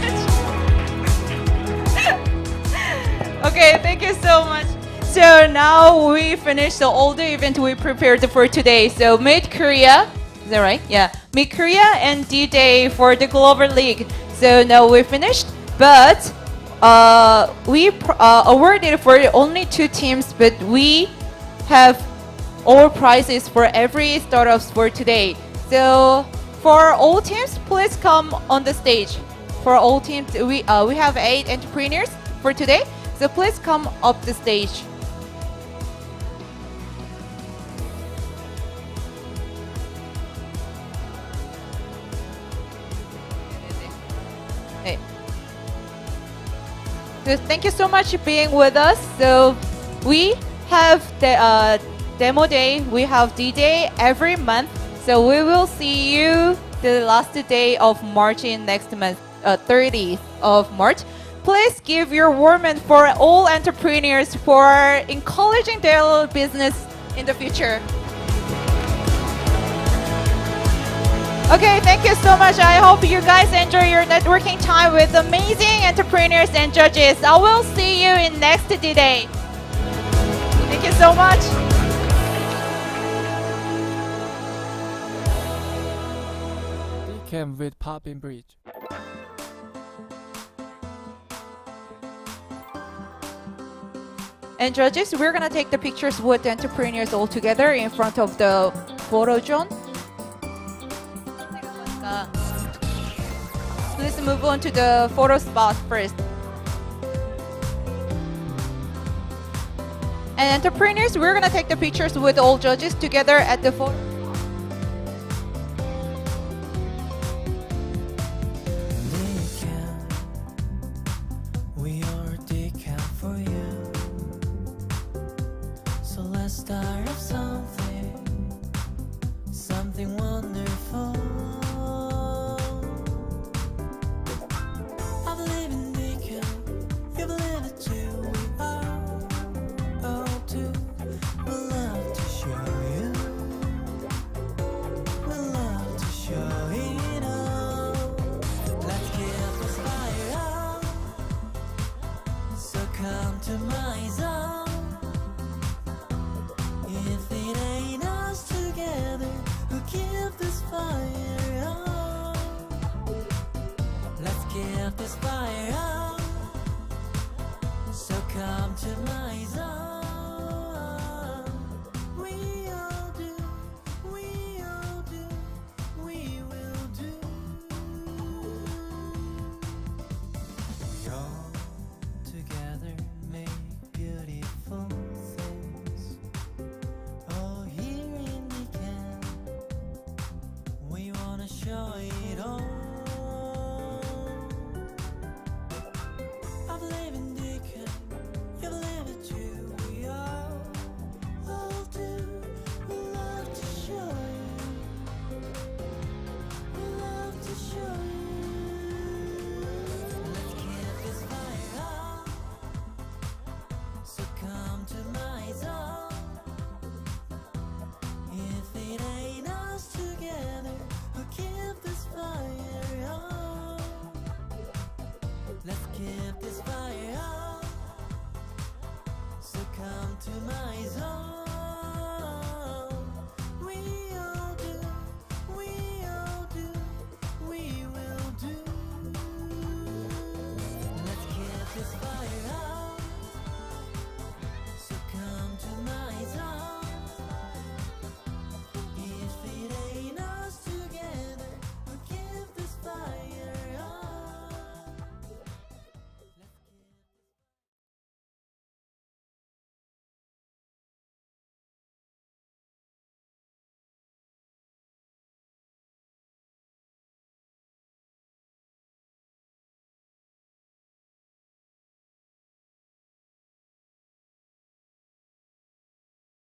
Okay, thank you so much. So now we finished all the event we prepared for today. So Mid Korea, is that right? Yeah, Mid Korea and D-Day for the Global League. So now we finished, but we awarded for only 2 teams, but we have all prizes for every startups for today. So for all teams, please come on the stage. For all teams, we have 8 entrepreneurs for today. So please come up the stage. Hey. So thank you so much for being with us. So we have the demo day, we have D-Day every month. So we will see you the last day of March in next month, 30th of March. Please give your warm hand for all entrepreneurs for encouraging their business in the future. Okay, thank you so much. I hope you guys enjoy your networking time with amazing entrepreneurs and judges. I will see you in next D-Day. Thank you so much. Came with Popping Bridge. And judges, we're gonna take the pictures with the entrepreneurs all together in front of the photo zone. Please move on to the photo spot first. And entrepreneurs, we're gonna take the pictures with all judges together at the photo. We are decaf for you. So let's start up something wonderful. I believe in decaf, you believe it too. We are all too. We love to show you. We love to show it all. Let's get this fire out. So come to my zone. If it ain't us together, we'll keep this fire on. Let's keep this fire.